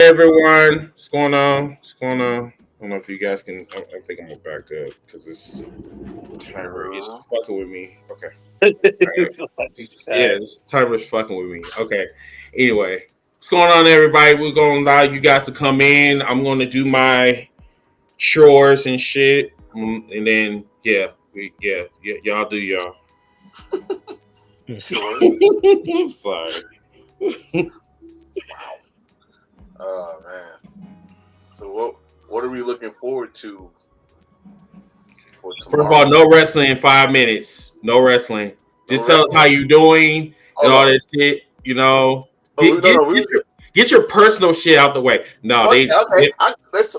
Hey everyone, what's going on? What's going on? I don't know if you guys can. I think I'm gonna back up because this timer is fucking with me. Okay, yeah, this timer is fucking with me. Okay, anyway, what's going on, everybody? We're gonna allow you guys to come in. I'm gonna do my chores and shit, and then y'all do y'all. Sure. I'm sorry. Oh man. So what are we looking forward to for First of tomorrow? all, no wrestling in 5 minutes. No wrestling. No Just tell us how wrestling? you doing and Hold all on. that shit. You know, Oh, get no, get no. get your personal shit out the way. No, Okay, they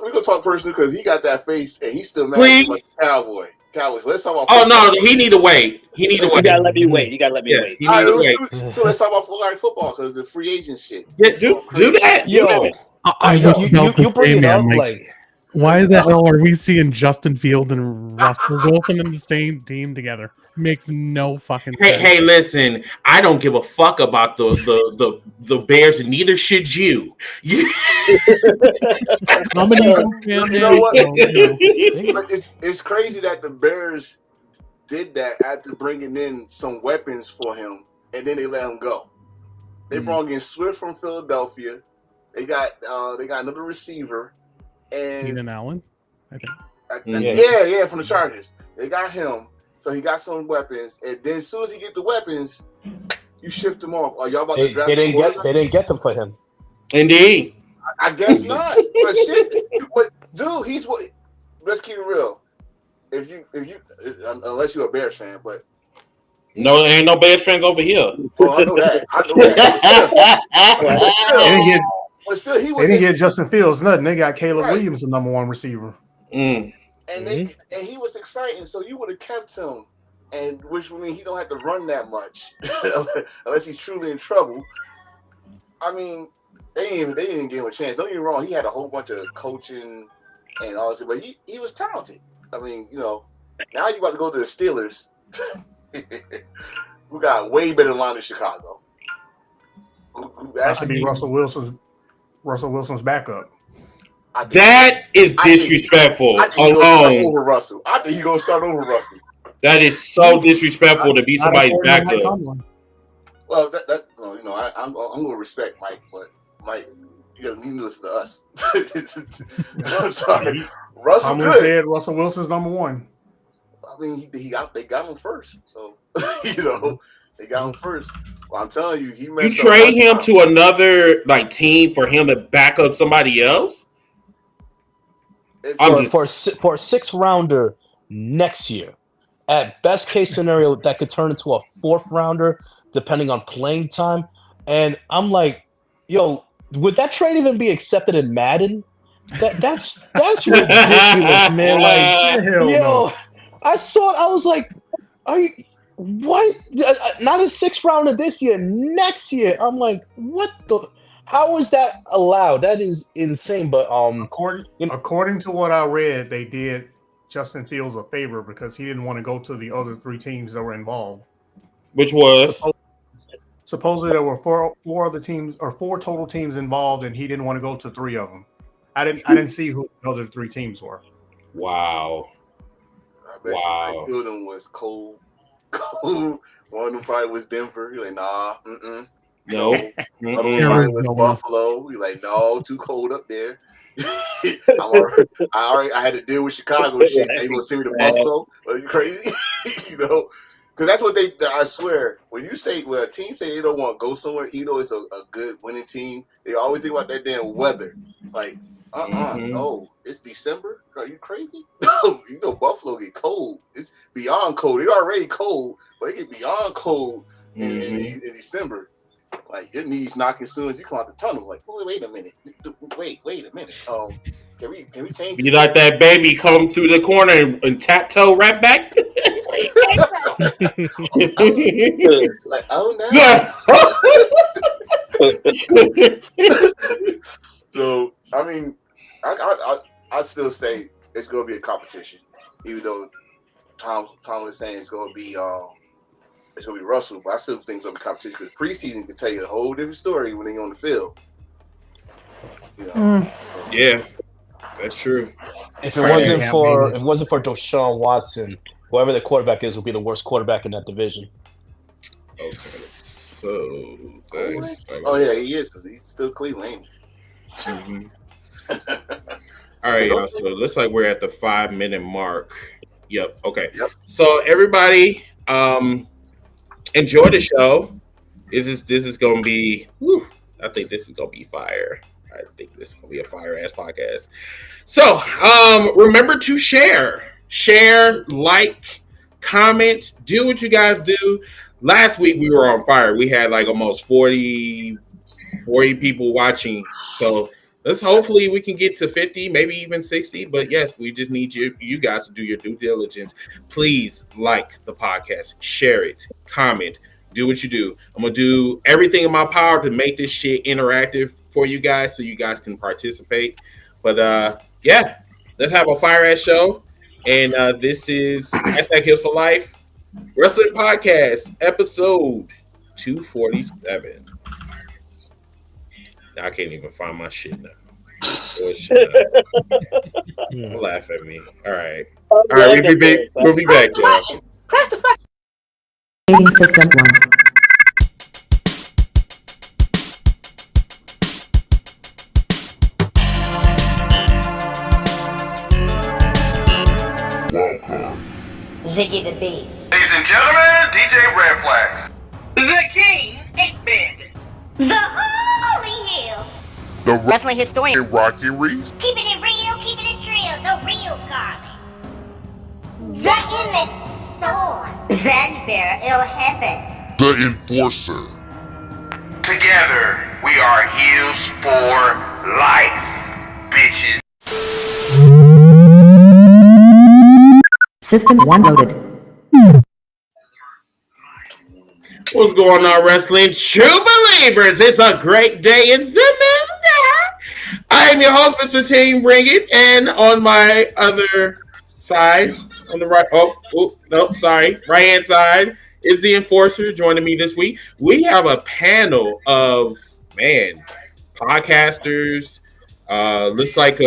we're gonna talk personally because he got that face and he's still mad too like please. a cowboy. Cowboys. Let's talk about Oh football. no, he need to wait. He need to You wait. gotta let me wait. You gotta let me Yeah, wait. he All need right, to wait. so let's talk about football because the free agent shit. Yeah, It's going do crazy. that. Do Yo, that. I yo, was about to bring say, it up man, like, like why the hell are we seeing Justin Fields and Russell Wilson in the same team together? Makes no fucking Hey, sense. hey, listen. I don't give a fuck about the Bears, and neither should you. I'm an Eagles fan, You man. know what? So, But it's crazy that the Bears did that after bringing in some weapons for him, and then they let him go. They brought in Swift from Philadelphia. They got another receiver, and Keenan Allen, I think. yeah, from the Chargers. They got him, so he got some weapons, and then as soon as he get the weapons, you shift him off. Are y'all about to draft? they didn't get them for him. Indeed. I guess not. But shit, but dude, he's what? Let's keep it real. If you unless you're a Bears fan, but No, there ain't no Bears fans over here. well, I know that. But still, he was. They didn't get Justin Fields nothing. They got Caleb Right. Williams, the number one receiver. Mm. And and he was exciting, so you would have kept him, and which would mean he don't have to run that much unless he's truly in trouble. I mean, they didn't give him a chance. Don't get me wrong, he had a whole bunch of coaching and all this, but he was talented. I mean, now you about to go to the Steelers. We got way better line in Chicago. That should be Russell Wilson's backup. That is disrespectful. I think he's gonna start over Russell. I think he's gonna start over Russell. That is so disrespectful to be somebody's backup. Well, I'm gonna respect Mike, but Mike, you need to listen to us. I'm sorry, Russell. Tomlin said Russell Wilson's number one. I mean, they got him first, so they got him first. Well, I'm telling you, you trade him to another team for him to back up somebody else. For a 6th rounder next year. At best case scenario, that could turn into a 4th rounder, depending on playing time. And I'm like, yo, would that trade even be accepted in Madden? That's ridiculous, man. Like, no. I saw it. I was like, are you what? Not a 6th rounder this year, next year. I'm like, what the? How is that allowed? That is insane. But according to what I read, they did Justin Fields a favor because he didn't want to go to the other 3 teams that were involved. Which was supposedly there were four other teams or 4 total teams involved, and he didn't want to go to 3 of them. I didn't see who the other 3 teams were. Wow. I bet you two of them was cold. One of them probably was Denver. You're like, nah, no. Another one probably was Buffalo. You're like, no, too cold up there. I had to deal with Chicago shit. They gonna send me to Buffalo? Are you crazy? Because that's what I swear. When a team say they don't want to go somewhere, it's a good winning team. They always think about that damn weather. Like, no, it's December. Are you crazy? No, Buffalo get cold. It's beyond cold. They're already cold, but it get beyond cold in December. Like your knees knocking as soon as you come out the tunnel. Like, wait a minute. Wait a minute. Can we change? You like that baby come through the corner and tap toe right back? Like, oh no. So I mean, I'd still say it's gonna be a competition, even though Tom was saying it's gonna be Russell, but I still think it's gonna be competition because preseason can tell you a whole different story when they're on the field. You know? Yeah, that's true. If it wasn't for Deshaun Watson, whoever the quarterback is will be the worst quarterback in that division. Okay, so that's yeah, he is. He's still Cleveland. Mm-hmm. All right, y'all. So it looks like we're at the 5-minute mark. Yep. Okay. Yep. So everybody, enjoy the show. This is gonna be. Whew, I think this is gonna be fire. I think this is gonna be a fire ass podcast. So remember to share, like, comment, do what you guys do. Last week we were on fire. We had like almost 40 people watching. So hopefully we can get to 50, maybe even 60. But yes, we just need you guys to do your due diligence. Please like the podcast, share it, comment, do what you do. I'm gonna do everything in my power to make this shit interactive for you guys so you guys can participate. But yeah, let's have a fire ass show. And this is #Heels for Life Wrestling Podcast, episode 247. I can't even find my shit now. Don't laugh at me. All right. We'll be back, y'all. System 1. Ziggy the Beast. Ladies and gentlemen, DJ Red Flags. The King 8-Bit. The Holy Hill. The Wrestling historian. Rocky Reese. Keeping it real, keeping it real. The real Carly. The Emmett Storm. Zanzibar El Jefe. The Enforcer. Together, we are Heels for Life, bitches. System 1 loaded. What's going on, wrestling true believers? It's a great day in Zamunda. I am your host, Mr. Team Bring It, and on my other side, on the right, right hand side is the Enforcer joining me this week. We have a panel of podcasters, looks like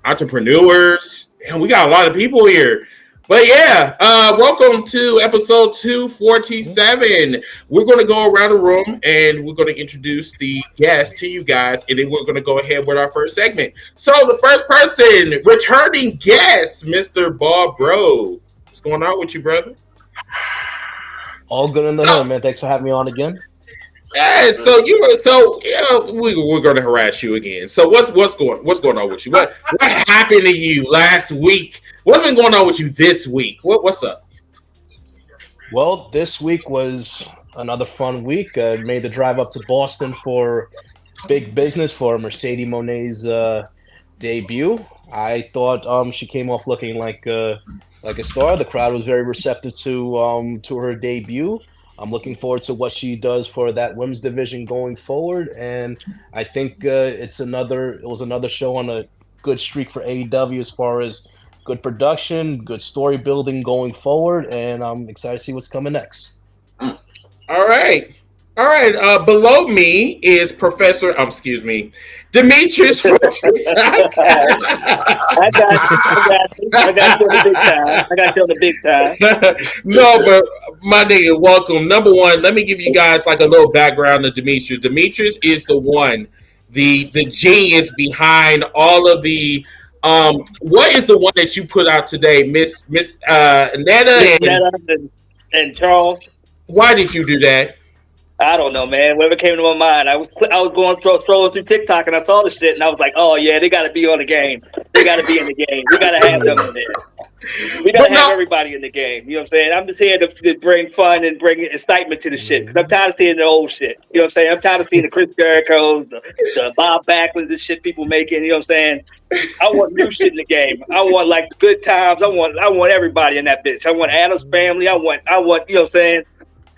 entrepreneurs, and we got a lot of people here. But yeah, welcome to episode 247. We're going to go around the room and we're going to introduce the guests to you guys, and then we're going to go ahead with our first segment. So the first person, returning guest, Mr. Bob Bro. What's going on with you, brother? All good in the hood, man. Thanks for having me on again. Yeah, we're going to harass you again. So what's going on with you? What happened to you last week? What's been going on with you this week? What's up? Well, this week was another fun week. I made the drive up to Boston for big business for Mercedes Monet's debut. I thought she came off looking like a star. The crowd was very receptive to her debut. I'm looking forward to what she does for that women's division going forward, and I think it was another show on a good streak for AEW as far as good production, good story building going forward, and I'm excited to see what's coming next. All right. Below me is Demetrius from TikTok. I got you on the big time. No, but my nigga, welcome. Number one, let me give you guys like a little background of Demetrius. Demetrius is the one, the genius behind all of the. What is the one that you put out today, Miss Netta and Charles? Why did you do that? I don't know, man. Whatever came to my mind. I was going scrolling through TikTok and I saw the shit and I was like, oh yeah, they got to be on the game. They got to be in the game. We got to have them in there. We got to have everybody in the game. You know what I'm saying? I'm just here to bring fun and bring excitement to the shit. Because I'm tired of seeing the old shit. You know what I'm saying? I'm tired of seeing the Chris Jericho's, the Bob Backlund's and shit people making. You know what I'm saying? I want new shit in the game. I want like good times. I want everybody in that bitch. I want Adam's family. I want. You know what I'm saying?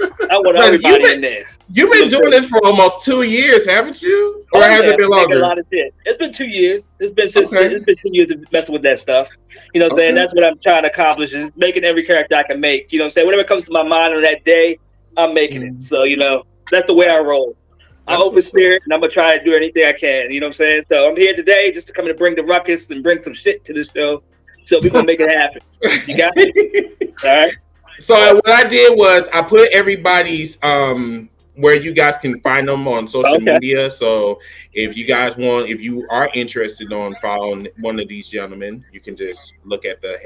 I want everybody in there. You've been doing this for almost 2 years, haven't you? Or has it been longer? A lot of shit. It's been 2 years. It's been 2 years of messing with that stuff. You know what I'm saying? That's what I'm trying to accomplish is making every character I can make. You know what I'm saying? Whatever comes to my mind on that day, I'm making it. So, you know, that's the way I roll. I'm open spirit, and I'm gonna try to do anything I can. You know what I'm saying? So I'm here today just to come in and bring the ruckus and bring some shit to the show. So we're gonna make it happen. You got me? All right. So what I did was I put everybody's where you guys can find them on social media. So if you are interested on following one of these gentlemen, you can just look at the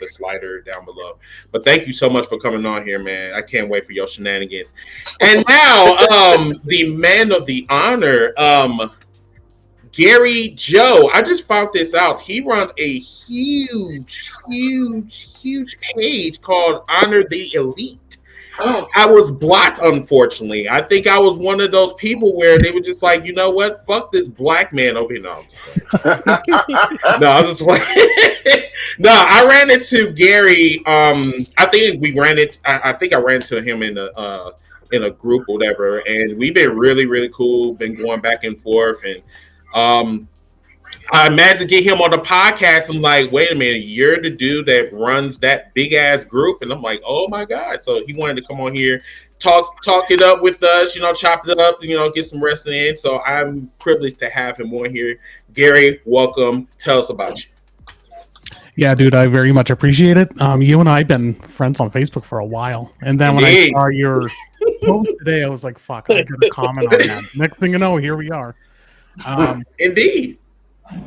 slider down below. But thank you so much for coming on here, man. I can't wait for your shenanigans. And now the man of the honor, Gary Joe. I just found this out. He runs a huge page called Honor the Elite. I was blocked, unfortunately. I think I was one of those people where they were just like, you know what? Fuck this black man over here. No, I'm just like, no, I ran into Gary. I think I ran into him in a group or whatever, and we've been really, really cool. Been going back and forth, and I managed to get him on the podcast. I'm like, wait a minute, you're the dude that runs that big ass group, and I'm like, oh my god! So he wanted to come on here, talk it up with us, chop it up, get some wrestling in. So I'm privileged to have him on here. Gary, welcome. Tell us about you. Yeah, dude, I very much appreciate it. You and I have been friends on Facebook for a while, and then when I saw your post today, I was like, fuck, I got to comment on that. Next thing you know, here we are. Indeed.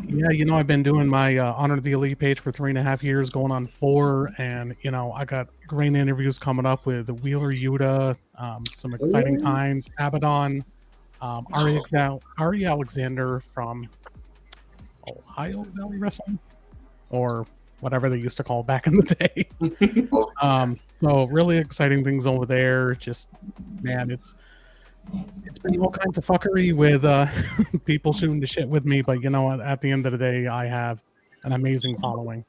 Yeah, I've been doing my Honor the Elite page for 3.5 years, going on 4, and I got great interviews coming up with Wheeler Yuta, some exciting times, Abaddon, Ari Alexander from Ohio Valley Wrestling, or whatever they used to call back in the day. So really exciting things over there. Just, man, it's been all kinds of fuckery with people shooting the shit with me, but at the end of the day, I have an amazing following.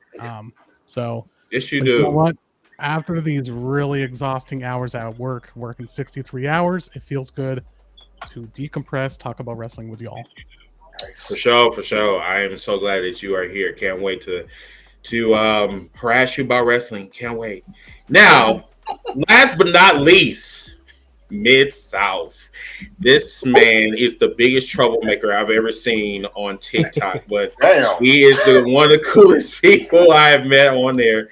So yes, you do. You know what? After these really exhausting hours at work, working 63 hours, it feels good to decompress, talk about wrestling with y'all. For sure. I am so glad that you are here. Can't wait to harass you about wrestling. Can't wait. Now, last but not least, Mid-South. This man is the biggest troublemaker I've ever seen on TikTok, but he is one of the coolest people I have met on there.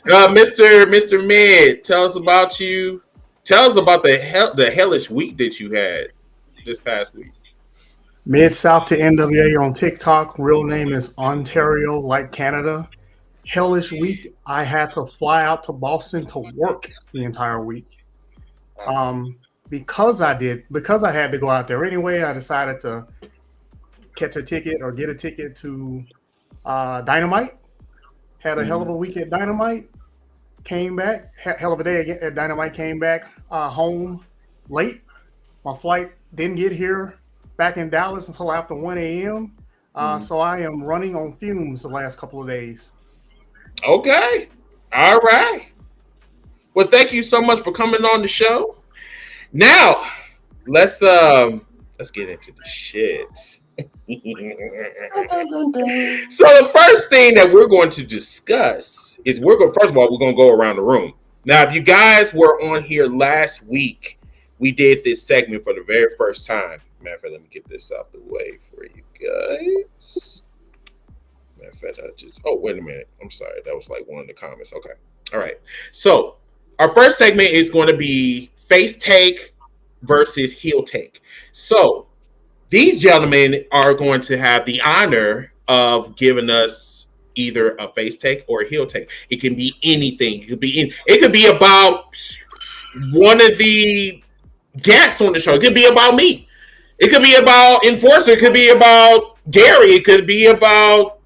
Mr. Mid, tell us about you. Tell us about the hellish week that you had this past week. Mid-South to NWA on TikTok. Real name is Ontario, like Canada. Hellish week. I had to fly out to Boston to work the entire week. Because I had to go out there anyway, I decided to get a ticket to Dynamite. Had a hell of a week at Dynamite. Came back, hell of a day at Dynamite. Came back home late. My flight didn't get here back in Dallas until after 1 a.m. So I am running on fumes the last couple of days. Okay. All right. Well, thank you so much for coming on the show. Now, let's get into the shit. So the first thing that we're going to discuss is first of all, we're going to go around the room. Now, if you guys were on here last week, we did this segment for the very first time. Matter of fact, let me get this out the way for you guys. Matter of fact, wait a minute. I'm sorry. That was like one of the comments. Okay. All right. So our first segment is going to be face take versus heel take. So these gentlemen are going to have the honor of giving us either a face take or a heel take. It can be anything. It could be about one of the guests on the show. It could be about me. It could be about Enforcer. It could be about Gary. It could be about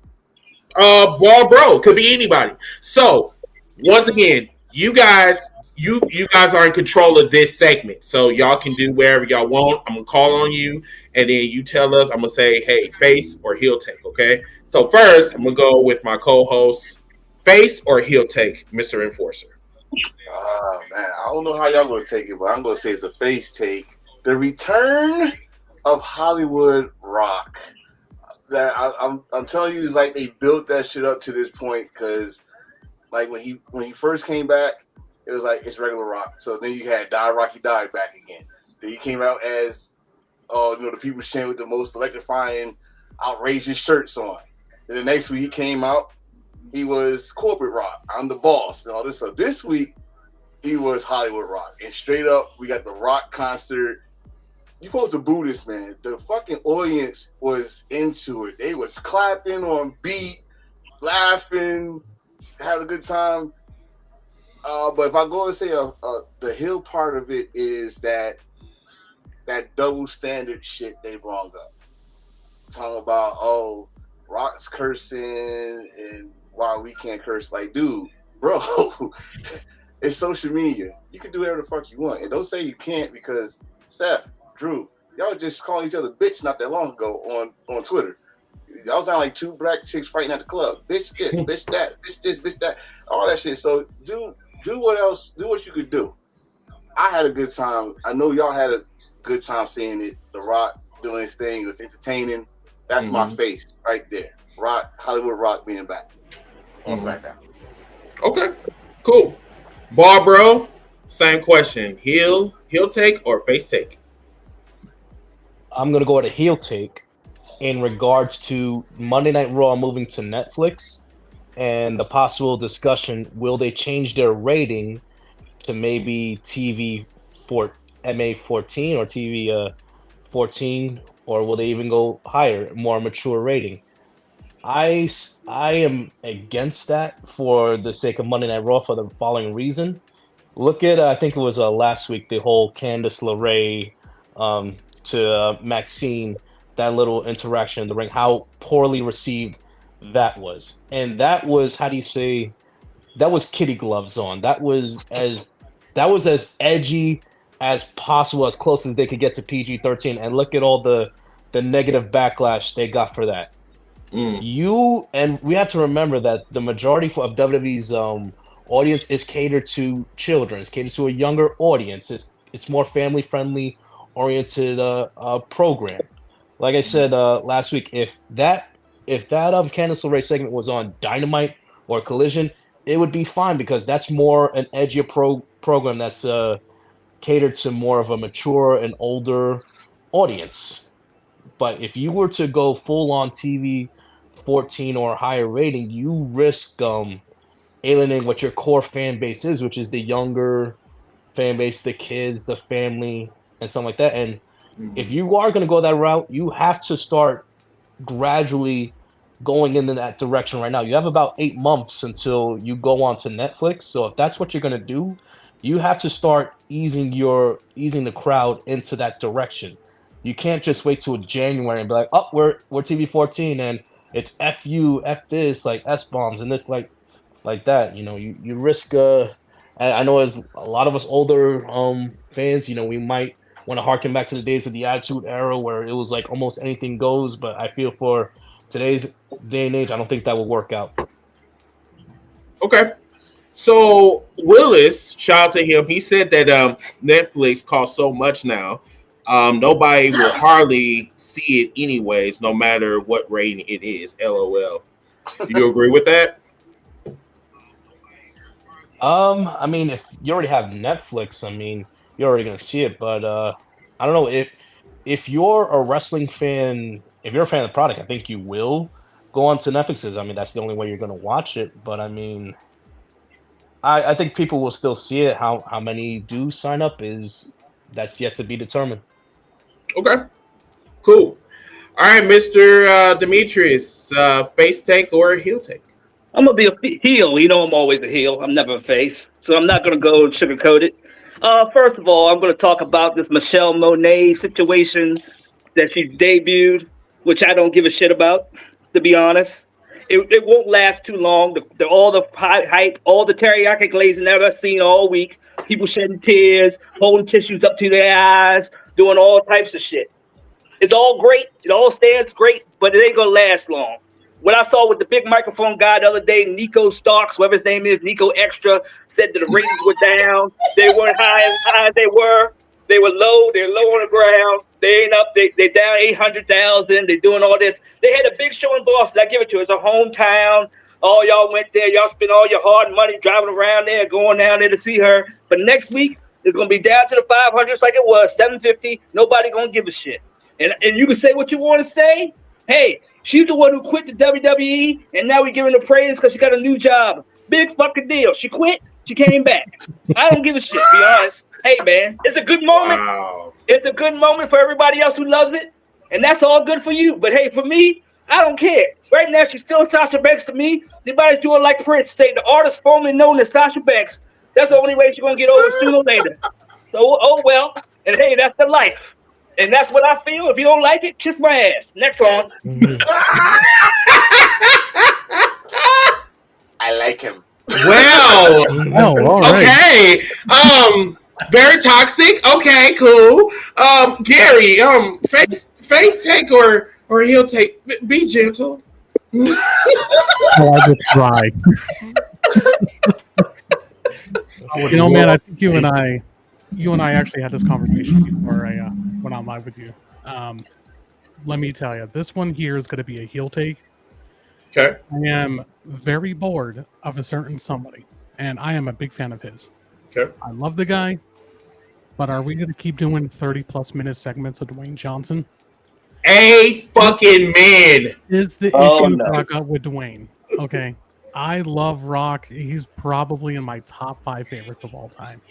Ball Bro. It could be anybody. So once again, you guys are in control of this segment, so y'all can do wherever y'all want. I'm gonna call on you, and then you tell us. I'm gonna say, hey, face or heel take, okay? So first, I'm gonna go with my co-host, face or heel take, Mr. Enforcer. Man, I don't know how y'all gonna take it, but I'm gonna say it's a face take. The return of Hollywood Rock. That I'm telling you, it's like they built that shit up to this point, because like when he first came back, it was like it's regular Rock. So then you had Die Rocky Died back again. Then he came out as the people sharing with the most electrifying, outrageous shirts on. Then the next week he came out, he was corporate Rock. I'm the boss and all this stuff. This week he was Hollywood Rock. And straight up, we got the Rock concert. You supposed to boo this man. The fucking audience was into it. They was clapping on beat, laughing, having a good time. But if I go and say the heel part of it is that double standard shit they brought up. Talking about, Rock's cursing and why we can't curse. Like, dude, bro, it's social media. You can do whatever the fuck you want. And don't say you can't because Seth, Drew, y'all just calling each other bitch not that long ago on Twitter. Y'all sound like two black chicks fighting at the club. Bitch this, bitch that, bitch this, bitch that, all that shit. So do what else, do what you could do. I had a good time. I know y'all had a good time seeing it. The Rock doing his thing. It was entertaining. That's my face right there. Rock, Hollywood Rock being back on SmackDown. Okay, cool. Barbro, same question. Heel take or face take? I'm going to go with a heel take in regards to Monday Night Raw moving to Netflix and the possible discussion, will they change their rating to maybe TV for MA14 or TV 14, or will they even go higher, more mature rating? I am against that for the sake of Monday Night Raw for the following reason. Look at, I think it was last week, the whole Candice LeRae to Maxine, that little interaction in the ring, how poorly received that was. And that was, how do you say, that was kitty gloves on. That was as edgy as possible, as close as they could get to PG-13. And look at all the negative backlash they got for that. And we have to remember that the majority of WWE's audience is catered to children. It's catered to a younger audience. It's more family friendly oriented program. Like I said last week, if that Candice LeRae segment was on Dynamite or Collision, it would be fine because that's more an edgier program that's catered to more of a mature and older audience. But if you were to go full on TV 14 or higher rating, you risk alienating what your core fan base is, which is the younger fan base, the kids, the family, and something like that. And if you are going to go that route, you have to start gradually going in that direction right now. You have about 8 months until you go on to Netflix. So if that's what you're going to do, you have to start easing the crowd into that direction. You can't just wait till January and be like, oh, we're TV 14 and it's F you, F this, like S-bombs and this, like that. You know, you risk, I know as a lot of us older fans, you know, we might want to harken back to the days of the Attitude Era where it was like almost anything goes. But I feel for today's day and age, I don't think that will work out. Okay. So Willis, shout out to him. He said that Netflix costs so much now. Nobody will hardly see it anyways, no matter what rating it is. LOL. Do you agree with that? I mean, if you already have Netflix, I mean, you're already gonna see it. But I don't know if you're a wrestling fan, if you're a fan of the product, I think you will go on to Netflix's. I mean, that's the only way you're gonna watch it. But I mean, I think people will still see it. How many do sign up that's yet to be determined. Okay, cool. All right, Mr. Demetrius, face take or heel take? I'm going to be a heel. You know I'm always a heel. I'm never a face. So I'm not going to go sugarcoat it. First of all, I'm going to talk about this Michelle Monet situation that she debuted, which I don't give a shit about, to be honest. It won't last too long. All the hype, all the teriyaki glazing that I've seen all week, people shedding tears, holding tissues up to their eyes, doing all types of shit. It's all great. It all stands great, but it ain't going to last long. What I saw with the big microphone guy the other day, Nico Starks, whatever his name is, Nico Extra, said that the ratings were down. They weren't high as they were. They were low. They're low on the ground. They ain't up. They down 800,000. They're doing all this. They had a big show in Boston. I give it to you. It's a hometown. All y'all went there. Y'all spent all your hard money driving around there, going down there to see her. But next week, it's going to be down to the 500s like it was, 750. Nobody going to give a shit. And you can say what you want to say. Hey, she's the one who quit the WWE, and now we're giving her praise because she got a new job. Big fucking deal. She quit. She came back. I don't give a shit, to be honest. Hey, man, it's a good moment. Wow. It's a good moment for everybody else who loves it, and that's all good for you. But hey, for me, I don't care. Right now, she's still Sasha Banks to me. Everybody's doing like Prince state, the artist formerly known as Sasha Banks. That's the only way she's gonna get over sooner or later. So, oh well. And hey, that's the life. And that's what I feel. If you don't like it, kiss my ass. Next on. I like him. Well, all right. okay. Very toxic. Okay, cool. Gary, face take or heel take. Be gentle. I would try. You know, man, I think you and I actually had this conversation before I went on live with you. Let me tell you, this one here is going to be a heel take. Okay. I am very bored of a certain somebody, and I am a big fan of his. Okay. I love the guy, but are we going to keep doing 30-plus minute segments of Dwayne Johnson? A fucking man. Is the issue that I got with Dwayne. Okay. I love Rock. He's probably in my top 5 favorites of all time.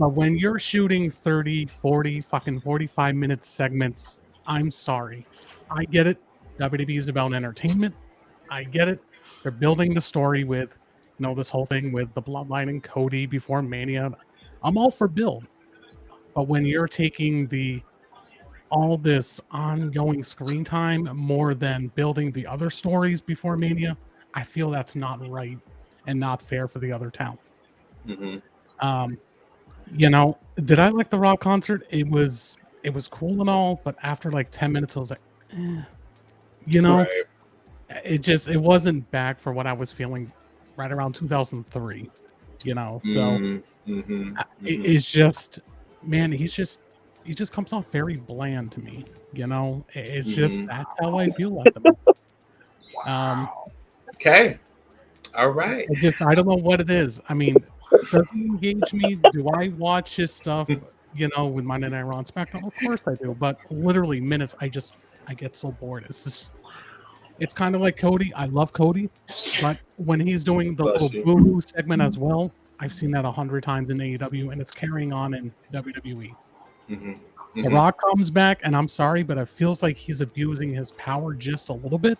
But when you're shooting 30, 40, fucking 45-minute segments, I'm sorry. I get it. WWE is about entertainment. I get it. They're building the story with, this whole thing with the Bloodline and Cody before Mania. I'm all for build. But when you're taking all this ongoing screen time more than building the other stories before Mania, I feel that's not right and not fair for the other talent. Mm-hmm. Did I like the Rock concert? It was cool and all, but after like 10 minutes, I was like, right. It wasn't back for what I was feeling right around 2003, so it's just, man, he just comes off very bland to me, it's just, that's how I feel like them. Okay. All right. I don't know what it is. I mean, does he engage me? Do I watch his stuff, with Monday Night Raw and SmackDown? Of course I do. But literally minutes, I get so bored. It's kind of like Cody. I love Cody. But when he's doing the little boo-hoo segment as well, I've seen that 100 times in AEW, and it's carrying on in WWE. The Rock comes back, and I'm sorry, but it feels like he's abusing his power just a little bit.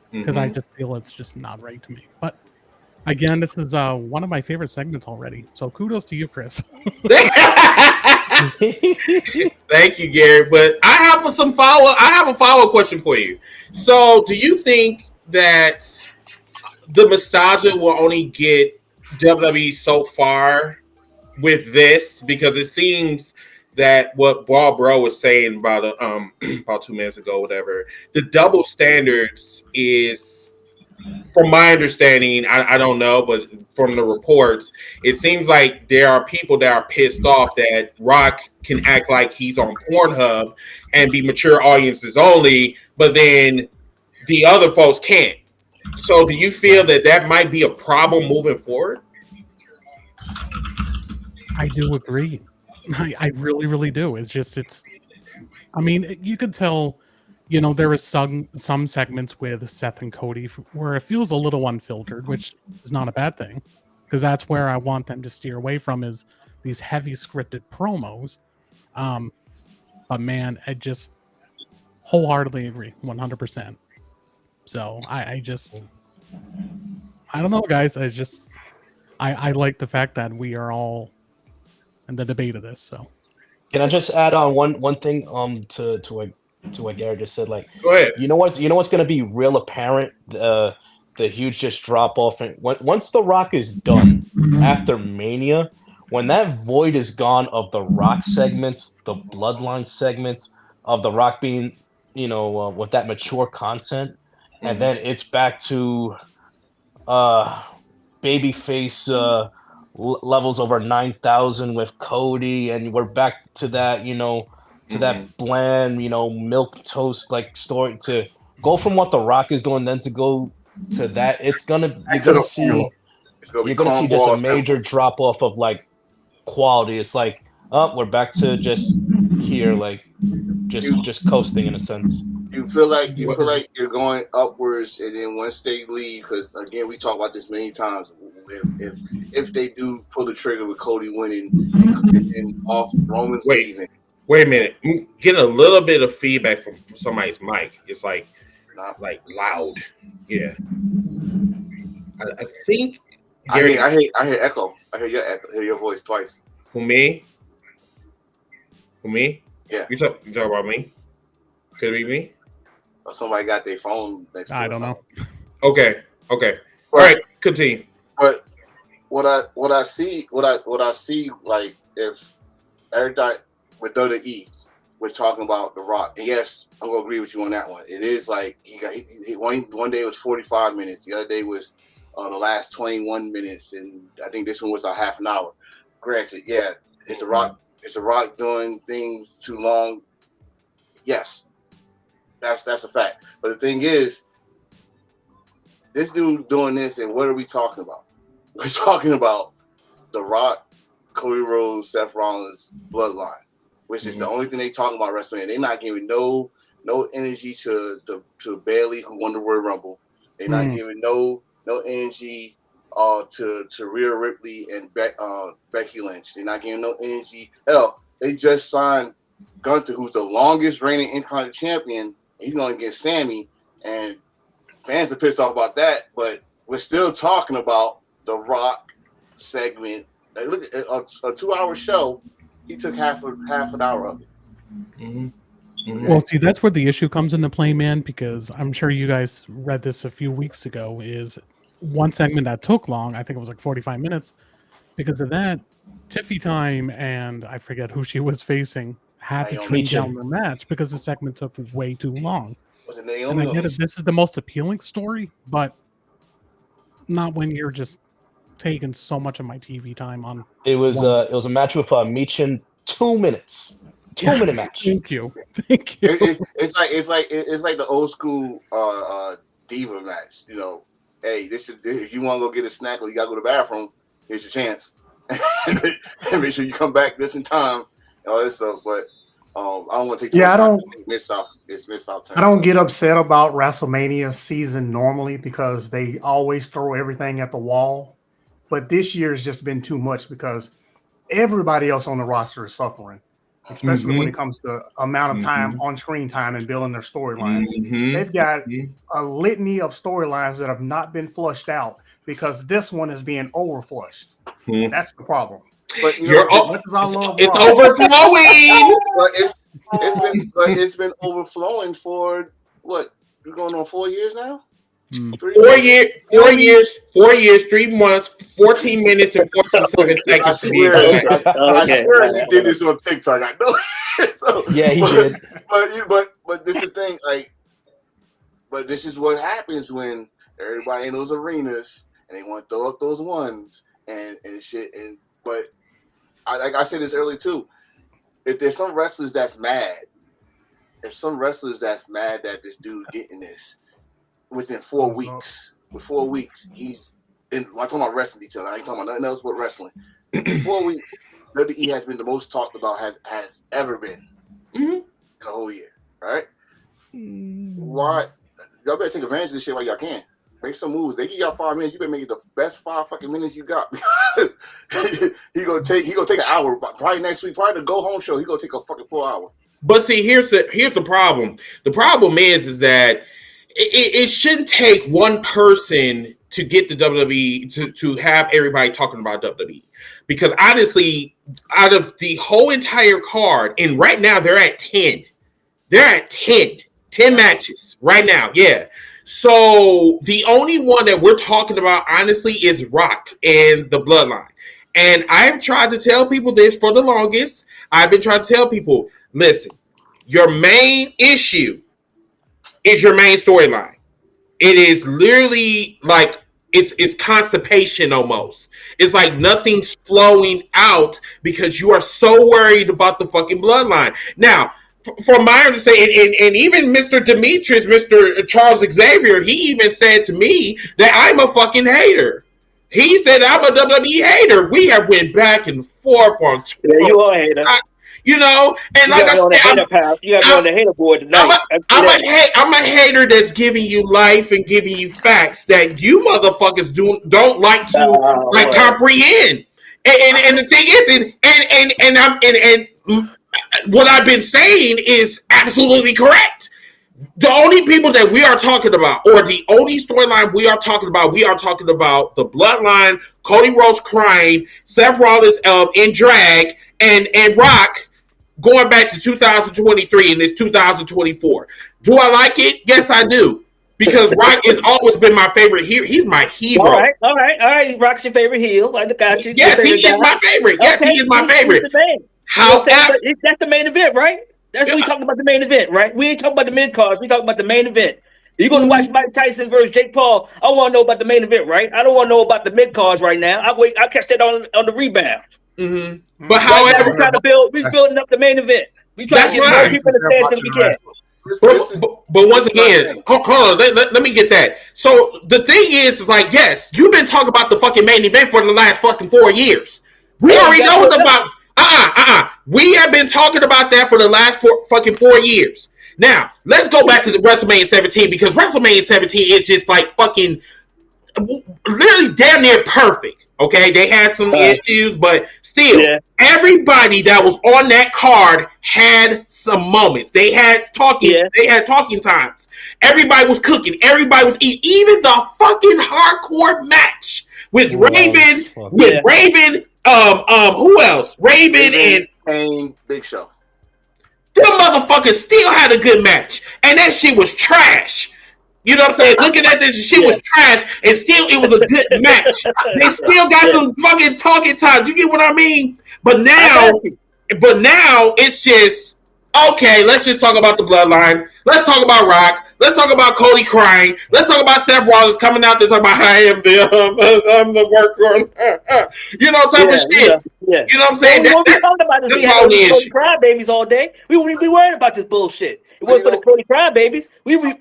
Because I just feel it's just not right to me. But again, this is one of my favorite segments already. So kudos to you, Chris. Thank you, Gary. But I have a follow-up question for you. So, do you think that the nostalgia will only get WWE so far with this? Because it seems that what Ball Bro was saying about 2 minutes ago, whatever, the double standards is, from my understanding, I don't know, but from the reports, it seems like there are people that are pissed off that Rock can act like he's on Pornhub and be mature audiences only, but then the other folks can't. So do you feel that might be a problem moving forward? I do agree. I really, really do. I mean, you could tell, there is some segments with Seth and Cody where it feels a little unfiltered, which is not a bad thing, because that's where I want them to steer away from, is these heavy scripted promos. But man, I just wholeheartedly agree, 100%. So I don't know, guys. I like the fact that we are all in the debate of this. So can I just add on one thing to what Gary just said? Like, go ahead. You know what's going to be real apparent? The huge just drop off, and once The Rock is done after Mania, when that void is gone of the Rock segments, the Bloodline segments of The Rock being, with that mature content, and then it's back to babyface levels over 9,000 with Cody, and we're back to that, to that bland, milk toast like story, to go from what The Rock is doing, then to go to that. You're gonna see just a major drop off of like quality. It's like, we're back to just here, like just coasting in a sense. You feel like you're going upwards, and then once they leave, because again, we talk about this many times. If they do pull the trigger with Cody winning and off Roman's leaving. Wait a minute. Get a little bit of feedback from somebody's mic. It's like loud. Yeah. I think. Gary, I hear echo. I hear your voice twice. Who me? Yeah. You talk about me? Could it be me? Or somebody got their phone next to I don't know. Okay. All right, continue. But what I see, like if everybody with WWE, we're talking about The Rock. And yes, I'm gonna agree with you on that one. It is like he one day it was 45 minutes, the other day was the last 21 minutes, and I think this one was a half an hour. Granted, yeah, it's a Rock. It's a Rock doing things too long. Yes, that's a fact. But the thing is, this dude doing this, and what are we talking about? We're talking about The Rock, Cody Rhodes, Seth Rollins, Bloodline, which is the only thing they talking about WrestleMania. They're not giving no energy to Bayley, who won the Royal Rumble. They're not giving no energy to Rhea Ripley and Becky Lynch. They're not giving no energy. Hell, they just signed Gunther, who's the longest reigning Intercontinental Champion. He's going to get Sami, and fans are pissed off about that. But we're still talking about the Rock segment. Like, look at a 2-hour show. He took half an hour of it. Well, see, that's where the issue comes into play, man, because I'm sure you guys read this a few weeks ago, is one segment that took long, I think it was like 45 minutes, because of that, Tiffy Time and I forget who she was facing had to trim down the match because the segment took way too long. Was it And Naomi? I get it, this is the most appealing story, but not when you're just taking so much of my TV time on. It was a match with Michin, 2 minutes. 2-minute match. Thank you. It's like the old school diva match. You know, hey, if you want to go get a snack or you got to go to the bathroom, here's your chance. And make sure you come back just in time and all this stuff. But I don't want to take too much time. It's Mid-South. I don't get upset about WrestleMania season normally because they always throw everything at the wall. But this year has just been too much because everybody else on the roster is suffering, especially when it comes to amount of time on screen time and building their storylines. They've got a litany of storylines that have not been flushed out because this one is being overflushed. That's the problem. But it's overflowing. But it's been overflowing for what? We're going on 4 years now. 4 years, 3 months, 14 minutes, and 47 seconds. I swear he did this on TikTok. I know. So, yeah, he did. But this is the thing, like, but this is what happens when everybody in those arenas and they want to throw up those ones and shit. But like I said this earlier too, if there's some wrestlers that's mad, that this dude getting this. Within 4 weeks, he's in. I'm talking about wrestling detail. I ain't talking about nothing else but wrestling. In 4 weeks, WWE has been the most talked about has ever been in the whole year. Right? Why? Y'all better take advantage of this shit while y'all can. Make some moves. They give y'all 5 minutes. You better make it the best 5 fucking minutes you got. Because he gonna take an hour. Probably next week. Probably the go home show. He gonna take a fucking 4 hour. But see, here's the problem. The problem is that. It shouldn't take one person to get the WWE to have everybody talking about WWE, because honestly, out of the whole entire card, and right now they're at 10. They're at 10 matches right now. Yeah. So the only one that we're talking about, honestly, is Rock and the Bloodline. And I've tried to tell people this for the longest. I've been trying to tell people, listen, your main issue is your main storyline. It is literally like it's constipation almost. It's like nothing's flowing out because you are so worried about the fucking Bloodline. Now, from my understanding, and even Mr. Demetrius, Mr. Charles Xavier, he even said to me that I'm a fucking hater. He said I'm a WWE hater. We have went back and forth on Twitter. Yeah, you are a hater. you know. And You like got me on the hater pal. You got me on the hater board tonight. I'm a hater that's giving you life and giving you facts that you motherfuckers don't like to comprehend. And the thing is, and what I've been saying is absolutely correct. The only people that we are talking about, or the only storyline we are talking about the bloodline, Cody Rhodes crying, Seth Rollins in drag, and Rock going back to 2023 and it's 2024. Do I like it? Yes, I do. Because Rock has always been my favorite hero. He's my hero. All right. Rock's your favorite heel. I got you. Yes, he is my favorite. Yes, he is my favorite. However, that's the main event, right? That's what we talking about, the main event, right? We ain't talking about the mid cards. We talking about the main event. You're going to watch Mike Tyson versus Jake Paul. I want to know about the main event, right? I don't want to know about the mid cards right now. I'll catch that on the rebound. Mm-hmm. But however, we're building up the main event. We try to get more people in the stands than we can. But once again, hold on, let me get that. So the thing is like, yes, you've been talking about the fucking main event for the last fucking 4 years. We already know what's about. We have been talking about that for the last 4 years. Now, let's go back to the WrestleMania 17 because WrestleMania 17 is just like fucking literally damn near perfect. Okay, they had some issues, but still, everybody that was on that card had some moments. They had talking. They had talking times. Everybody was cooking. Everybody was eating. Even the fucking hardcore match with Raven. Who else? Raven and Big Show. Them motherfuckers still had a good match, and that shit was trash. You know what I'm saying? Looking at this shit was trash, and still it was a good match. They still got some fucking talking times. You get what I mean? But now it's just okay. Let's just talk about the bloodline. Let's talk about Rock. Let's talk about Cody crying. Let's talk about Seth Rollins coming out there talking about I am the workhorse. You know, type of shit. Yeah. You know what I'm saying? What we talking about is we had Cody crybabies all day. We wouldn't be worried about this bullshit. It wasn't for the Cody crybabies. We were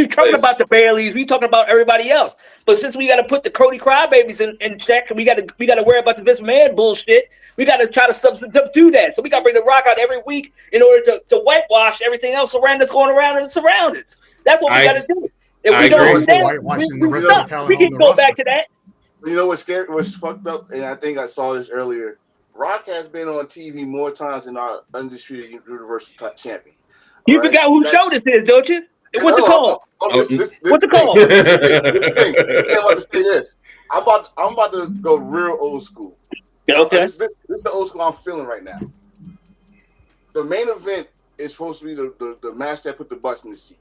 talking about the Baileys. We talking about everybody else. But since we got to put the Cody crybabies in check, and we got to worry about the Vince McMahon bullshit, we got to try to subdue that. So we got to bring the Rock out every week in order to whitewash everything else around that's going around in the surroundings. That's what we got to do. If we don't do that, we can go back to that. You know what's scary? What's fucked up? And I think I saw this earlier. Rock has been on TV more times than our undisputed Universal Champion. You forgot whose show this is, don't you? What's the call? What's the call? I'm about to say this. I'm about to go real old school. Okay. This is the old school I'm feeling right now. The main event is supposed to be the match that put the butts in the seat.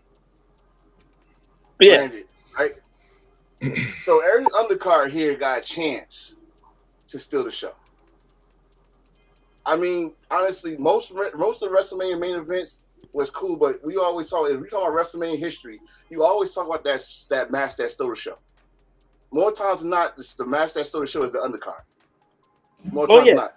Yeah. Branded, right? So every undercard here got a chance to steal the show. I mean, honestly, most of the WrestleMania main events was cool, but we always talk. If we talk about WrestleMania history, you always talk about that match that stole the show. More times than not, the match that stole the show is the undercard. More times than not.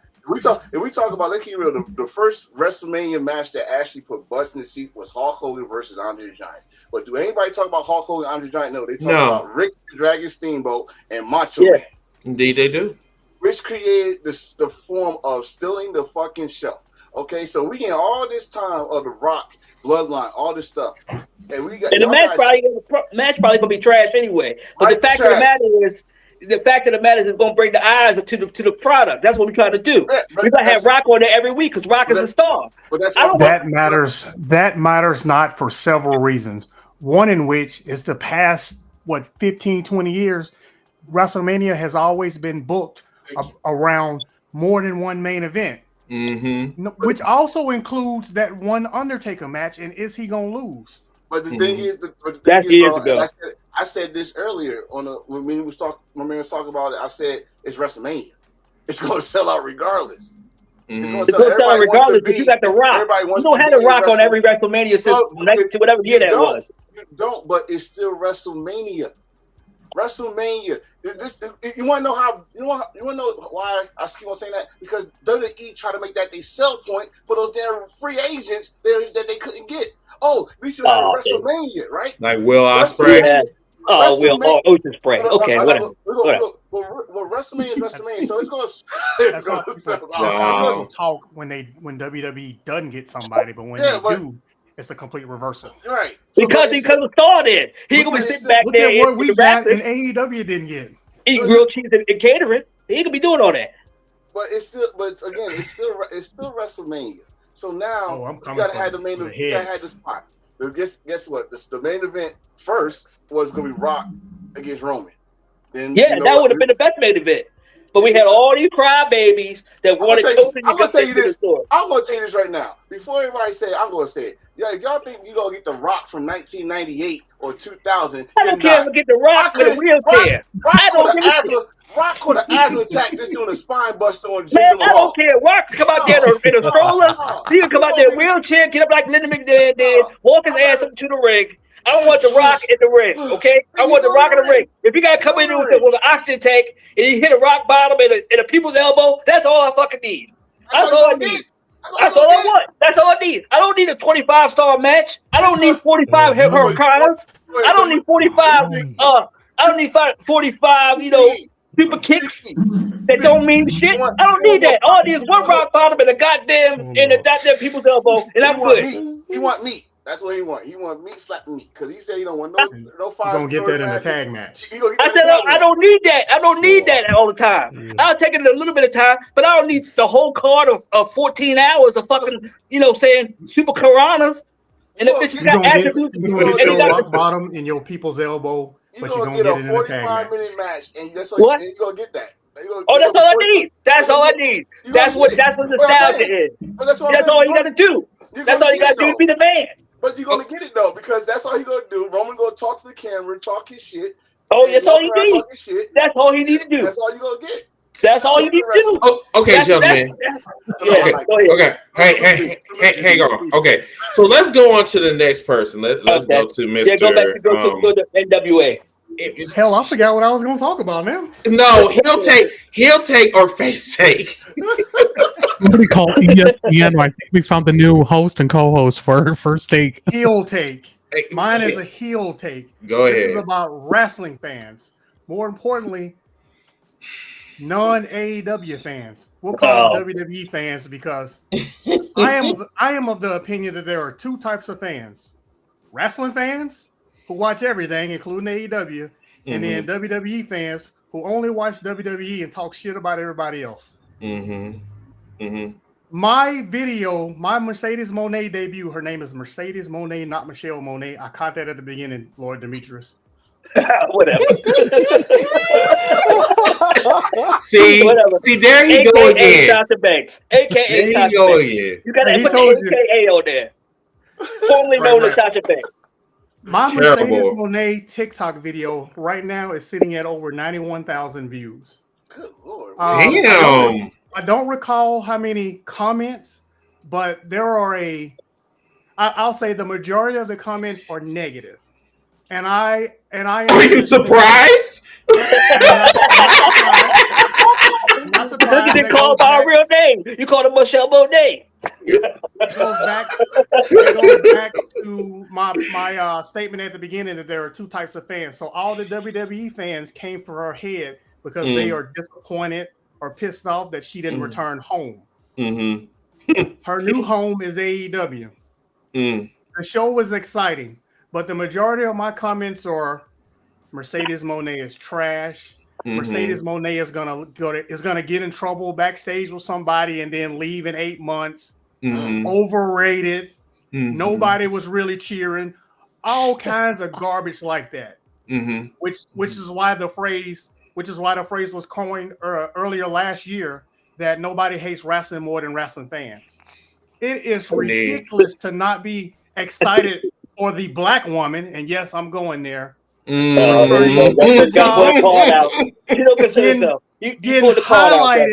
If we talk about, let's keep real, the first WrestleMania match that actually put butts in the seat was Hulk Hogan versus Andre the Giant. But do anybody talk about Hulk Hogan and Andre the Giant? No, they talk about Rick the Dragon Steamboat and Macho Man. Indeed, they do. Which created the form of stealing the fucking show. Okay, so we get all this time of the Rock, Bloodline, all this stuff. And we got, and the match probably gonna be trash anyway. But the fact of the matter is it's gonna bring the eyes to the product. That's what we try to do. We're gonna have Rock on there every week because Rock is a star. That matters not for several reasons. One in which is the past 15, 20 years, WrestleMania has always been booked around more than one main event. Mm-hmm. Which also includes that one Undertaker match, and is he gonna lose? But the thing is, I said this earlier when my man was talking about it. I said it's WrestleMania. It's going to sell out regardless. It's going to sell out regardless because you got the Rock. You don't have the Rock on every WrestleMania since next to whatever year that was. You don't, but it's still WrestleMania. WrestleMania. You want to know how? You want to know why I keep on saying that? Because WWE try to make that their sell point for those damn free agents that they couldn't get. Oh, we should have WrestleMania, right? Like Will Ospreay. Oh, well, ocean spray. Okay, whatever. Well, WrestleMania is WrestleMania, so it's going to talk when WWE doesn't get somebody, but when they do, it's a complete reversal. Right. Because of Star did. He gonna be sitting back there. What we got and AEW didn't get. Eating grilled cheese and catering. He could be doing all that. But it's still WrestleMania. So now you gotta have the main event. You gotta have the spot. Guess what? The main event first was gonna be Rock against Roman. Then that would have been the best main event. But we had all these crybabies that wanted Cody. I'm gonna tell you this. I'm gonna tell you this right now. Before everybody say it, I'm gonna say it. Yeah, if y'all think you gonna get the Rock from 1998 or 2000? I don't care if we get the Rock with a wheelchair. Rock could have asthma attack this doing a spine buster on Jinder Man, I Mahal. don't care. Rock can come out there in a stroller. He can come out there in a wheelchair, get up like Linda McMahon did, walk his ass up to the ring. I don't want the Rock in the ring, okay? I want the Rock in the ring. If you gotta come in with an oxygen tank and you hit a rock bottom and a people's elbow, that's all I fucking need. That's all I need. That's all I want. That's all I need. I don't need a 25-star match. I don't need 45 hurricanes. I don't need 45. I don't need 45. Super kicks that don't mean shit. I don't need that. All these one rock bottom and a goddamn people's elbow, and I'm good. He want meat. That's what he want. He want meat slapping meat because he said he don't want no 5. Gonna get that in a tag match. I said I don't need that. I don't need that all the time. I'll take it a little bit of time, but I don't need the whole card of 14 hours of fucking saying super Karanas. And the bitch got attributes. You're gonna get your rock bottom in your people's elbow. But you're gonna get a 45-minute match, and that's what you're gonna get that. That's all I need. That's all I need. That's what nostalgia is. That's all you gotta do. That's all you gotta do to be the man. But you're gonna get it though, because that's all he's gonna do. Roman gonna talk to the camera, talk his shit. Oh, that's all he needs. That's all he needs to do. That's all you gonna get. That's all you need to do. Oh, okay, gentlemen. Okay. Hey, girl. Okay, so let's go on to the next person. Let's go to Mr. Yeah, go to NWA. Hell, I forgot what I was going to talk about now. No, he'll take or face take. What do you call ESPN? I think we found the new host and co-host for First Take. Heel take. Mine is a heel take. Go ahead. This is about wrestling fans. More importantly, non-AEW fans. We'll call them WWE fans because I am of the opinion that there are two types of fans. Wrestling fans who watch everything, including AEW, and then WWE fans who only watch WWE and talk shit about everybody else. My video, my Mercedes Moné debut, her name is Mercedes Moné, not Michelle Moné. I caught that at the beginning, Lord Demetrius. Whatever. See, there he go again. Sasha Banks, AKA Sasha Banks. You got to put the AKA on there. Formerly known as Sasha Banks. My Mercedes Moné TikTok video right now is sitting at over 91,000 views. Good Lord. Damn. I don't recall how many comments, but there are I'll say the majority of the comments are negative. And I are you surprised? I'm not surprised. You didn't call by a real name. You called her Michelle Moné. It goes back to my statement at the beginning that there are two types of fans. So all the WWE fans came for her head because they are disappointed or pissed off that she didn't return home. Her new home is AEW. The show was exciting, but the majority of my comments are Mercedes Moné is trash. Mercedes Moné is gonna get in trouble backstage with somebody and then leave in 8 months. Overrated. Nobody was really cheering. All kinds of garbage like that. Which is why the phrase was coined earlier last year that nobody hates wrestling more than wrestling fans. It is ridiculous to not be excited for the black woman, and yes, I'm going there. You don't consider yourself. You pull the card out.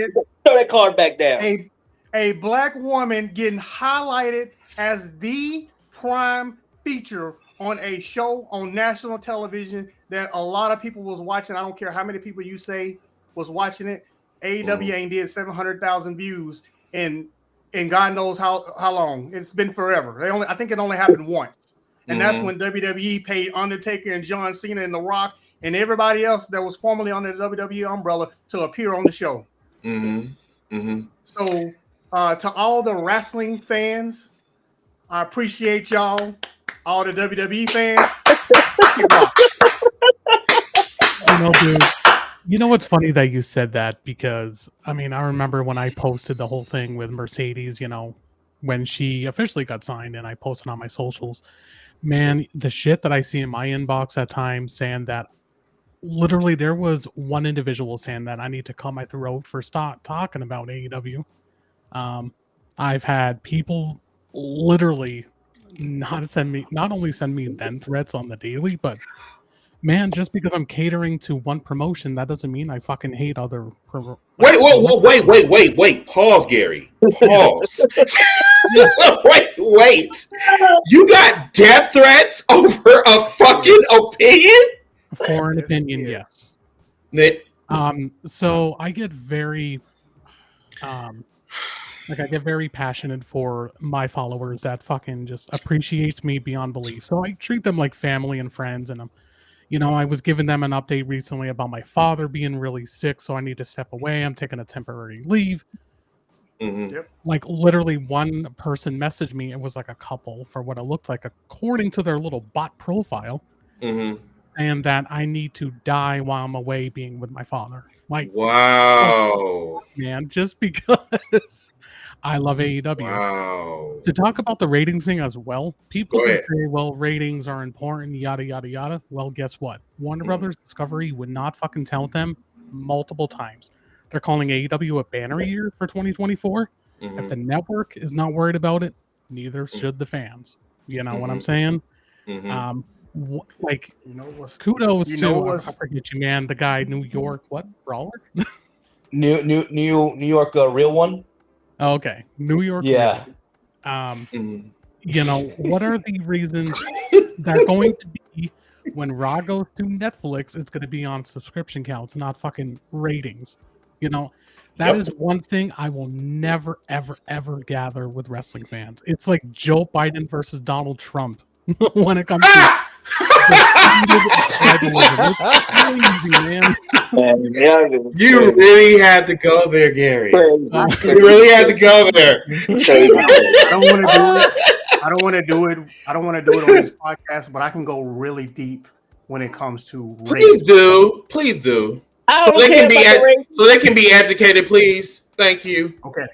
Throw that card back down. A black woman getting highlighted as the prime feature on a show on national television that a lot of people was watching. I don't care how many people you say was watching it. AEW ain't did 700,000 views in God knows how long. It's been forever. I think it only happened once. And that's when WWE paid Undertaker and John Cena and The Rock and everybody else that was formerly under the WWE umbrella to appear on the show. So to all the wrestling fans, I appreciate y'all. All the WWE fans. Dude, you know what's funny that you said that, because I mean, I remember when I posted the whole thing with Mercedes, when she officially got signed, and I posted on my socials. Man, the shit that I see in my inbox at times saying that literally there was one individual saying that I need to cut my throat for talking about AEW. I've had people literally not only send me then threats on the daily, but man, just because I'm catering to one promotion, that doesn't mean I fucking hate other. Wait! Pause, Gary. Pause. Wait! You got death threats over a fucking opinion? For an opinion, yes. So I get very, I get very passionate for my followers that fucking just appreciates me beyond belief. So I treat them like family and friends, and I was giving them an update recently about my father being really sick, so I need to step away. I'm taking a temporary leave. Yep. Like literally one person messaged me. It was like a couple, for what it looked like, according to their little bot profile, saying that I need to die while I'm away being with my father. Like, wow, man, just because I love AEW. Wow. To talk about the ratings thing as well, people Go can ahead. say, well, ratings are important, yada, yada, yada. Well, guess what? Warner Brothers Discovery would not fucking tell them multiple times. They're calling AEW a banner year for 2024. If the network is not worried about it, neither should the fans. You know what I'm saying? Like, kudos to, I forget you, man, the guy, New York, what, Brawler? New York, real one. Oh, okay, New York. Yeah. What are the reasons they're going to be when Raw goes to Netflix? It's going to be on subscription counts, not fucking ratings. That is one thing I will never, ever, ever gather with wrestling fans. It's like Joe Biden versus Donald Trump when it comes to. You really had to go there, Gary. You really had to go there. I don't want to do it on this podcast, but I can go really deep when it comes to Please do. So they can be educated, please. Thank you. Okay.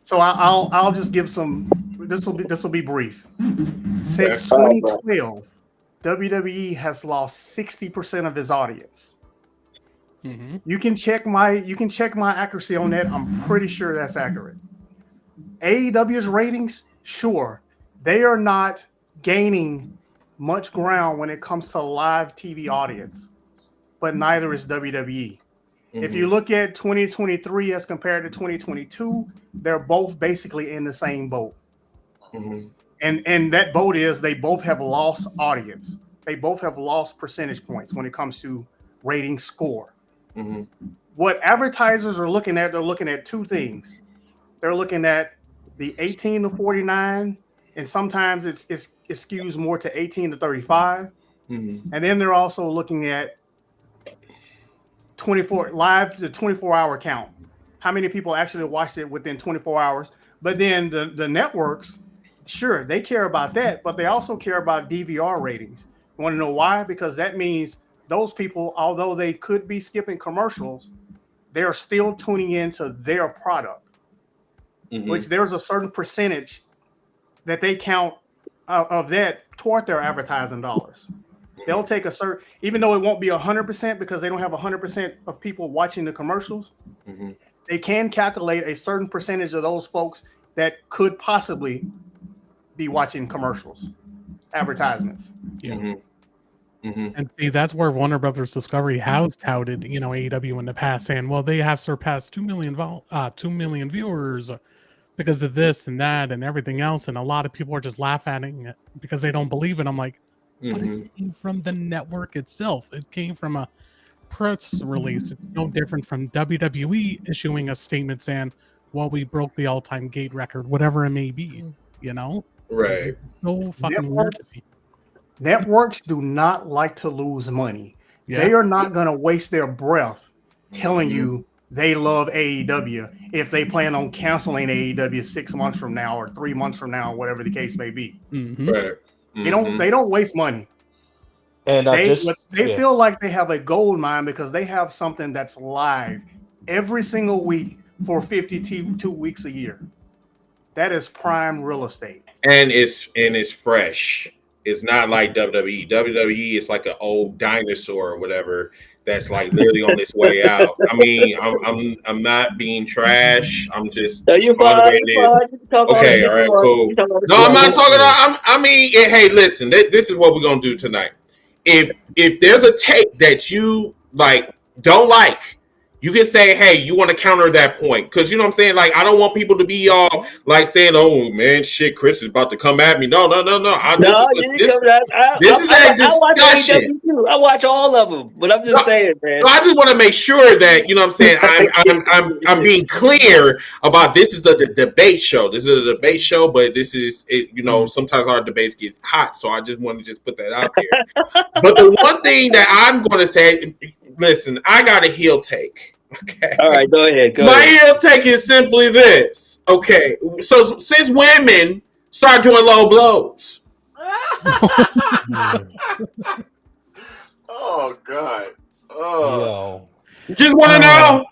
So I'll just give some. This will be brief. Since 2012, WWE has lost 60% of its audience. You can check my accuracy on that. I'm pretty sure that's accurate. AEW's ratings, sure, they are not gaining much ground when it comes to live TV audience, but neither is WWE. If you look at 2023 as compared to 2022, they're both basically in the same boat. And that boat is they both have lost audience. They both have lost percentage points when it comes to rating score. What advertisers are looking at, they're looking at two things. They're looking at the 18 to 49, and sometimes it skews more to 18 to 35. And then they're also looking at 24 live, the 24-hour count. How many people actually watched it within 24 hours? But then the networks, sure, they care about that, but they also care about DVR ratings. You want to know why? Because that means those people, although they could be skipping commercials, they're still tuning into their product, which there's a certain percentage that they count of that toward their advertising dollars. They'll take a certain, even though it won't be 100% because they don't have 100% of people watching the commercials, they can calculate a certain percentage of those folks that could possibly be watching commercials, advertisements. And see, that's where Warner Brothers Discovery has touted, AEW in the past, saying, well, they have surpassed 2 million viewers because of this and that and everything else. And a lot of people are just laughing at it because they don't believe it. I'm like, but it came from the network itself. It came from a press release. It's no different from WWE issuing a statement saying, well, we broke the all-time gate record, whatever it may be, Right. So fucking weird to me. Networks do not like to lose money. Yeah. They are not going to waste their breath telling you they love AEW if they plan on canceling AEW 6 months from now or 3 months from now, whatever the case may be. Mhm. Right. They don't waste money. And They feel like they have a gold mine because they have something that's live every single week for 52 weeks a year. That is prime real estate. And it's fresh. It's not like WWE. WWE is like an old dinosaur or whatever that's like literally on its way out. I mean, I'm not being trash. I'm just No, you fine. Okay, all right, cool. No, I'm not talking. I mean, hey, listen. This is what we're gonna do tonight. If there's a take that you like don't like, you can say, hey, you want to counter that point. Because you know what I'm saying? Like, I don't want people to be all like saying, oh, man, shit, Chris is about to come at me. No. This is a discussion. I watch all of them, but I'm just saying, man. So I just want to make sure that, you know what I'm saying, I'm being clear about this is a debate show. This is a debate show, but this is, sometimes our debates get hot. So I just want to just put that out there. But the one thing that I'm going to say, listen, I got a heel take. Okay. All right, go ahead. My heel take is simply this. Okay. So since women start doing low blows. Oh God. Oh. Just want to know.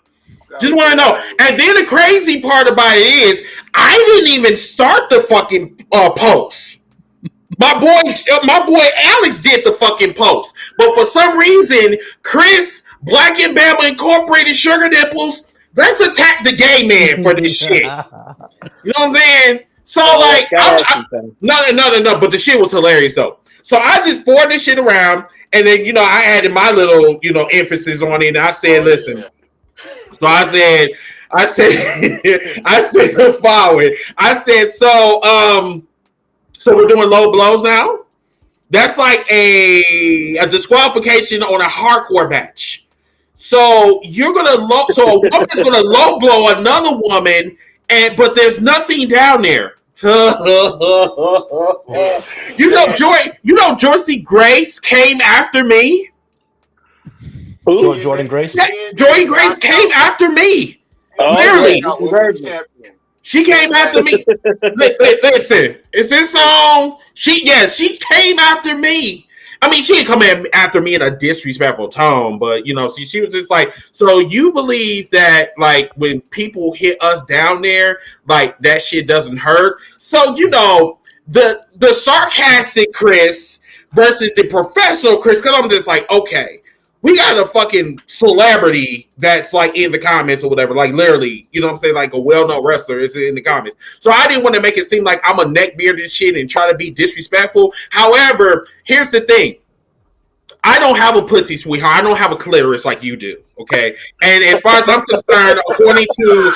Just want to know. And then the crazy part about it is I didn't even start the fucking post. My boy Alex did the fucking post. But for some reason, Chris, Black and Bama Incorporated, Sugar Nipples, let's attack the gay man for this shit. You know what I'm saying? So, no, but the shit was hilarious, though. So I just forwarded this shit around, and then, I added my little, emphasis on it, and I said, listen. So I said the following. I said, so we're doing low blows now? That's like a disqualification on a hardcore match. So you're gonna a woman's gonna low blow another woman, but there's nothing down there. Joyce Grace came after me. Jordan Grace? Jordan Grace came after me. Literally. She came after me. Listen, it's this song. She came after me. I mean, she didn't come after me in a disrespectful tone, but she was just like, so you believe that like when people hit us down there, like that shit doesn't hurt. So the sarcastic Chris versus the professional Chris, because I'm just like, okay. We got a fucking celebrity that's like in the comments or whatever, like literally, you know what I'm saying? Like a well-known wrestler is in the comments. So I didn't want to make it seem like I'm a neckbeard and shit and try to be disrespectful. However, here's the thing. I don't have a pussy, sweetheart. I don't have a clitoris like you do, okay? And as far as I'm concerned, according to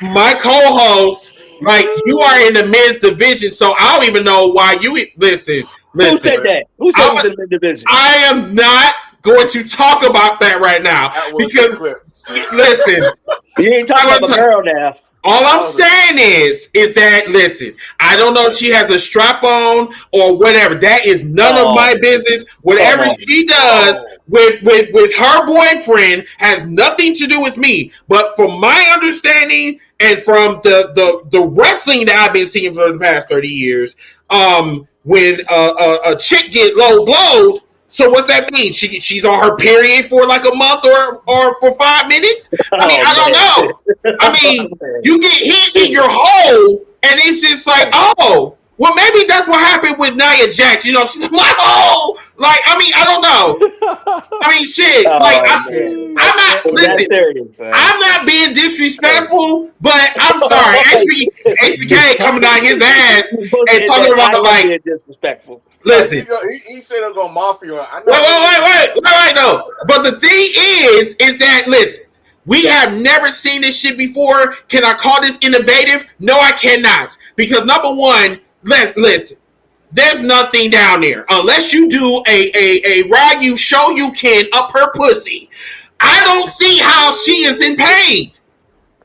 my co-host, like you are in the men's division, so I don't even know why you listen. Who said that? Who said it was in the division? I am not going to talk about that right now because listen, you ain't talking about a girl now. All I'm saying is that listen, I don't know if she has a strap on or whatever. That is none of my business. Whatever she does with her boyfriend has nothing to do with me. But from my understanding and from the wrestling that I've been seeing for the past 30 years, when a chick get low blowed, so what's that mean? She's on her period for like a month or for 5 minutes? I mean, I don't know. I mean, you get hit in your hole, and it's just like, oh, well, maybe that's what happened with Nia Jax. She's like, oh, like, I mean, I don't know. I mean, shit. Like, I'm not, listen, I'm not being disrespectful, but I'm sorry. HBK coming down his ass and talking about, like, disrespectful. Listen. He said I'm going to mafia. Wait, no. But the thing is that, listen, we have never seen this shit before. Can I call this innovative? No, I cannot. Because number one, listen, there's nothing down there. Unless you do a Ryu show you can up her pussy. I don't see how she is in pain.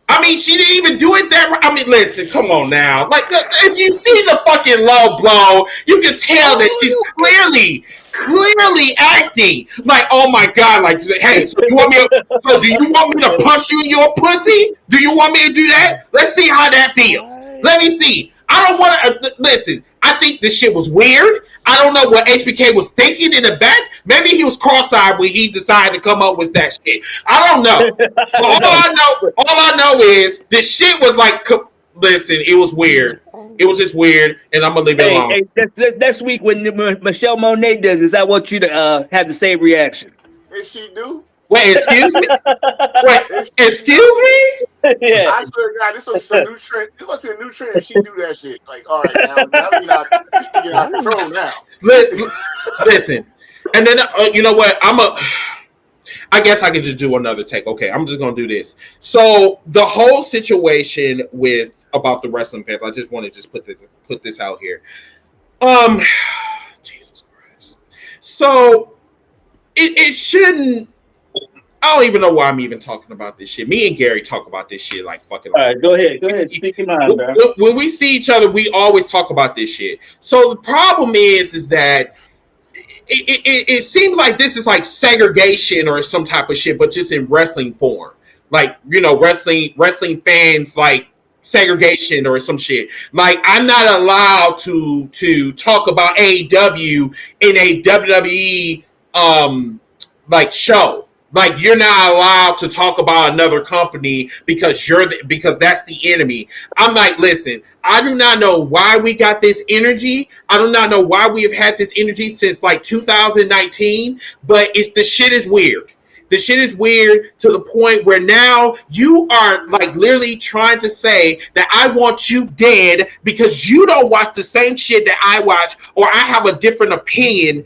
I mean, she didn't even do it that. I mean, listen, come on now. Like, if you see the fucking low blow, you can tell that she's clearly acting. Like, oh my god, like, hey, so you want me? So do you want me to punch you in your pussy? Do you want me to do that? Let's see how that feels. Let me see. I don't want to listen. I think this shit was weird. I don't know what HBK was thinking in the back. Maybe he was cross-eyed when he decided to come up with that shit. I don't know. But all I know is this shit was like. Listen, it was weird. It was just weird, and I'm gonna leave it alone. Hey, next week when Michelle Monet does, I want you to have the same reaction. If she do. Wait, excuse me. Excuse me. Yeah. I swear to God, this is some new trend. This must be a new trend if she do that shit. Like, all right, now we not get out of control now. Listen. And then you know what? I guess I can just do another take. Okay, I'm just gonna do this. So the whole situation about the wrestling fans, I just want to just put this out here. Jesus Christ. So it shouldn't. I don't even know why I'm even talking about this shit. Me and Gary talk about this shit like fucking. All right, go ahead. Speak your mind, bro. When we see each other, we always talk about this shit. So the problem is that it seems like this is like segregation or some type of shit, but just in wrestling form. Like, you know, wrestling fans like segregation or some shit. Like, I'm not allowed to talk about AEW in a WWE like show. Like, you're not allowed to talk about another company because because that's the enemy. I'm like, listen, I do not know why we got this energy. I do not know why we have had this energy since like 2019, but the shit is weird. The shit is weird to the point where now you are like literally trying to say that I want you dead because you don't watch the same shit that I watch, or I have a different opinion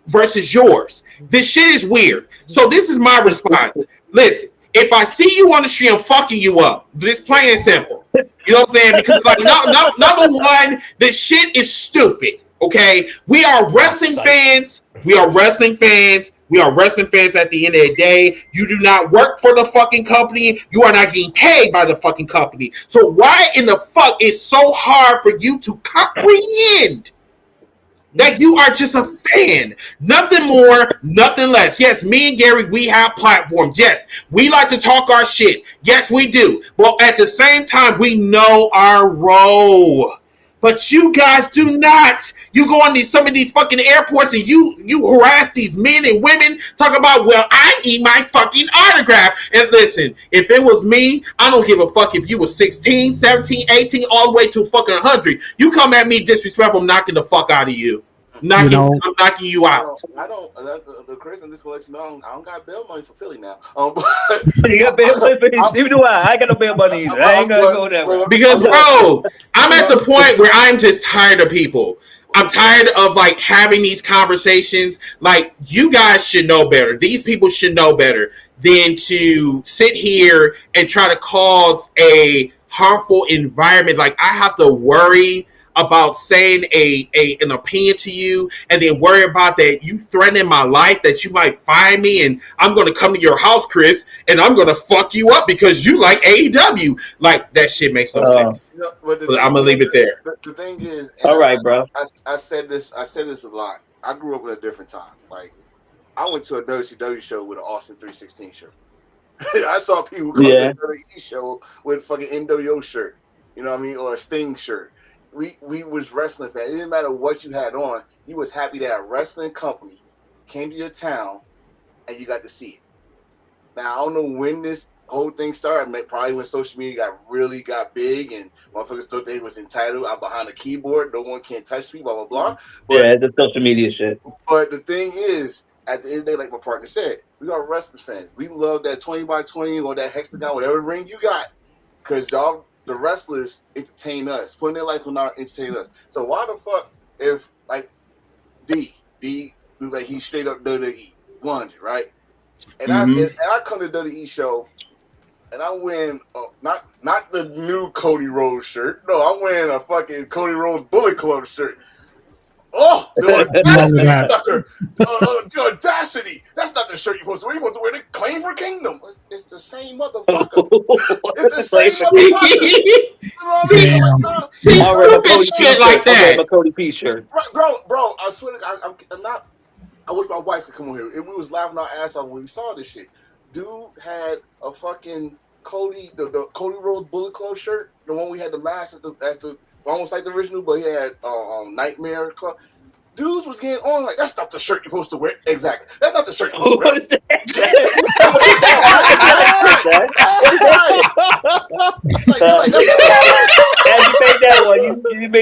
versus yours. This shit is weird. So this is my response. Listen, if I see you on the street, I'm fucking you up. Just plain and simple. You know what I'm saying? Because like number one, this shit is stupid. Okay, we are wrestling fans. We are wrestling fans. We are wrestling fans at the end of the day. You do not work for the fucking company. You are not getting paid by the fucking company. So why in the fuck is so hard for you to comprehend that you are just a fan? Nothing more, nothing less. Yes, me and Gary, we have platforms. Yes, we like to talk our shit. Yes, we do. But at the same time, we know our role. But you guys do not. You go on some of these fucking airports and you harass these men and women. Talk about, well, I need my fucking autograph. And listen, if it was me, I don't give a fuck if you were 16, 17, 18, all the way to fucking 100. You come at me disrespectful, I'm knocking the fuck out of you. I'm knocking you out. I don't. Chris, I'm just gonna let you know I don't got bail money for Philly now. You got bail money? Neither do I. I got no bail money either. I ain't gonna go that way. Because, bro, I'm at the point where I'm just tired of people. I'm tired of like having these conversations. Like, you guys should know better. These people should know better than to sit here and try to cause a harmful environment. Like, I have to worry about saying an opinion to you and then worry about that you threatening my life, that you might find me and I'm going to come to your house, Chris, and I'm going to fuck you up because you like AEW. Like, that shit makes no sense. You know, but I'm going to leave it there. The thing is, all right, bro. I said this a lot. I grew up in a different time. Like, I went to a WCW show with an Austin 316 shirt. I saw people come to a WWE show with a fucking NWO shirt, you know what I mean, or a Sting shirt. We was wrestling fans. It didn't matter what you had on. You was happy that a wrestling company came to your town and you got to see it. Now, I don't know when this whole thing started. Probably when social media really got big and motherfuckers thought they was entitled. I'm behind a keyboard. No one can touch me, blah, blah, blah. But, yeah, the social media shit. But the thing is, at the end of the day, like my partner said, we are wrestling fans. We love that 20x20 or that hexagon, whatever ring you got, because y'all, the wrestlers, entertain us, putting their life on our entertain us. So why the fuck if like D like he's straight up WWE 100, right? And I come to WWE show and I'm wearing not the new Cody Rhodes shirt. No, I'm wearing a fucking Cody Rhodes Bullet Club shirt. Oh, the None of audacity, that. sucker! The audacity! That's not the shirt you're supposed to wear. You're supposed to wear the Claim for Kingdom. It's the same motherfucker. It's the same motherfucker. You know what I mean? Damn. See, I'll wear my stupid Cody P shit shirt. like I'll wear that. my Cody P shirt. Bro, I swear to God, I'm not. I wish my wife could come on here. And we was laughing our ass off when we saw this shit. Dude had a fucking Cody, the Cody Rhodes Bullet Club shirt, the one we had the mask at the almost like the original, but he had Nightmare Club. Dudes was getting on like, that's not the shirt you're supposed to wear. Exactly, that's not the shirt you're supposed to wear. What is As you make that one,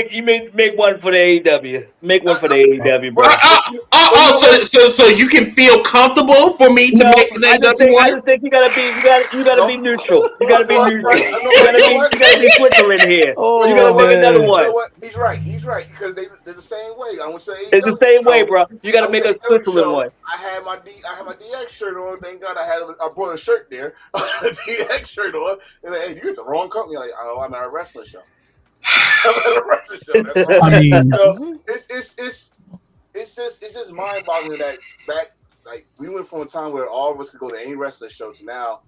you make one for the AEW. Make one for the AEW, bro. So you can feel comfortable for me to make an AEW one? I just think you gotta be neutral. You gotta be neutral. You gotta be Switzerland here. You gotta make another one. You know what? He's right because they're the same way. I would say it's the same way, bro. You gotta make a Switzerland one. I had my DX shirt on. Thank God I brought a shirt there, a DX shirt on. And like, hey, you at the wrong company. Like, oh, I'm at a wrestling show. I'm at a wrestling show. That's all. I mean, You know, it's just mind-boggling that back, like, we went from a time where all of us could go to any wrestling show to now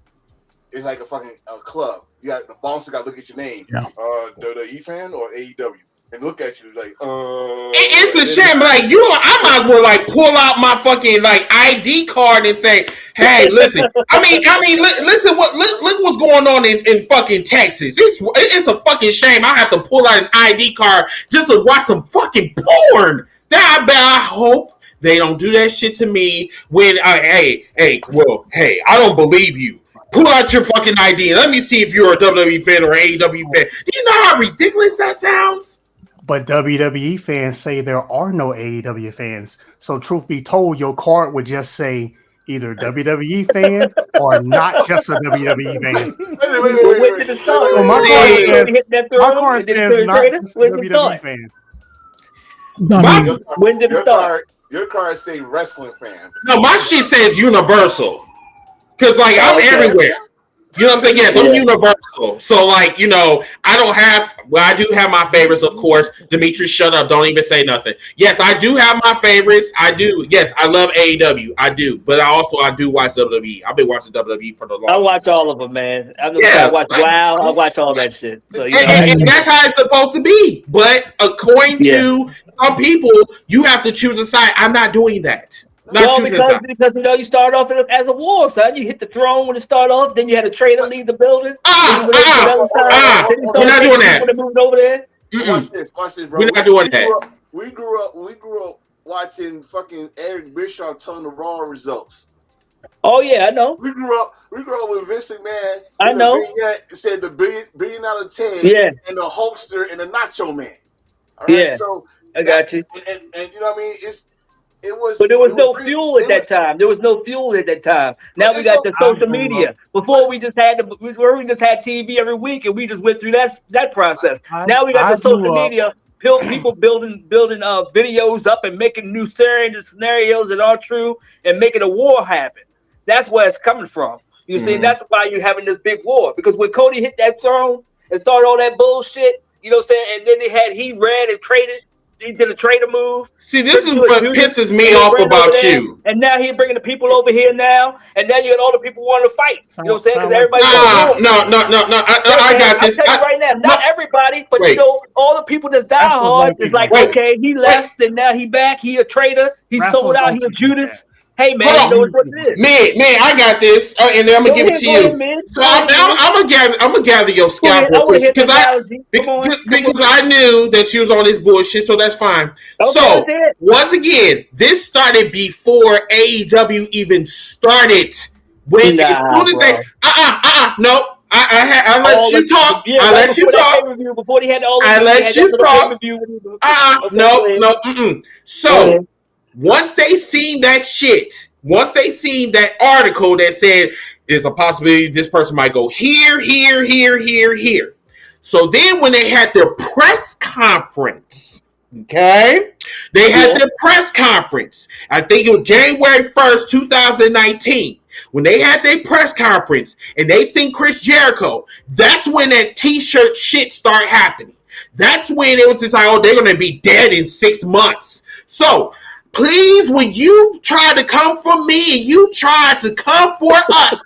it's like a fucking club. You got the boss got to look at your name. Yeah. WWE fan or AEW, and look at you like, It's a shame. Like I might as well like pull out my fucking like ID card and say, "Hey, listen." I mean, listen. Look what's going on in fucking Texas. It's a fucking shame. I have to pull out an ID card just to watch some fucking porn. I hope they don't do that shit to me. When hey, I don't believe you. Pull out your fucking ID and let me see if you're a WWE fan or an AEW fan. Do you know how ridiculous that sounds? But WWE fans say there are no AEW fans. So truth be told, your card would just say either WWE fan or not just a WWE fan. Wait. So my card says not just a WWE fan. When did it start? Your card say wrestling fan. No, my shit says universal. Cause like I'm everywhere. You know what I'm saying? Yes, I'm universal. So like, I do have my favorites, of course. Demetrius, shut up. Don't even say nothing. Yes, I do have my favorites. I do. Yes, I love AEW. I do. But I do watch WWE. I've been watching WWE for the longest. I watch all of them, man. I watch WoW. I watch all that shit. So, and that's how it's supposed to be. But according to some people, you have to choose a side. I'm not doing that. Because you start off as a war, son. You hit the throne when it start off, then you had a traitor leave the building. We're not doing that. Moved over there. Watch this, bro. We're not doing that. We grew up watching fucking Eric Bischoff telling the Raw results. Oh yeah, I know. We grew up with Vince McMahon. I know. Said the $1 billion Ted and the Hulkster and the Nacho Man. All right, yeah. So I got you. And you know what I mean? But there was no fuel at that time. There was no fuel at that time. Now we got the social media. Before we just had TV every week, and we just went through that process. Now we got the social media. People building videos up and making new scenarios that are true and making a war happen. That's where it's coming from. You see, that's why you're having this big war. Because when Cody hit that throne and started all that bullshit, you know what I'm saying? And then he ran and traded. He did a traitor move. See, this is what pisses me off about you. And now he's bringing the people over here now. And now you got all the people wanting to fight. You know what I'm saying? Because everybody. No. I got this. I'm telling you right now, not everybody, but all the people that's diehard is like, okay, he left and now he back. He a traitor. He sold out. He a Judas. Hey man, you know what it is. Man, I got this, and then I'm gonna give it to you. So I'm gonna gather your scalp because I knew that you was on this bullshit, so that's fine. Okay, so once again, this started before AEW even started. When as soon as they no. I let you talk. I let you talk. Before he had all. I let you talk. No. So. Once they seen that shit, once they seen that article that said there's a possibility this person might go here. So then when they had their press conference, okay, they had their press conference. I think it was January 1st, 2019. When they had their press conference and they seen Chris Jericho, that's when that t-shirt shit started happening. That's when it was just like, oh, they're going to be dead in 6 months. So please, when you try to come for me and you try to come for us,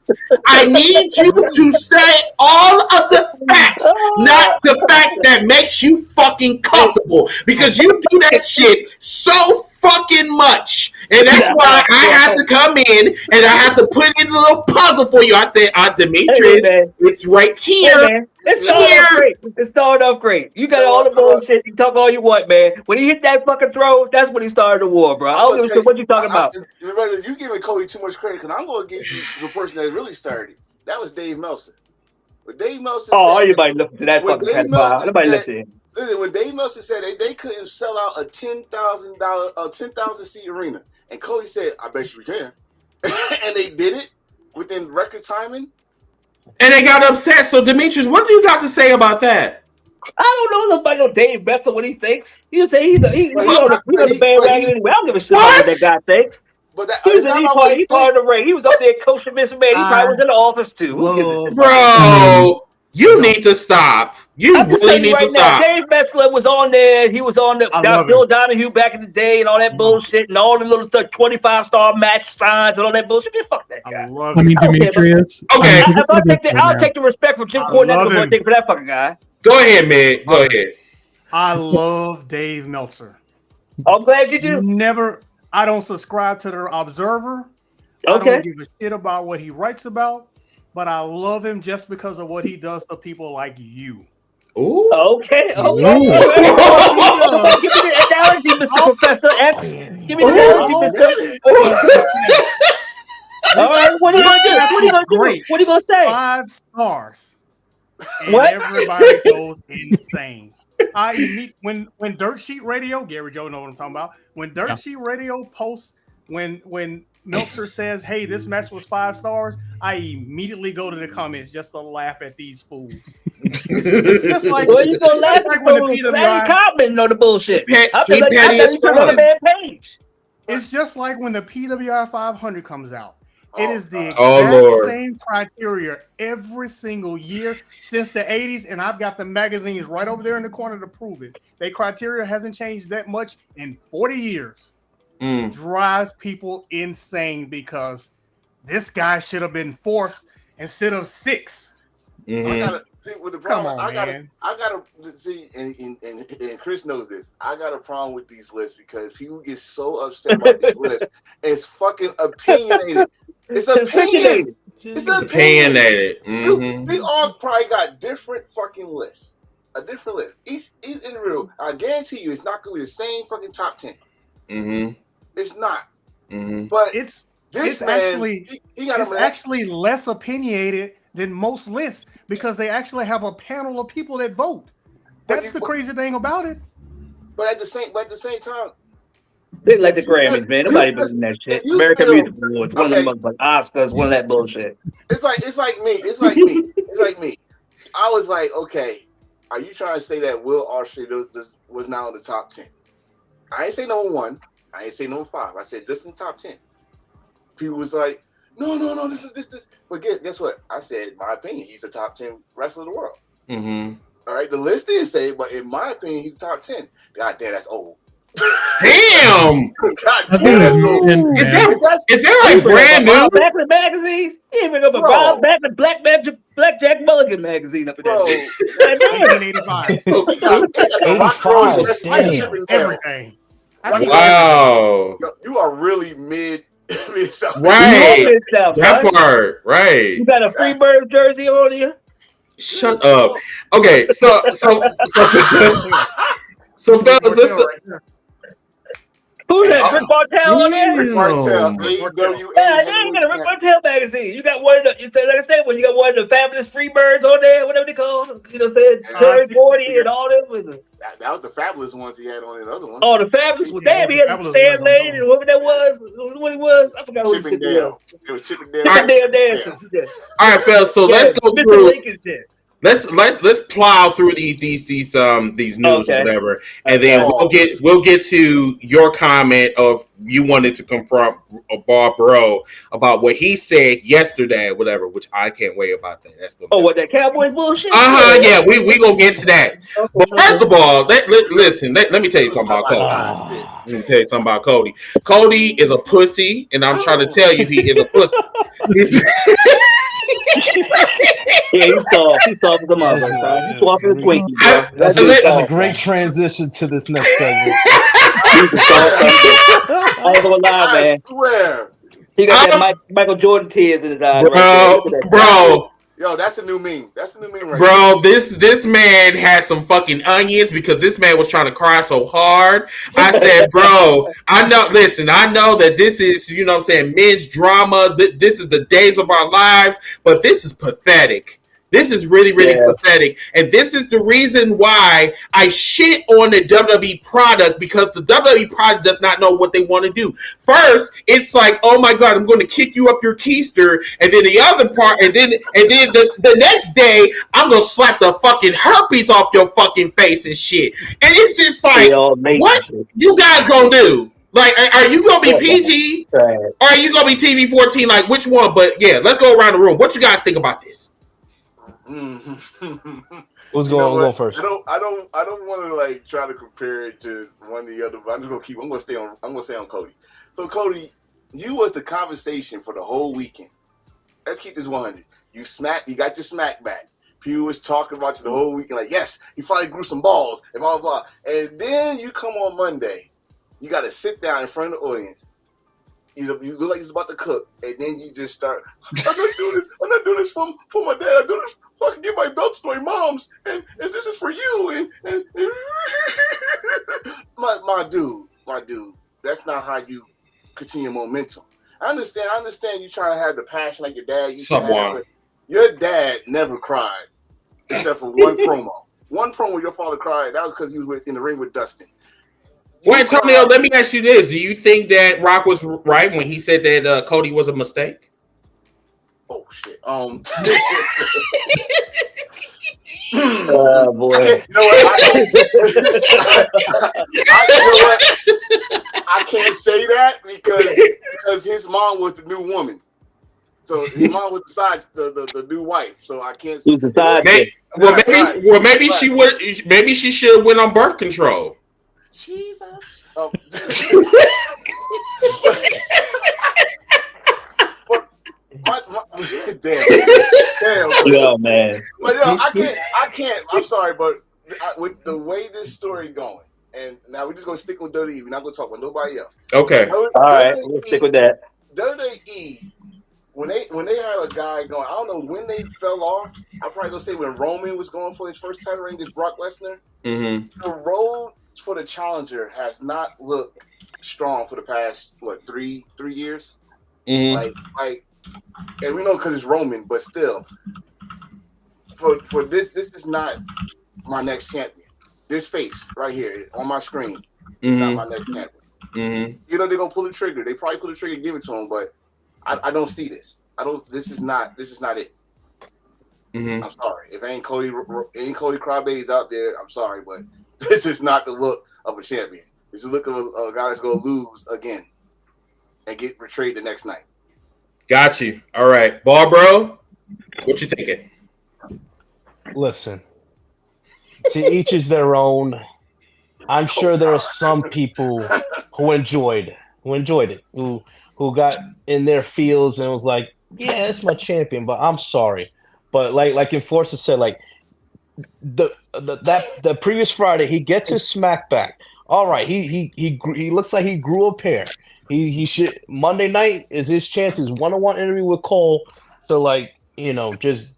I need you to say all of the facts, not the facts that makes you fucking comfortable. Because you do that shit so fucking much. And that's why I have to come in and I have to put in a little puzzle for you. I said, Demetrius, it's right here. It started off great. You got all the bullshit. You talk all you want, man. When he hit that fucking throw, that's when he started the war, bro. I don't give a shit what you talking about. You giving Cody too much credit because I'm going to give you the person that really started. That was Dave Meltzer. When Dave Meltzer everybody listen to that fucking pedophile. Nobody listen. Listen, when Dave Meltzer said they couldn't sell out a 10,000 seat arena, and Cody said, "I bet you we can," and they did it within record timing. And they got upset. So, Demetrius, what do you got to say about that? I don't know. Nobody know Dave Meltzer what he thinks. He'll say he's on the bandwagon anyway. I don't give a shit about what that guy thinks. But he's part of the ring. He was up there coaching Mr. Man. He probably was in the office too. Bro, you need to stop. You really need to stop. Dave Meltzer was on there. He was on the Bill Donahue back in the day and all that bullshit and all the little stuff, 25-star match signs and all that bullshit. Man, fuck that guy. I mean, Demetrius. Okay. I'll take the respect from Jim Cornette before I take for that fucking guy. Go ahead, man. Go ahead. I love Dave Meltzer. I'm glad you do. I don't subscribe to the Observer. Okay. I don't give a shit about what he writes about, but I love him just because of what he does to people like you. Ooh. Okay. Give me the analogy, Mr. Professor X. Give me the analogy, Mr. All right. What are you gonna do? What are you gonna say? 5 stars. And what? Everybody goes insane. When Dirt Sheet Radio, Gary Joe know what I'm talking about. When Dirt Sheet Radio posts when Meltzer says, "Hey, this match was 5 stars," I immediately go to the comments just to laugh at these fools. It's just like you gonna laugh at when the PWI commenting on the bullshit. It's just like when the PWI 500 comes out. It is the exact same criteria every single year since the 80s, and I've got the magazines right over there in the corner to prove it. Their criteria hasn't changed that much in 40 years. Drives people insane because this guy should have been 4th instead of 6th. I gotta see with the problem. I gotta see, and Chris knows this. I got a problem with these lists because people get so upset about these lists. It's fucking opinionated. It's opinionated. It's opinionated. We all probably got different fucking lists. A different list. Each in real. I guarantee you, it's not gonna be the same fucking top 10. It's not. But it's actually less opinionated than most lists because they actually have a panel of people that vote. That's the crazy thing about it. But at the same time, they like the Grammys, man. Nobody believes in that shit. American Music Awards, one of them, like Oscars, one of that bullshit. It's like me. I was like, okay, are you trying to say that Will Ospreay was now in the top 10? I ain't say number 1. I ain't say number 5. I said just in the top 10. People was like, no, this. But guess what? I said, in my opinion, he's the top 10 wrestler in the world. All right, the list didn't say it, but in my opinion, he's the top 10. God damn, that's old. Damn! God damn, that's old. Is that like brand new? Back in the magazine? He even got a back in Black Jack Mulligan magazine up in there. 1985. 85. Everything. Wow. You are really mid. Right. That part. Right. You got a Freebird jersey on you? Shut up. Okay, so fellas, listen. Who's that? Rick Bartel on there? Rick Bartel. Yeah, you got a Rick Bartel magazine. You got one of the, like I said, when you got one of the fabulous Freebirds on there, whatever they call them. You know what I'm saying? Terry 40 and all them. That was the fabulous ones he had on the other one. Oh, the fabulous one. Damn, he had Stan Lane and whoever that was. What he was. I forgot who Chippendale. It was Chippendale. Chippendale dancers. All right, fellas, so let's go through. let's plow through these news or whatever, and then we'll get to your comment of you wanted to confront Bob Bro about what he said yesterday or whatever, which I can't wait about that. That's what that Cowboys bullshit? Yeah, we gonna get to that. But first of all, listen. Let me tell you something about Cody. Let me tell you something about Cody. Cody is a pussy, and I'm trying to tell you, he is a pussy. Yeah, he's soft. He's soft as a mother. He's soft as a Twinkie, bro. That's a great transition to this next segment. He's a soft I ain't gonna lie, man. I swear. He got that Michael Jordan tears in his eyes. Bro. Yo, that's a new meme. That's a new meme right Bro, this man had some fucking onions because this man was trying to cry so hard. I said, bro, I know that this is, you know what I'm saying, men's drama. This is the days of our lives, but this is pathetic. This is really, really pathetic. And this is the reason why I shit on the WWE product, because the WWE product does not know what they want to do. First, it's like, oh my God, I'm going to kick you up your keister. And then the other part, and then the next day, I'm going to slap the fucking herpes off your fucking face and shit. And it's just like, what you guys going to do? Like, are you going to be PG? Or are you going to be TV-14? Like, which one? But yeah, let's go around the room. What you guys think about this? What's going on first? I don't want to like try to compare it to one or the other, but I'm gonna stay on Cody. So Cody, you was the conversation for the whole weekend. Let's keep this 100. You got your smack back. People was talking about you the whole weekend, like, yes, he finally grew some balls and blah blah blah. And then you come on Monday, you got to sit down in front of the audience. You look like he's about to cook, and then you just start. I'm not doing this for my dad. I'm doing this so I can get my belts to my mom's, and this is for you. And my dude, that's not how you continue momentum. I understand you trying to have the passion like your dad used to have, but your dad never cried except for one promo. One promo your father cried. That was because he was in the ring with Dustin. Wait, Antonio, let me ask you this. Do you think that Rock was right when he said that Cody was a mistake? Oh, shit. Boy. You know what? I can't say that because his mom was the new woman. So his mom was the new wife. So I can't say that. Maybe she should have went on birth control. Jesus. Damn. Yeah, man. But I can't. I'm sorry, but with the way this story going, and now we're just gonna stick with WWE. We're not gonna talk with nobody else. Okay. All right, we'll stick with that. WWE, when they have a guy going, I don't know when they fell off. I'm probably gonna say when Roman was going for his first title reign against Brock Lesnar. Mm-hmm. The road for the challenger has not looked strong for the past 3 years. Mm-hmm. Like, and we know because it's Roman, but still, for this is not my next champion. This face right here on my screen is not my next champion. Mm-hmm. You know they're gonna pull the trigger. They probably pull the trigger and give it to him, but I don't see this. This is not it. Mm-hmm. I'm sorry if ain't Cody Crybabies out there. I'm sorry, but this is not the look of a champion. It's the look of a guy that's gonna lose again and get betrayed the next night. Got you. All right, Barbro, what you thinking? Listen, to each is their own. I'm sure there are some people who enjoyed it, who got in their feels and was like, yeah, it's my champion, but I'm sorry. But like Enforcer said, like the previous Friday, he gets his smack back. All right, he looks like he grew a pair. He should. Monday night is his chance. His one-on-one interview with Cole to, like, you know, just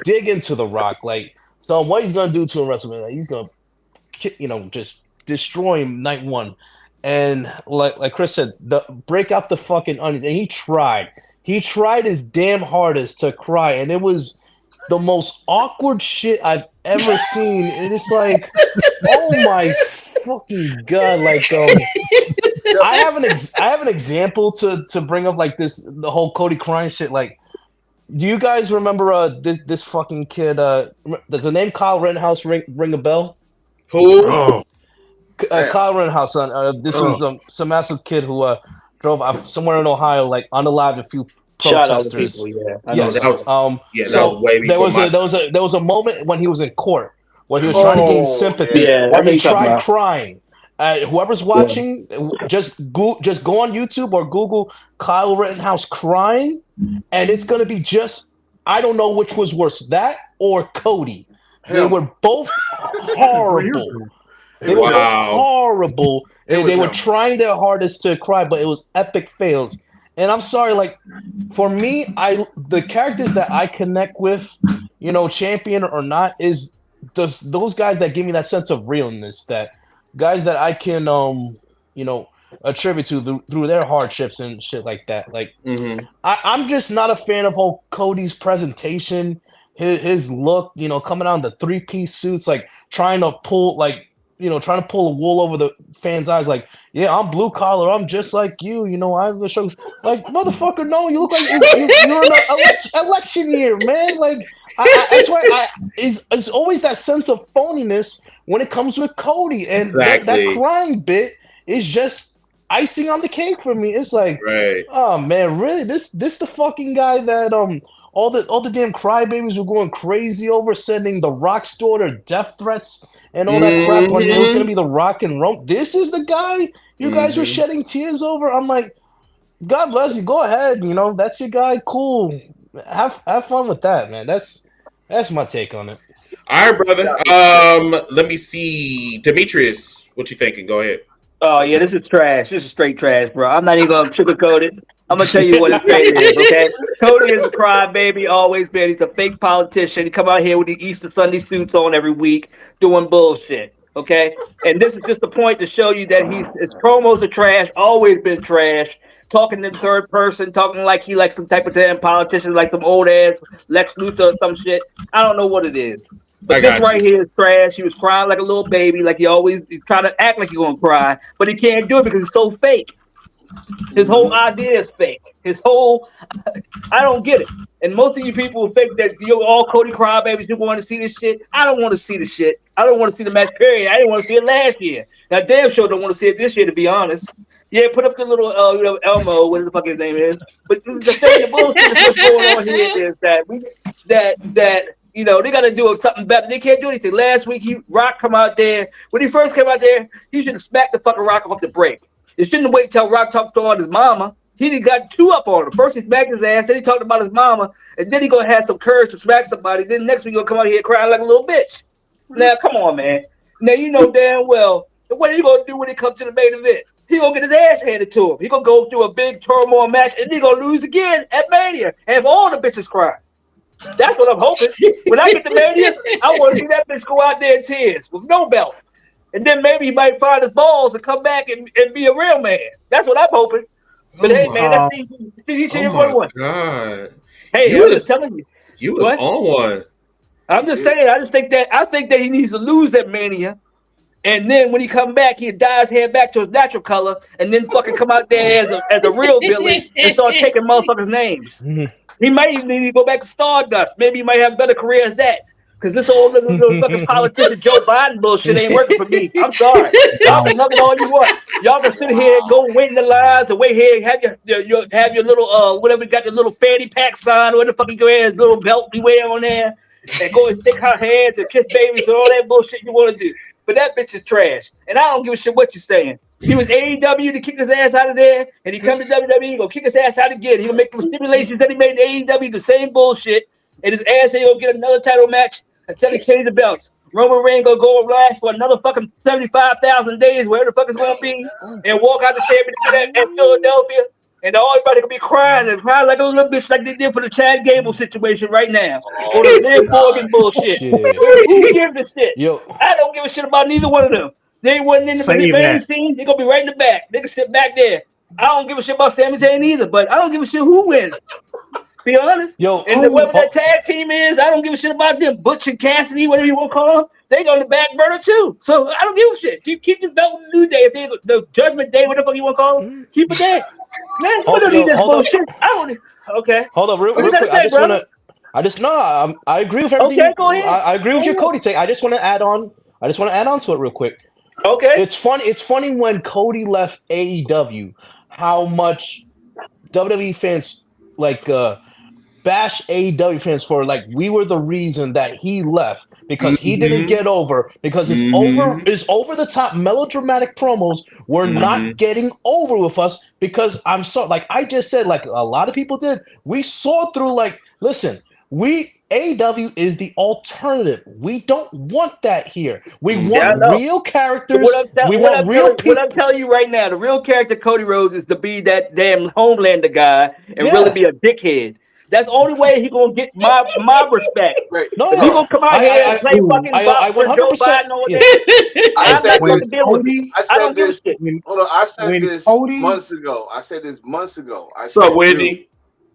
dig into The Rock. Like, so what he's gonna do to him WrestleMania? Like, he's gonna, you know, just destroy him night one. And like Chris said, break out the fucking onions. And he tried. He tried his damn hardest to cry, and it was the most awkward shit I've ever seen. And it's like, oh my fucking God! Like, I have an example to bring up, like, this, the whole Cody crying shit. Like, Do you guys remember this fucking kid? Does the name Kyle Rittenhouse ring a bell? Who? Oh, Kyle Rittenhouse, son. This was some massive kid who drove up somewhere in Ohio, like unalived a few Shout out to protesters. people, yeah. I know Yes. that. That was So way before there was a moment when he was in court where he was trying to gain sympathy. Yeah, where that's what he you're talking tried about. crying. Whoever's watching, just go on YouTube or Google Kyle Rittenhouse crying, and it's gonna be just, I don't know which was worse, that or Cody. They were both horrible. They were both horrible. They were trying their hardest to cry, but it was epic fails. And I'm sorry, like, for me, the characters that I connect with, you know, champion or not, is those guys that give me that sense of realness, that guys that I can, you know, attribute to through their hardships and shit like that. Like, I'm just not a fan of whole Cody's presentation, his look, you know, coming out in the 3-piece suits, like trying to pull a wool over the fans' eyes, like, yeah, I'm blue collar, I'm just like you, you know, I was like, motherfucker, no, you look like you're in an election year, man. Like, that's why it's always that sense of phoniness when it comes with Cody, and that crying bit is just icing on the cake for me. It's like, oh man, really, this the fucking guy that all the damn crybabies were going crazy over, sending the Rock's daughter death threats and all that crap when it was going to be the Rock and Rome. This is the guy you guys were shedding tears over. I'm like, God bless you. Go ahead. You know, that's your guy. Cool. Have fun with that, man. That's my take on it. All right, brother. Let me see. Demetrius, what you thinking? Go ahead. Oh yeah, this is trash. This is straight trash, bro. I'm not even gonna sugarcoat it. I'm gonna tell you what his straight is, okay? Cody is a crybaby, always been. He's a fake politician. He come out here with the Easter Sunday suits on every week, doing bullshit, okay? And this is just a point to show you that his promos are trash, always been trash. Talking in third person, talking like he like some type of damn politician, like some old ass Lex Luthor or some shit. I don't know what it is. But this right here is trash. He was crying like a little baby, like he's trying to act like he's gonna cry, but he can't do it because he's so fake. His whole idea is fake. I don't get it. And most of you people who think that you're all Cody crybabies, you want to see this shit. I don't want to see the shit. I don't want to see the match, period. I didn't want to see it last year. Now, damn sure don't want to see it this year, to be honest. Yeah, put up the little Elmo, whatever the fuck his name is. But the thing, the bullshit that's going on here is that you know, they got to do something better. They can't do anything. Last week, Rock come out there. When he first came out there, he should have smacked the fucking Rock off the break. He shouldn't wait till Rock talked on his mama. He got 2 up on him. First, he smacked his ass. Then he talked about his mama. And then he going to have some courage to smack somebody. Then next week, he going to come out here crying like a little bitch. Now, come on, man. Now, you know damn well, what are you going to do when it comes to the main event? He going to get his ass handed to him. He going to go through a big turmoil match, and he going to lose again at Mania. And have all the bitches cry. That's what I'm hoping. When I get to Mania, I want to see that bitch go out there in tears with no belt. And then maybe he might find his balls and come back and be a real man. That's what I'm hoping. But hey, man, that's each and every one. God. Hey, I'm just telling you. You was on one. I'm just saying. I think that he needs to lose at Mania. And then when he come back, he dye his hair back to his natural color, and then fucking come out there as a real villain and start taking motherfuckers' names. He might even need to go back to Stardust. Maybe he might have a better career as that. Because this old little fucking politician Joe Biden bullshit ain't working for me. I'm sorry. Y'all can love it all you want. Y'all can sit here and go wait in the lines and wait here, have your little whatever, got the little fanny pack sign, or what the fuck you go ahead, little belt you wear on there, and go and stick her hands and kiss babies and all that bullshit you want to do. But that bitch is trash. And I don't give a shit what you're saying. He was AEW to kick his ass out of there, and he come to WWE, go kick his ass out again. He'll make the stipulations that he made in AEW the same bullshit, and his ass ain't gonna get another title match until he carries the belts. Roman Reigns gonna go last for another fucking 75,000 days, wherever the fuck it's gonna be, and walk out the championship at Philadelphia, and everybody gonna be crying like a little bitch, like they did for the Chad Gable situation right now, or the Liv Morgan bullshit. Who gives a shit? Yo. I don't give a shit about neither one of them. They wasn't in the main scene. They're gonna be right in the back. They can sit back there. I don't give a shit about Sami Zayn either, but I don't give a shit who wins. Be honest. Yo, and whoever that tag team is, I don't give a shit about them. Butch and Cassidy, whatever you want to call them. they on the back burner too. So I don't give a shit. Keep the belt with New Day. If they the Judgment Day, what the fuck you want to call it? Keep it there. Man, we don't need this bullshit. I don't. Okay. Hold on, What real you gotta quick. say, brother? I agree with everything. Okay, go ahead. I agree with Go your ahead. Cody take. I just want to add on. To it real quick. Okay. It's funny when Cody left AEW, how much WWE fans bash AEW fans for we were the reason that he left because he didn't get over because his over the top melodramatic promos were not getting over with us because I'm so I just said a lot of people did. We saw through listen, AEW is the alternative. We don't want that here. We want real characters. We want real people. What I'm telling you right now, the real character Cody Rhodes is to be that damn Homelander guy and really be a dickhead. That's the only way he gonna get my respect. Right. No, He gonna come out here and play fucking I for Joe 100%. Biden all day. I I'm said not this. fucking dealing with it. I I said don't give a this. shit. Hold on. I said when this Cody- months ago. I said this months ago. I What's said, up, Whitney?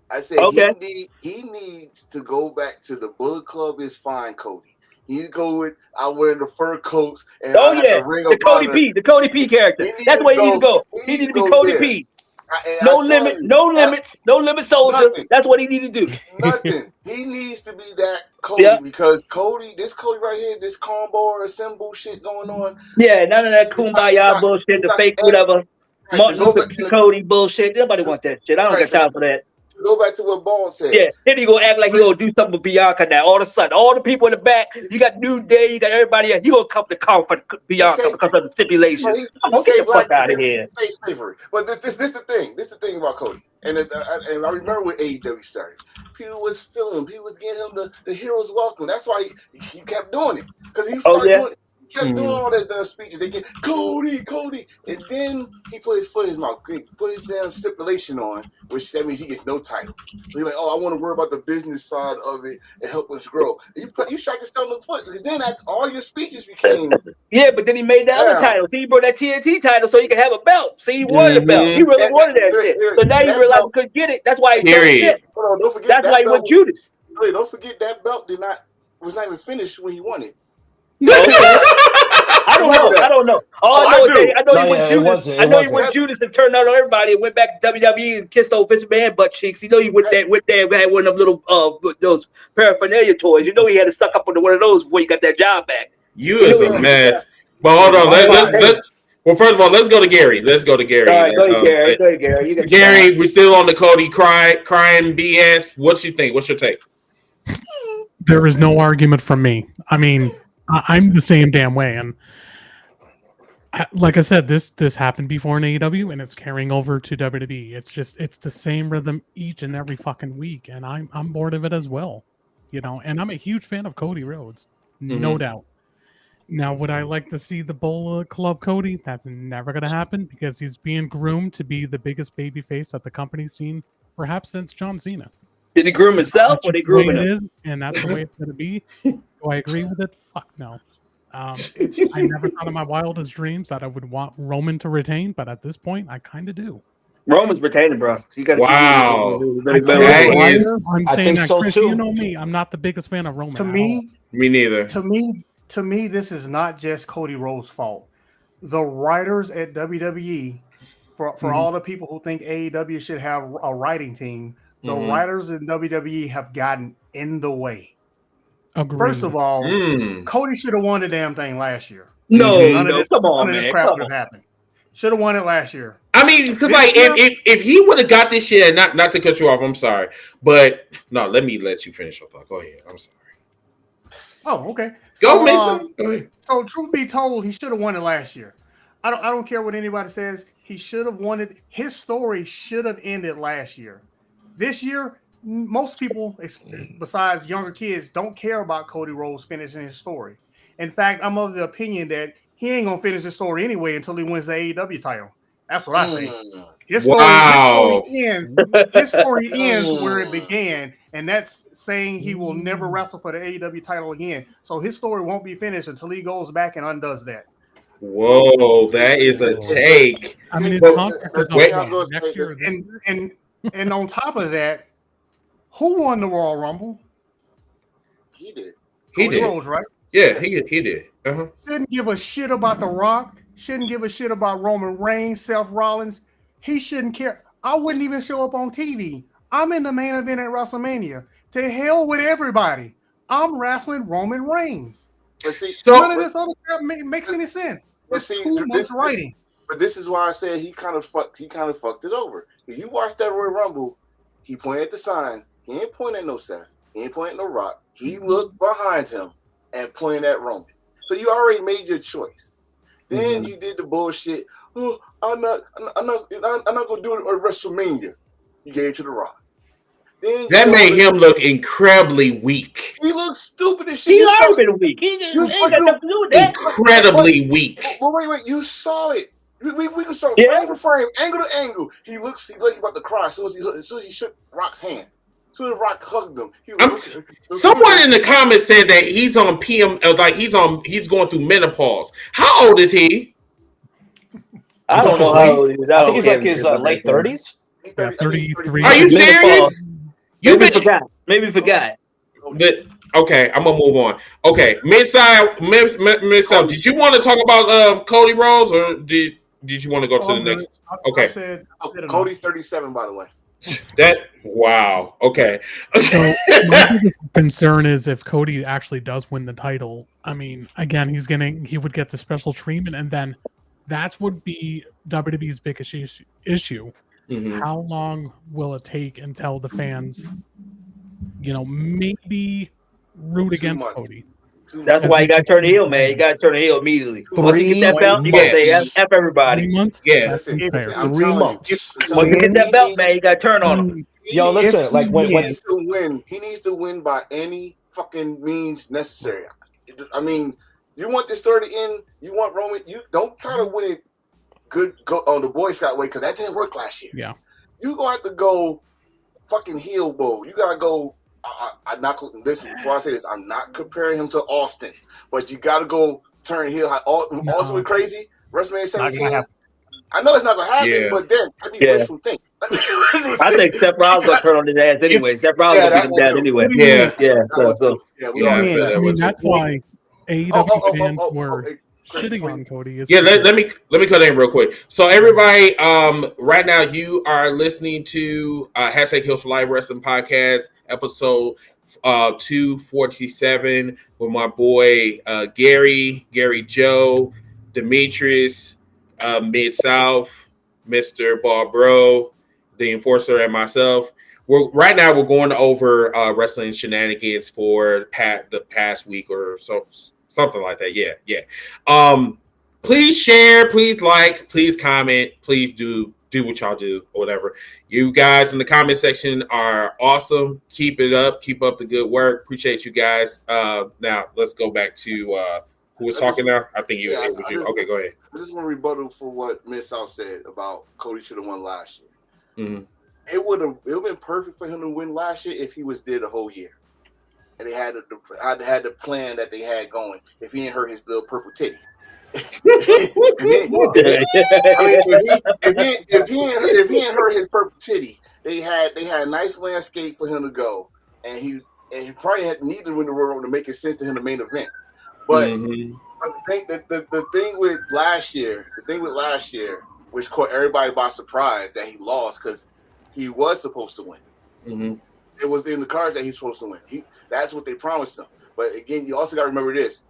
I said Okay. he needs to go back to the Bullet Club is fine, Cody. He need to go with wearing the fur coats and Oh I have yeah, the Ring the of Cody Honor. P, the Cody P character. He need That's to where he needs to go- go. he He needs needs to to be go Cody there. P. I No saw limit, you. no limits, no limit soldier. Nothing. That's what he need to do. Nothing. He needs to be that Cody because this Cody right here, this combo or symbol shit going on. Yeah, none of that It's kumbaya not- bullshit, the not- fake whatever. Right, Martin to go Luther back- King Cody bullshit. Nobody wants that shit. I don't Right. got time for that. Go back to what Ball said. Yeah, then he gonna act like he gonna do something with Bianca now. All of a sudden, all the people in the back, you got New Day, you got everybody else. You gonna come to call for Bianca because of the stipulation. Well, he Get the black fuck out of here. Say slavery. But this the thing. This the thing about Cody. And I remember when AEW started. People was feeling him. People was getting him the hero's welcome. That's why he kept doing it. Because he started doing it. He kept doing all those speeches. They get Cody. And then he put his foot in his mouth. He put his damn stipulation on, which that means he gets no title. So he's like, I want to worry about the business side of it and help us grow. You shot yourself in the foot. Because then all your speeches became... Yeah, but then he made the other title. See, he brought that TNT title so he could have a belt. See, he wanted a belt. He really wanted that shit. So now he realized he couldn't get it. That's why he turned shit. Hold on, don't forget That's why he went Judas. Don't forget that belt was not even finished when he won it. I don't know. All I know he went Judas. I know he went Judas and turned out on everybody and went back to WWE and kissed old Vince McMahon butt cheeks. You know he went there and had one of them little those paraphernalia toys. You know he had to suck up on one of those before he got that job back. You is a mess. But hold on, let's. Well, first of all, let's go to Gary. All right, go to Gary. Gary, we're still on the Cody crying BS. What you think? What's your take? There is no argument from me. I mean, I'm the same damn way, and like I said, this happened before in AEW, and it's carrying over to WWE. It's the same rhythm each and every fucking week, and I'm bored of it as well, And I'm a huge fan of Cody Rhodes, no doubt. Now, would I like to see the Bullet Club Cody? That's never going to happen because he's being groomed to be the biggest babyface that the company's seen, perhaps since John Cena. Did he groom himself or they grooming him? And that's the way it's going to be. Do I agree with it? Fuck no. I never thought in my wildest dreams that I would want Roman to retain, but at this point, I kind of do. Roman's retaining, bro. You gotta I'm saying that, Chris, you know me. I'm not the biggest fan of Roman. Me neither. To me, this is not just Cody Rhodes' fault. The writers at WWE, for all the people who think AEW should have a writing team, the writers in WWE have gotten in the way. Agreed. First of all, Cody should have won the damn thing last year. None of this crap would have happened. Should have won it last year. I mean, because if he would have got this shit, not to cut you off, I'm sorry, but no, let you finish your thought. Go ahead. I'm sorry. Oh, okay. Go, Mason. Go ahead. So, truth be told, he should have won it last year. I don't care what anybody says. He should have won it. His story should have ended last year. This year, most people, besides younger kids, don't care about Cody Rhodes finishing his story. In fact, I'm of the opinion that he ain't gonna finish his story anyway until he wins the AEW title. That's what I say. His story ends where it began, and that's saying he will never wrestle for the AEW title again. So his story won't be finished until he goes back and undoes that. Whoa, that is a take. I mean, next year. And on top of that, who won the Royal Rumble? He did. Cody Rhodes, right? Yeah, he did. Uh-huh. Shouldn't give a shit about The Rock. Shouldn't give a shit about Roman Reigns, Seth Rollins. He shouldn't care. I wouldn't even show up on TV. I'm in the main event at WrestleMania. To hell with everybody. I'm wrestling Roman Reigns. But see, None of this other crap makes any sense. It's too much writing. But this is why I said he kind of fucked it over. If you watch that Royal Rumble, he pointed at the sign. He ain't pointing at no Seth. He ain't pointing at no Rock. He looked behind him and pointed at Roman. So you already made your choice. Then you did the bullshit. Oh, I'm not gonna do it at WrestleMania. You gave it to The Rock. Then that made him look incredibly weak. He looks stupid as shit. He's always been weak. He just ain't got nothing to do with that. Incredibly weak. But wait, you saw it. We can show frame for frame, angle to angle. He looks like about to cry as soon as he shook Rock's hand. As soon as Rock hugged him, someone in the comments said that he's on PM, like he's going through menopause. How old is he? I don't know how old he is. I think he's like his late 30s. Yeah, 33. Are you serious? Maybe forgot. Okay, I'm gonna move on. Okay, Miss South, did you want to talk about Cody Rhodes, or did you want to go to the next? Okay, Cody's 37, by the way. Wow. Okay. So my concern is if Cody actually does win the title. I mean, again, he would get the special treatment, and then that's would be WWE's biggest issue. Mm-hmm. How long will it take until the fans, maybe root against Cody? That's why you got to turn heel, man. You got to turn heel immediately. Once you get that belt, you got to say F everybody. 3 months? Yeah. 3 months. Once you get that belt, man, you got to turn on him. Yo, listen, like when he needs to win by any fucking means necessary. I mean, you want this story to end. You want Roman. You don't try to win it good go on the Boy Scout way because that didn't work last year. Yeah, you gonna have to go fucking heel bowl. You gotta go. I'm not listen. Before I say this, I'm not comparing him to Austin, but you gotta go turn heel. Austin was crazy. WrestleMania 17. I know it's not gonna happen, but then that'd be wishful thinking. I think Seth Rollins gonna turn on his ass anyway. Seth Rollins gonna beat him down anyway. That's why AEW fans were shitting on Cody. Let me cut in real quick. So everybody, right now you are listening to #Heels for Life Wrestling Podcast episode 247 with my boy Gary Joe, Demetrius, Mid-South, Mr. Barbro, the Enforcer, and myself. We're going over wrestling shenanigans for the past week or so, something like that. Yeah. Please share, please like, please comment, please do what y'all do or whatever. You guys in the comment section are awesome. Keep it up. Keep up the good work. Appreciate you guys. Now let's go back to who was talking now. I think you. Okay, go ahead. I just want to rebuttal for what Miss South said about Cody should have won last year. Mm-hmm. It would have been perfect for him to win last year if he was there the whole year, and they had the plan that they had going. If he didn't hurt his little purple titty. If he didn't hurt his purple titty, they had a nice landscape for him to go, and he probably needed to win the Royal Rumble to make it sense to him the main event. But the thing with last year, which caught everybody by surprise, that he lost because he was supposed to win. Mm-hmm. It was in the cards that he's supposed to win. That's what they promised him. But again, you also got to remember this: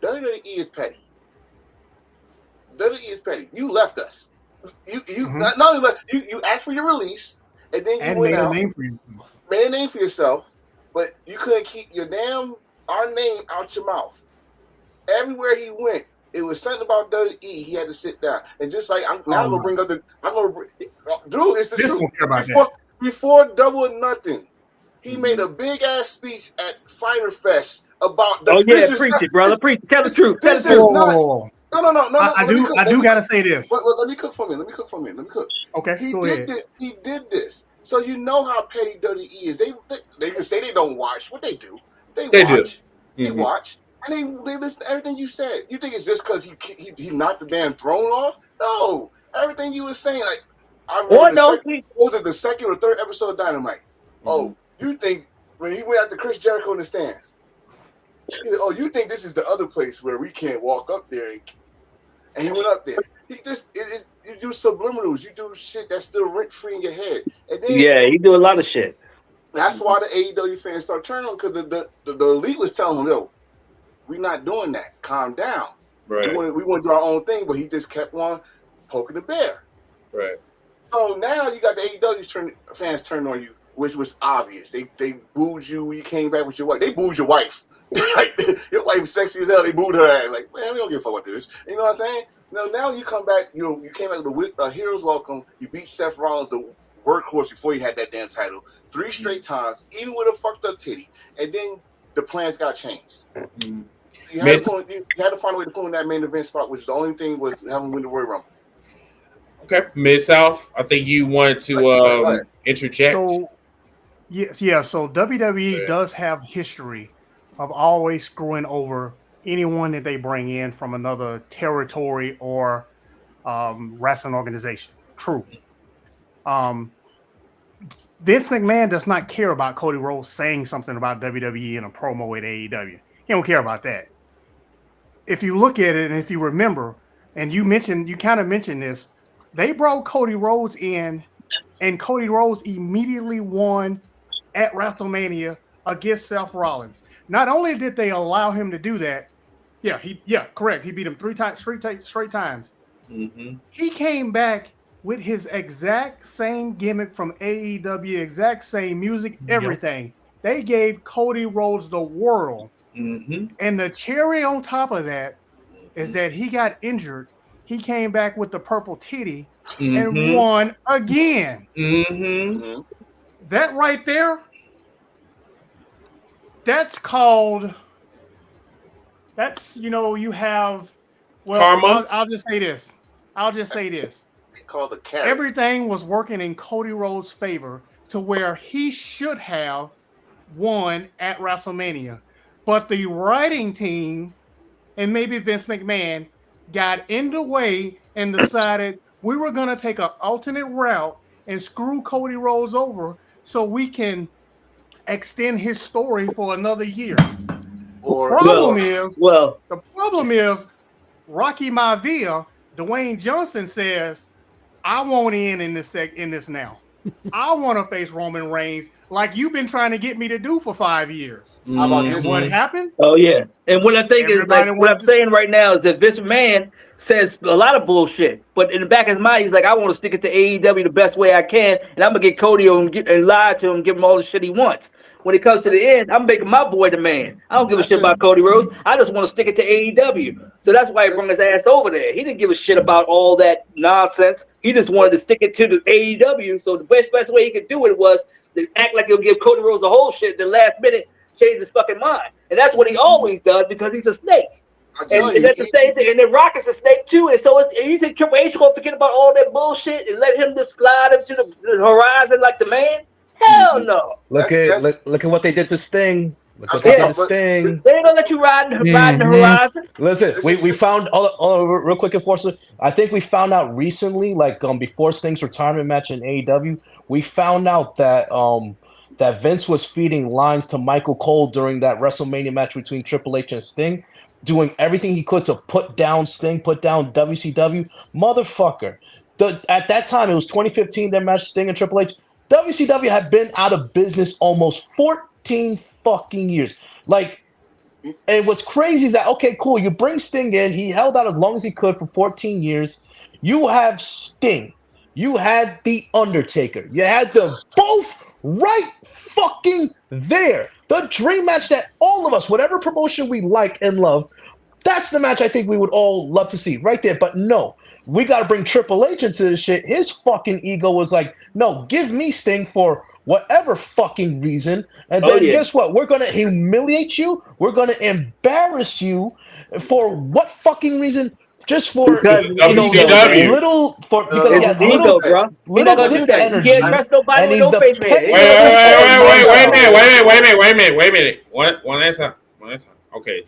WWE is petty. WWE is petty. You left us. You not only left, you asked for your release, and then you went out, made a name for yourself, but you couldn't keep our name out your mouth. Everywhere he went, it was something about WWE. He had to sit down, and just like I'm gonna bring up dude, it's the truth. Before Double or Nothing, he made a big ass speech at Fighter Fest about the. Preach it, brother. Preach. Tell the truth. No. I do gotta say this. But let me cook for me. Let me cook. Okay, He did this. So you know how petty WWE is. They can say they don't watch. What they do? They watch. Do. They watch. And they listen to everything you said. You think it's just because he knocked the damn throne off? No. Everything you were saying, like I remember the second or third episode of Dynamite. Mm-hmm. Oh, you think when he went after Chris Jericho in the stands? Oh, you think this is the other place where we can't walk up there? And he went up there. He just you do subliminals. You do shit that's still rent free in your head. And then he do a lot of shit. That's why the AEW fans start turning on because the elite was telling him, "Yo, we're not doing that. Calm down. Right. We want to do our own thing." But he just kept on poking the bear. Right. So now you got the AEW fans turning on you, which was obvious. They booed you when you came back with your wife. They booed your wife. Like, your wife was sexy as hell. They booed her ass. Like, man, we don't give a fuck about this. You know what I'm saying? Now you come back. You came back with a Heroes Welcome. You beat Seth Rollins, the workhorse, before you had that damn title 3 straight times, even with a fucked up titty. And then the plans got changed. Mm-hmm. So you had to find a way to pull in that main event spot, which the only thing was having win the Royal Rumble. Okay, Mid-South, I think you wanted to interject. So, yeah. So WWE does have history of always screwing over anyone that they bring in from another territory or wrestling organization. True. Vince McMahon does not care about Cody Rhodes saying something about WWE in a promo at AEW. He don't care about that. If you look at it and if you remember, and you kind of mentioned this, they brought Cody Rhodes in, and Cody Rhodes immediately won at WrestleMania against Seth Rollins. Not only did they allow him to do that, correct. He beat him 3 times, straight times. Mm-hmm. He came back with his exact same gimmick from AEW, exact same music, everything. Yep. They gave Cody Rhodes the world. Mm-hmm. And the cherry on top of that is that he got injured. He came back with the purple titty and won again. Mm-hmm. That right there, that's called, you have, karma. I'll just say this. Called the carrot. Everything was working in Cody Rhodes' favor to where he should have won at WrestleMania. But the writing team and maybe Vince McMahon got in the way and decided we were going to take an alternate route and screw Cody Rhodes over so we can extend his story for another year. The problem is Rocky Maivia, Dwayne Johnson says, I want in this now. I want to face Roman Reigns like you've been trying to get me to do for 5 years. How about this? What happened? Oh, yeah. And what I think is, like, what I'm saying right now is that Vince McMahon says a lot of bullshit, but in the back of his mind, he's like, I want to stick it to AEW the best way I can, and I'm going to get Cody and lie to him, give him all the shit he wants. When it comes to the end, I'm making my boy the man. I don't give a shit about Cody Rhodes. I just want to stick it to AEW. So that's why he brought his ass over there. He didn't give a shit about all that nonsense. He just wanted to stick it to the AEW. So the best way he could do it was to act like he'll give Cody Rhodes the whole shit, the last minute change his fucking mind. And that's what he always does because he's a snake. And that's the same thing. And then Rock is a snake too. And so you think Triple H gonna forget about all that bullshit and let him just slide up to the horizon like the man? Hell no. Look at what they did to Sting. Look what they did to Sting. They ain't gonna let you ride the horizon. Listen, we found real quick, Enforcer. I think we found out recently, like before Sting's retirement match in AEW, we found out that that Vince was feeding lines to Michael Cole during that WrestleMania match between Triple H and Sting, doing everything he could to put down Sting, put down WCW. Motherfucker. At that time, it was 2015, that match, Sting and Triple H. WCW had been out of business almost 14 fucking years. Like, and what's crazy is that, okay, cool, you bring Sting in. He held out as long as he could for 14 years. You have Sting. You had The Undertaker. You had them both right fucking there. The dream match that all of us, whatever promotion we like and love, that's the match I think we would all love to see right there. But no, we got to bring Triple H into this shit. His fucking ego was like, no, give me Sting for whatever fucking reason. And then guess what? We're going to humiliate you. We're going to embarrass you for what fucking reason? Just for because little for because he had ego, bro. Little energy. You can't trust nobody with no face man. Wait a minute. One at a time. Okay.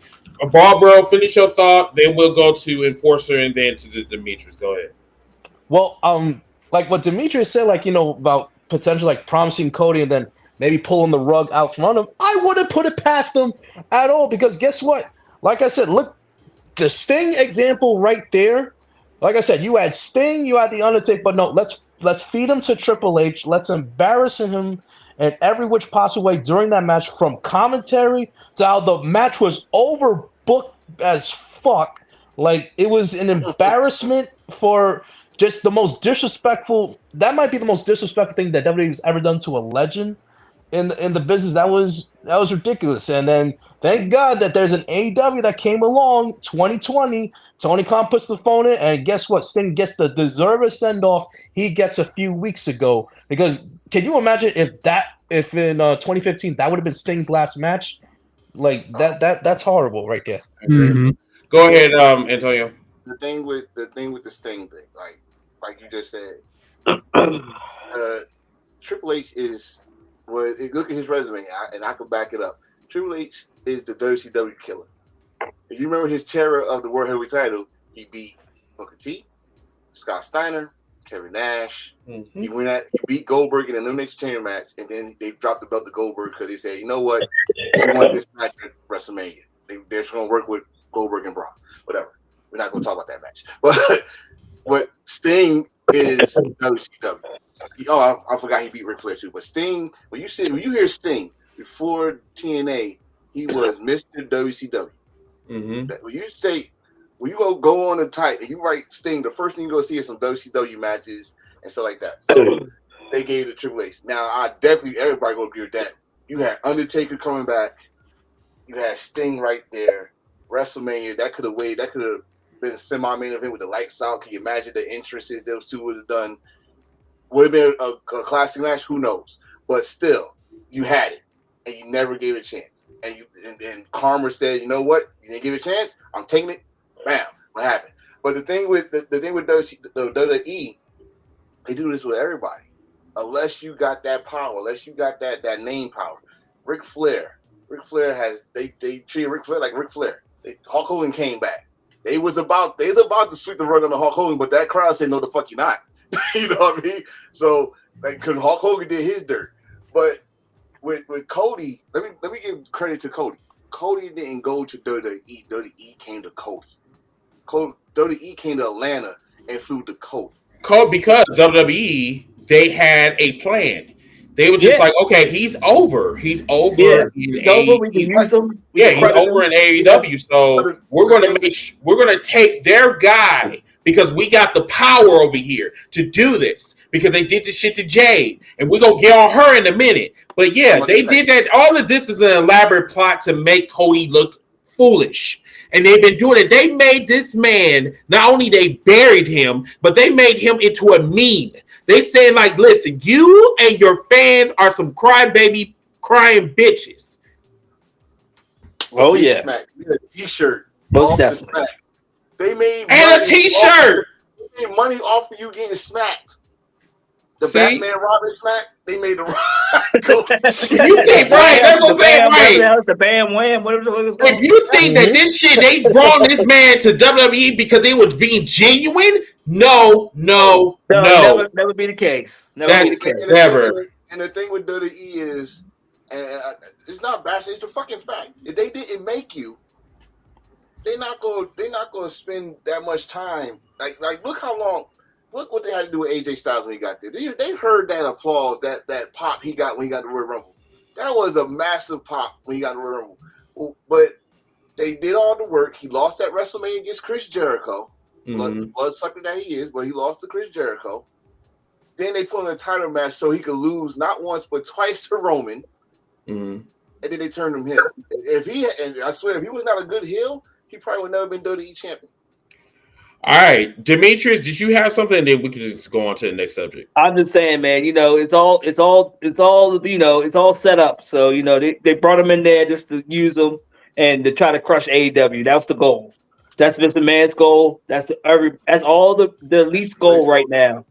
Barbara, finish your thought. Then we'll go to Enforcer and then to Demetrius. Go ahead. Well, like what Demetrius said, like, about potentially like promising Cody and then maybe pulling the rug out from under him. I wouldn't put it past him at all because guess what? Like I said, look, the Sting example right there. Like I said, you had Sting, you had The Undertaker, but no, let's feed him to Triple H. Let's embarrass him in every which possible way during that match, from commentary to how the match was overbooked as fuck. Like, it was an embarrassment for just the most disrespectful. That might be the most disrespectful thing that WWE's ever done to a legend in the business. That was ridiculous. And then thank God that there's an AEW that came along 2020. Tony Khan puts the phone in, and guess what? Sting gets the deserved send off he gets a few weeks ago. Because can you imagine if in 2015 that would have been Sting's last match? Like that's horrible right there. Mm-hmm. Go ahead, Antonio. The thing with the Sting thing, like you just said, Triple H is. Well, look at his resume, and I can back it up. Triple H is the WCW killer. If you remember his terror of the World Heavyweight title, he beat Booker T, Scott Steiner, Kevin Nash. Mm-hmm. He beat Goldberg in an Elimination Chamber match, and then they dropped the belt to Goldberg because they said, you know what, we want this match at WrestleMania. They're just going to work with Goldberg and Brock. Whatever. We're not going to talk about that match. But Sting is WCW. Oh, I forgot he beat Ric Flair too. But Sting, when you hear Sting before TNA, he was Mr. WCW. Mm-hmm. When you go on the tight and you write Sting, the first thing you go see is some WCW matches and stuff like that. So they gave it to Triple H. Now everybody go agree with that. You had Undertaker coming back. You had Sting right there. WrestleMania, that could have been semi-main event with the lights out. Can you imagine the entrances those two would have done? Would have been a classic match, who knows? But still, you had it, and you never gave it a chance. And Karma said, you know what? You didn't give it a chance. I'm taking it. Bam. What happened? But the thing with WWE, they do this with everybody. Unless you got that power, unless you got that name power. Ric Flair they treated Ric Flair like Ric Flair. Hulk Hogan came back. They was about to sweep the rug on the Hulk Hogan, but that crowd said, no, the fuck you not. You know what I mean? So, because Hulk Hogan did his dirt, but with Cody, let me give credit to Cody. Cody didn't go to WWE. WWE came to Cody. WWE came to Atlanta and flew to Cody. Because WWE, they had a plan. They were just like, okay, he's over. He's over. Yeah. He's over. We can use him. Yeah, he's over in AEW. So we're gonna take their guy because we got the power over here to do this because they did this shit to Jade, and we're gonna get on her in a minute. But yeah, they did that. All of this is an elaborate plot to make Cody look foolish. And they've been doing it. They made this man, not only they buried him, but they made him into a meme. They said, like, listen, you and your fans are some crybaby, crying bitches. Oh, yeah. Smack. A t-shirt. Most definitely. They made and a t-shirt. They made money off of you getting smacked. The Batman Robin smack, they made the You think right? That's what I'm saying, right? The Bam Wham. If you think that this shit, they brought this man to WWE because they was being genuine, no. Never be the case. Never. And the thing with WWE is, and it's not bashing, it's a fucking fact. If they didn't make you, they're not gonna spend that much time. Like look how long. Look what they had to do with AJ Styles when he got there. They heard that applause, that pop he got when he got the Royal Rumble. That was a massive pop when he got the Royal Rumble. But they did all the work. He lost that WrestleMania against Chris Jericho. Bloodsucker that he is, but he lost to Chris Jericho. Then they put him in a title match so he could lose not once but twice to Roman. And then they turned him heel. And I swear, if he was not a good heel, he probably would never been WWE champion. All right, Demetrius, did you have something? Then we could just go on to the next subject. I'm just saying, man. It's all set up. So they brought him in there just to use him and to try to crush AEW. That's the goal. That's Mr. Man's goal. That's all the elite's goal right now.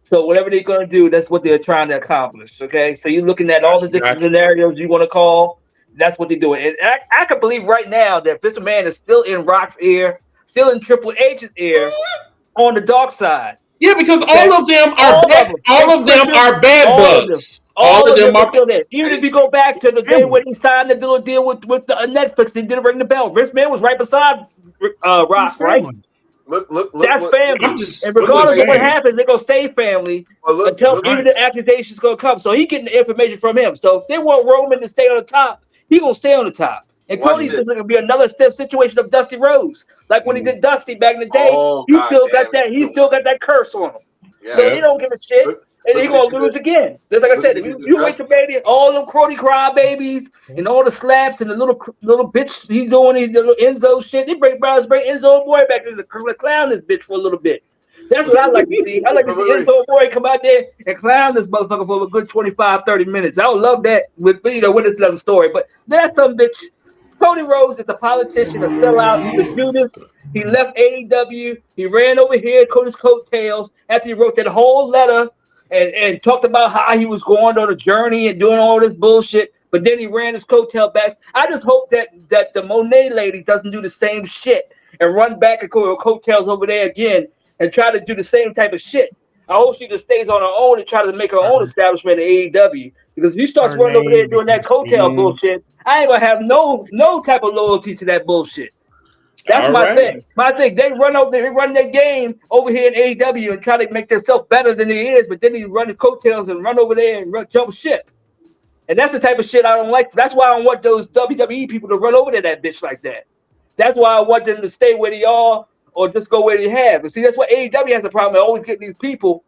So whatever they're gonna do, that's what they're trying to accomplish. Okay, so you're looking at all the different scenarios you want to call. That's what they're doing. And I can believe right now that Mr. Man is still in Rock's ear. Still in Triple H's ear on the dark side. Yeah, because all of them are bad bugs. All of them are are still there. Even if you go back to the day when he signed the little deal with the Netflix, he didn't ring the bell. Vince Man was right beside Rock, right? Look. That's family. I'm just And regardless of what saying. happens, they're gonna stay family until even the accusation's gonna come. So he getting the information from him. So if they want Roman to stay on the top, he gonna stay on the top. And Cody's just gonna be another stiff situation of Dusty Rhodes, like when he did Dusty back in the day. He still got that curse on him. Yeah. So he don't give a shit. And he's gonna lose again. Just like I said, you wait to baby, all them crony cry babies and all the slaps and the little bitch he's doing his little Enzo shit. They bring Enzo boy back to the clown this bitch for a little bit. That's what I like to see. I like to see Enzo boy come out there and clown this motherfucker for a good 25, 30 minutes. I would love that with with this another story. But that's some bitch. Cody Rhodes is a politician, a sellout. He's a Judas. He left AEW. He ran over here, Cody's coattails after he wrote that whole letter. And talked about how he was going on a journey and doing all this bullshit, but then he ran his coattail back. I just hope that the Monet lady doesn't do the same shit and run back and go coattails over there again and try to do the same type of shit. I hope she just stays on her own and try to make her own establishment in AEW. Because if you start running over there doing that coattail bullshit, I ain't gonna have no type of loyalty to that bullshit. That's my thing. My thing. They run their game over here in AEW and try to make themselves better than he is, but then he run the coattails and run over there and jump ship. And that's the type of shit I don't like. That's why I don't want those WWE people to run over to that bitch like that. That's why I want them to stay where they are or just go where they have. And see, that's why AEW has a problem. They always get these people,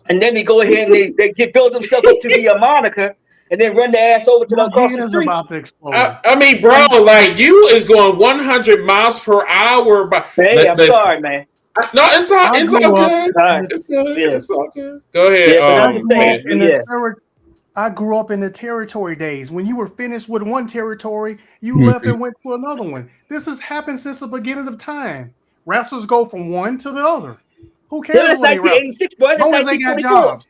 and then they go ahead and they build themselves up to be a moniker. And then run their ass over to the across the street. About to explode. I mean, bro, like you is going 100 miles per hour. Hey, I'm sorry, man. No, it's all good. It's good. Yeah. It's all good. Go ahead. I grew up in the territory days. When you were finished with one territory, you left and went to another one. This has happened since the beginning of time. Wrestlers go from one to the other. Who cares? That's 1986, bro. That's long as they got 1924. jobs.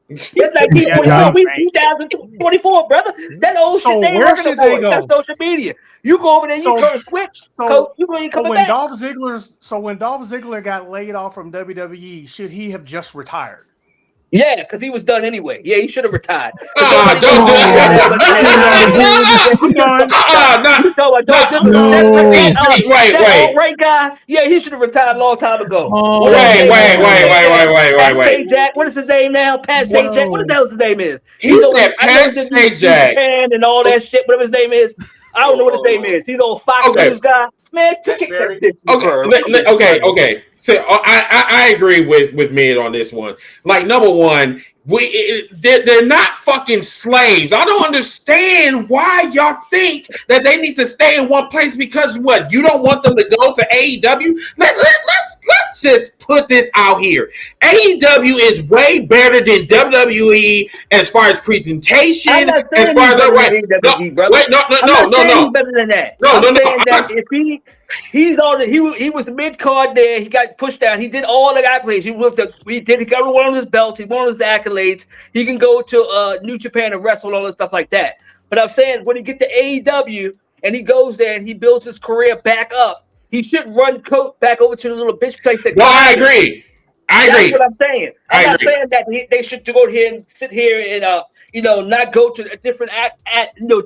That's 1924. We 2024, brother. That old shit they ain't working no more. That's social media. You go over there, you turn switch. So when Dolph Ziggler got laid off from WWE, should he have just retired? Yeah, because he was done anyway. Yeah, he should have retired. Don't do Wait. Right guy? Yeah, he should have retired a long time ago. Wait. Pat Sajak. What is his name now? Pat Sajak. What the hell his name is? He said Pat Sajak. And all that shit, whatever his name is. I don't know what his name is. He's an old Fox News guy. Man, kick that bitch. Okay. So I agree with Mid on this one. Like, number one, they're not fucking slaves. I don't understand why y'all think that they need to stay in one place because what? You don't want them to go to AEW? Let's just put this out here. AEW is way better than WWE as far as presentation. I'm not saying he's better than that. He was mid card there. He got pushed down. He did all the accolades. He got one of his belts. He won his accolades. He can go to New Japan and wrestle and all this stuff like that. But I'm saying when he get to AEW and he goes there and he builds his career back up, he shouldn't run Colt back over to the little bitch place. I agree. That's what I'm saying. I'm not saying that they should go here and sit here and not go to different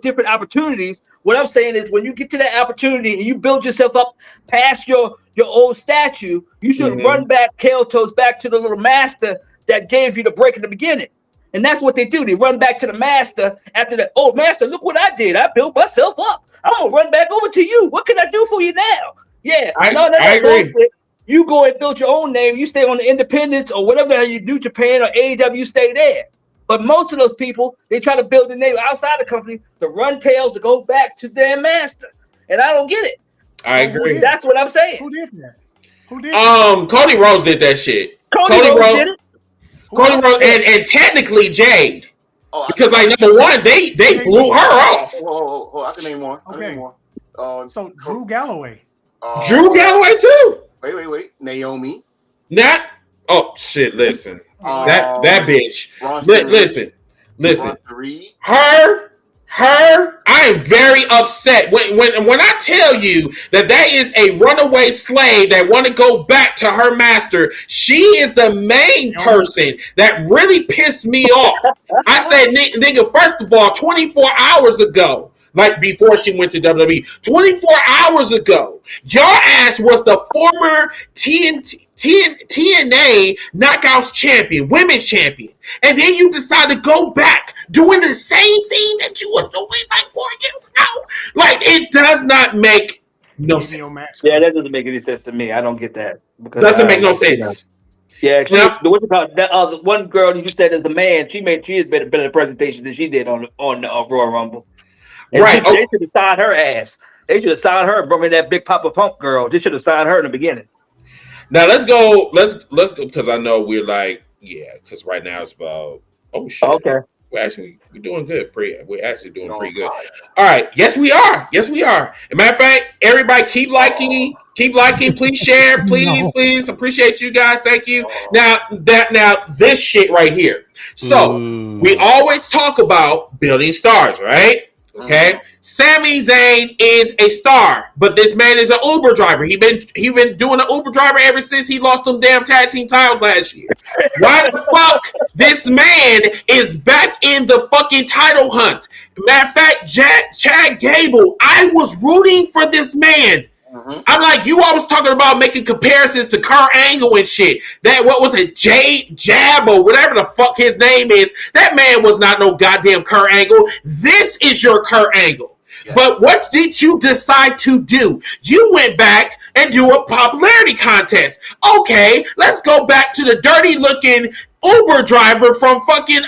different opportunities. What I'm saying is when you get to that opportunity and you build yourself up past your old statue, you should run back tail toes back to the little master that gave you the break in the beginning. And that's what they do. They run back to the master after that. Oh, master, look what I did. I built myself up. I'm gonna run back over to you. What can I do for you now? Yeah, I agree. Bullshit. You go and build your own name. You stay on the independence or whatever the hell you do, Japan or AEW, stay there. But most of those people, they try to build a name outside the company to run tails to go back to their master. And I don't get it. I agree. That's what I'm saying. Who did that? Cody Rhodes did that shit. Cody Rhodes did it. Cody Rhodes and technically Jade. Because number one, they blew her off. I can name one. So Drew Galloway. Drew Galloway too. Wait. Naomi. Oh shit! Listen, that bitch. Listen. I am very upset when I tell you that is a runaway slave that want to go back to her master. She is the main person that really pissed me off. I said, nigga, first of all, 24 hours ago, like before she went to WWE, 24 hours ago, your ass was the former TNA Knockouts champion, women's champion. And then you decide to go back doing the same thing that you was doing like 4 years ago. Like, it does not make no sense. Yeah, that doesn't make any sense to me. I don't get that. Doesn't make no sense. Yeah, the one girl you said is the man. She has better presentation than she did on Royal Rumble. And right. They should have signed her ass. They should have signed her and brought me that big Papa Pump girl. They should have signed her in the beginning. Now let's go because I know we're like, because right now it's about shit. Okay. We're doing good. We're actually doing pretty good. All right. Yes, we are. As a matter of fact, everybody keep liking, please share, please. Appreciate you guys. Thank you. Now this shit right here. So we always talk about building stars, right? Okay. Sami Zayn is a star, but this man is an Uber driver. He been doing an Uber driver ever since he lost them damn tag team titles last year. Why the fuck this man is back in the fucking title hunt? Matter of fact, Chad Gable, I was rooting for this man. I'm like, you always talking about making comparisons to Kurt Angle and shit. That, what was it, Jab or whatever the fuck his name is. That man was not no goddamn Kurt Angle. This is your Kurt Angle. Yeah. But what did you decide to do? You went back and do a popularity contest. Okay, let's go back to the dirty looking Uber driver from fucking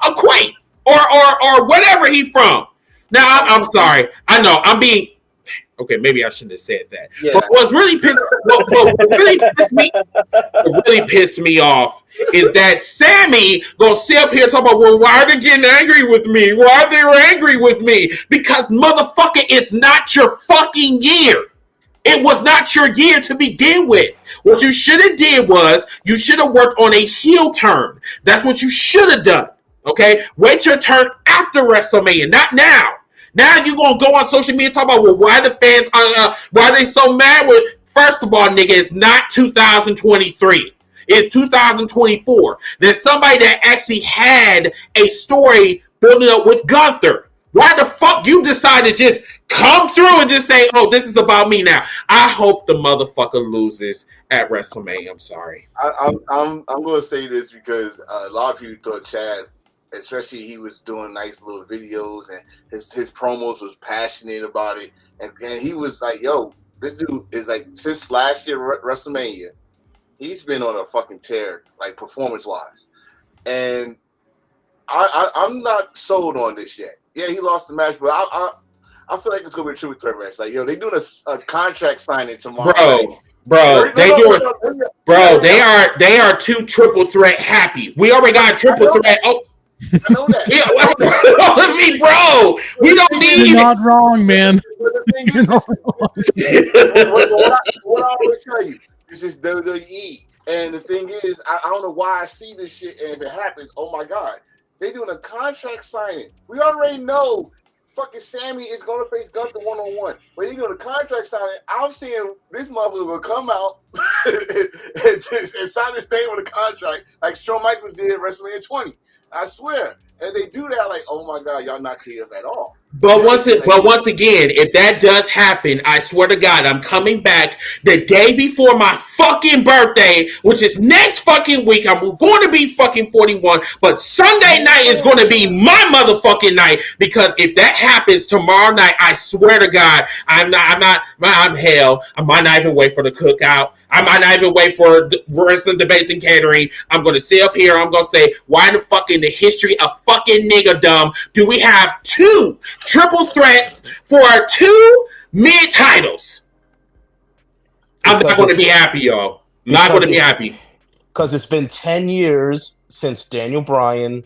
Equate or whatever he from. Now I'm sorry. I know I'm being. Okay, maybe I shouldn't have said that. Yeah. But what really pissed me off is that Sami gonna sit up here and talk about, well, why are they getting angry with me? Why are they angry with me? Because motherfucker, it's not your fucking year. It was not your year to begin with. What you should have did was you should have worked on a heel turn. That's what you should have done. Okay, wait your turn after WrestleMania, not now. Now you're going to go on social media and talk about, well, why the fans, why are they so mad with, first of all, nigga, it's not 2023. It's 2024. There's somebody that actually had a story building up with Gunther. Why the fuck you decide to just come through and just say, oh, this is about me now? I hope the motherfucker loses at WrestleMania. I'm sorry. I'm going to say this because a lot of people thought Chad, especially he was doing nice little videos and his promos was passionate about it. And he was like, yo, this dude is like, since last year WrestleMania, he's been on a fucking tear, like performance-wise. And I'm not sold on this yet. Yeah, he lost the match, but I feel like it's going to be a triple threat match. Like, yo, they doing a contract signing tomorrow. Bro, they are two triple threat happy. We already got a triple threat. Oh, I know that. Bro, we don't need. You're not wrong, man. What I always tell you, this is WWE, and the thing is, I don't know why I see this shit, and if it happens, oh my god, they doing a contract signing. We already know. Fucking Sami is going to face Gunther one-on-one. When he doing a contract signing, I'm seeing this motherfucker will come out and sign his name on the contract like Shawn Michaels did at WrestleMania 20. I swear. And they do that like, oh my God, y'all not creative at all. But once again, if that does happen, I swear to God, I'm coming back the day before my fucking birthday, which is next fucking week. I'm going to be fucking 41, but Sunday night is going to be my motherfucking night, because if that happens tomorrow night, I swear to God, I'm hell. I might not even wait for the cookout. I might not even wait for wrestling debates and catering. I'm going to sit up here. I'm going to say, why the fuck in the history of fucking niggerdom do we have two triple threats for 2 mid titles? I'm not going to be happy, y'all. Not going to be happy. Because it's been 10 years since Daniel Bryan.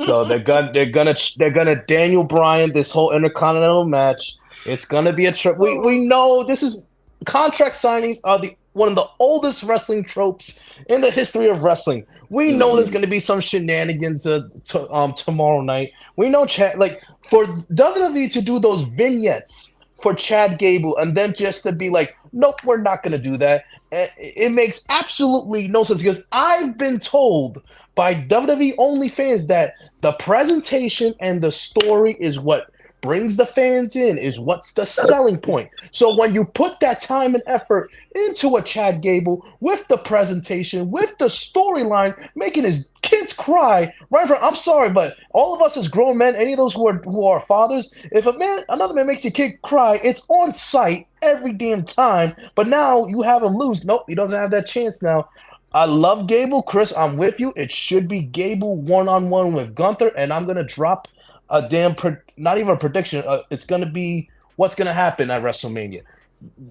So they're gonna Daniel Bryan this whole Intercontinental match. It's gonna be a trip. We know this is contract signings are the one of the oldest wrestling tropes in the history of wrestling. We know there's going to be some shenanigans tomorrow night. We know for WWE to do those vignettes for Chad Gable and then just to be like, nope, we're not going to do that. It makes absolutely no sense because I've been told by WWE only fans that the presentation and the story is what brings the fans in, is what's the selling point. So when you put that time and effort into a Chad Gable with the presentation, with the storyline, making his kids cry, I'm sorry, but all of us as grown men, any of those who are fathers, if another man makes your kid cry, it's on sight every damn time. But now you have him lose. Nope, he doesn't have that chance now. I love Gable. Chris, I'm with you. It should be Gable one-on-one with Gunther, and I'm going to drop a damn not even a prediction. It's going to be what's going to happen at WrestleMania.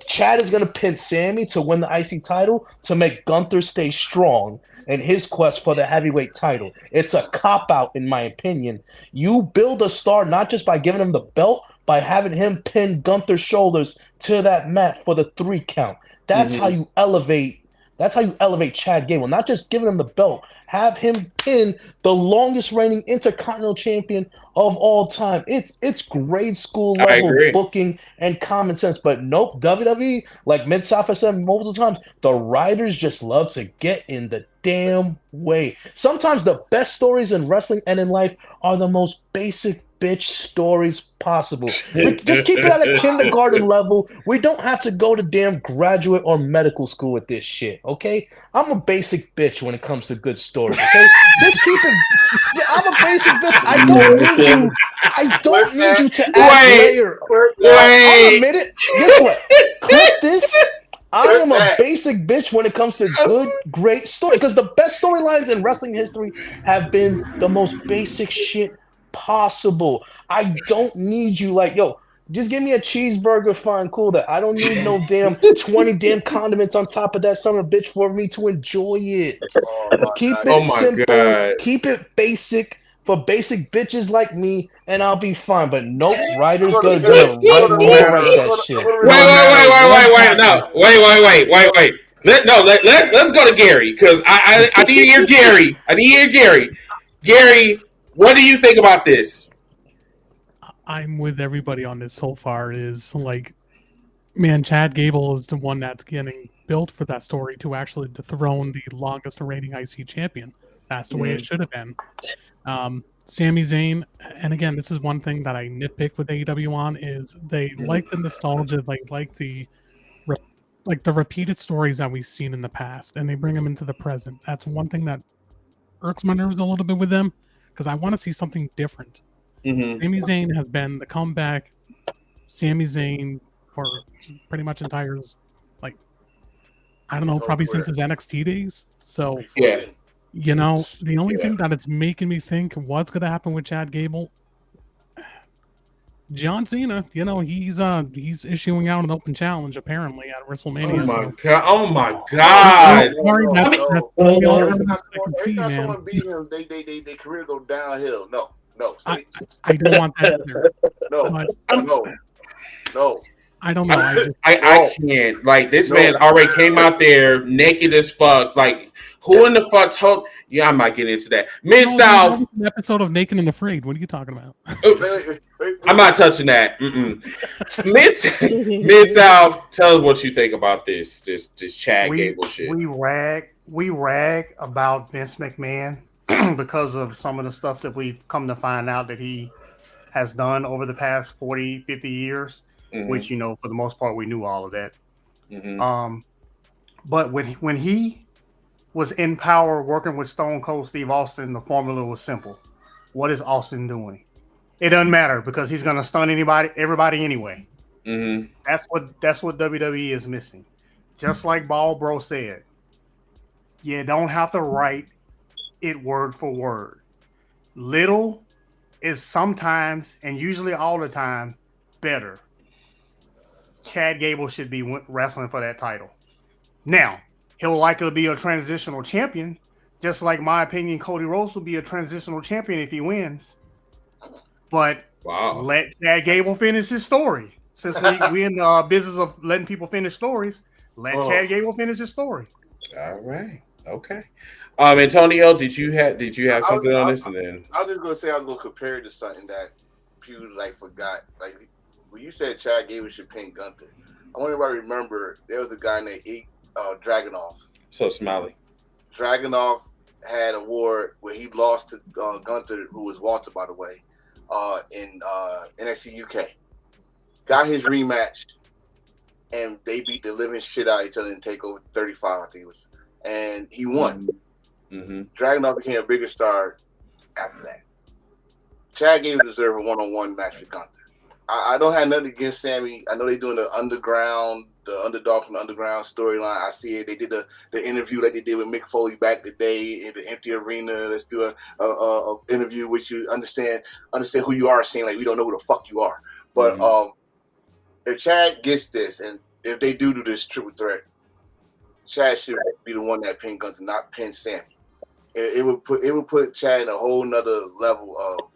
Chad is going to pin Sami to win the IC title to make Gunther stay strong in his quest for the heavyweight title. It's a cop-out, in my opinion. You build a star not just by giving him the belt, by having him pin Gunther's shoulders to that mat for the 3 count. That's how you elevate. That's how you elevate Chad Gable. Not just giving him the belt. Have him pin the longest reigning Intercontinental Champion of all time. It's grade school level booking and common sense. But nope, WWE, like Mid-South has said multiple times, the writers just love to get in the damn way. Sometimes the best stories in wrestling and in life are the most basic bitch stories possible. Just keep it at a kindergarten level. We don't have to go to damn graduate or medical school with this shit, okay? I'm a basic bitch when it comes to good stories, okay? Just keep it. I'm a basic bitch. I don't need you to add layer. I'll admit it. Guess what? Clip this. I am a basic bitch when it comes to good, great story. Because the best storylines in wrestling history have been the most basic shit possible. I don't need you just give me a cheeseburger, fine, cool. That I don't need no damn 20 damn condiments on top of that son of a bitch for me to enjoy it. Keep it simple. Keep it basic for basic bitches like me, and I'll be fine. But nope, writers gonna write that shit. Wait. Let's go to Gary because I need to hear Gary. Gary, what do you think about this? I'm with everybody on this so far. Is man, Chad Gable is the one that's getting built for that story to actually dethrone the longest reigning IC champion. That's the way it should have been. Sami Zayn, and again, this is one thing that I nitpick with AEW on, is they like the nostalgia, like the repeated stories that we've seen in the past, and they bring them into the present. That's one thing that irks my nerves a little bit with them, because I want to see something different. Sami Zayn has been the comeback Sami Zayn for pretty much entire, I don't know, probably since his NXT days. So, the only thing that it's making me think what's going to happen with Chad Gable, John Cena, he's issuing out an open challenge apparently at WrestleMania. Oh my god! Every someone beat him, their career go downhill. No. I don't want that either. No. I don't know. I can't. This man already came out there naked as fuck. Who in the fuck told? Yeah, I'm not getting into that. Mid-South. An episode of Naked and Afraid. What are you talking about? I'm not touching that. Mid-South, tell us what you think about this Chad Gable shit. We rag about Vince McMahon because of some of the stuff that we've come to find out that he has done over the past 40, 50 years, which, for the most part, we knew all of that. But when he was in power working with Stone Cold Steve Austin, the formula was simple. What is Austin doing? It doesn't matter because he's going to stun everybody anyway. That's what WWE is missing. Just like Ball Bro said, you don't have to write it word for word. Little is sometimes and usually all the time better. Chad Gable should be wrestling for that title. Now, he'll likely be a transitional champion, just like my opinion, Cody Rhodes will be a transitional champion if he wins. But let Chad Gable finish his story. Since we in the business of letting people finish stories, Let Chad Gable finish his story. All right. Okay. Antonio, did you have something on this? And then I was just gonna say I was gonna compare it to something that people forgot. Like when you said Chad Gable should pin Gunther, I want everybody to remember there was a guy named Dragunov. So Smiley. Dragunov had a war where he lost to Gunther, who was Walter, by the way, in NXT UK. Got his rematch, and they beat the living shit out of each other in TakeOver 35, I think it was, and he won. Mm-hmm. Dragunov became a bigger star after that. Chad Gable deserved a one-on-one match with Gunther. I don't have nothing against Sami. I know they're doing the underdog from the underground storyline. I see it. They did the interview that they did with Mick Foley back the day in the empty arena. Let's do a interview with you. Understand who you are. Saying like we don't know who the fuck you are. But if Chad gets this, and if they do this triple threat, Chad should be the one that pinned Gunther, not pin Sami. It would put Chad in a whole nother level of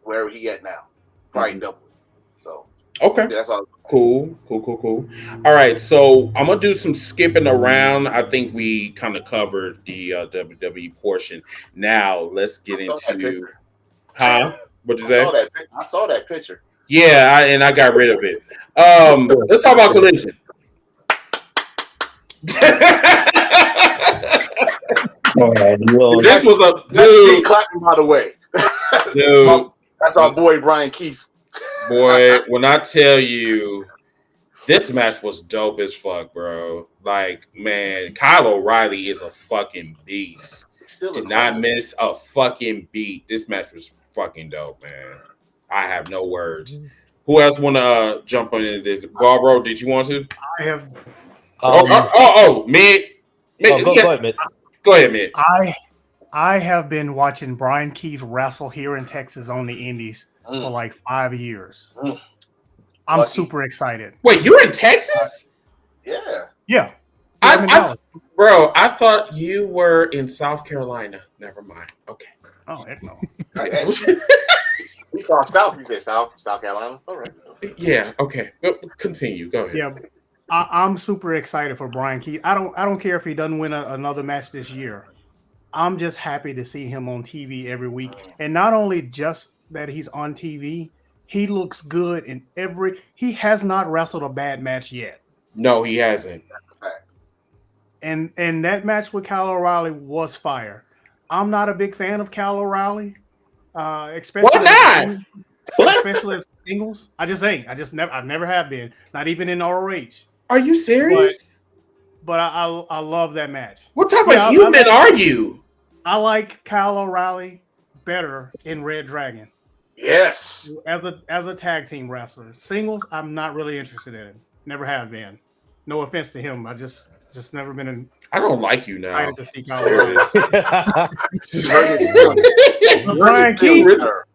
where he at now, probably double it. So okay, that's all. Cool. All right, so I'm gonna do some skipping around. I think we kind of covered the WWE portion. Now let's get into What'd you say? I saw that picture. Yeah, I got rid of it. Let's talk about Collision. This was a dude clapping, by the way. Dude, that's our boy Brian Keith. Boy, when I tell you, this match was dope as fuck, bro. Like, man, Kyle O'Reilly is a fucking beast. Did not miss a fucking beat. This match was fucking dope, man. I have no words. Who else want to jump on into this? Barbaro, did you want to? I have. Mid. Go ahead, Mid. Go ahead, Mid. I have been watching Brian Keith wrestle here in Texas on the Indies for like 5 years. I'm super excited. Wait, you're in Texas? Yeah. Bro, I thought you were in South Carolina. Never mind. Okay. Oh, heck no. We saw South. You said South Carolina. All right. Yeah. Okay. Continue. Go ahead. Yeah. I'm super excited for Brian Keith. I don't care if he doesn't win another match this year. I'm just happy to see him on TV every week. And not only just that he's on TV, he looks good in he has not wrestled a bad match yet. No, he hasn't. And that match with Kyle O'Reilly was fire. I'm not a big fan of Kyle O'Reilly. Especially especially as singles. I just ain't. I've never have been. Not even in ROH. Are you serious? But I love that match. What type of human are you? I like Kyle O'Reilly better in Red Dragon. Yes. As a tag team wrestler. Singles, I'm not really interested in. Never have been. No offense to him. I just never been in. I don't like you now. To see Kyle O'Reilly.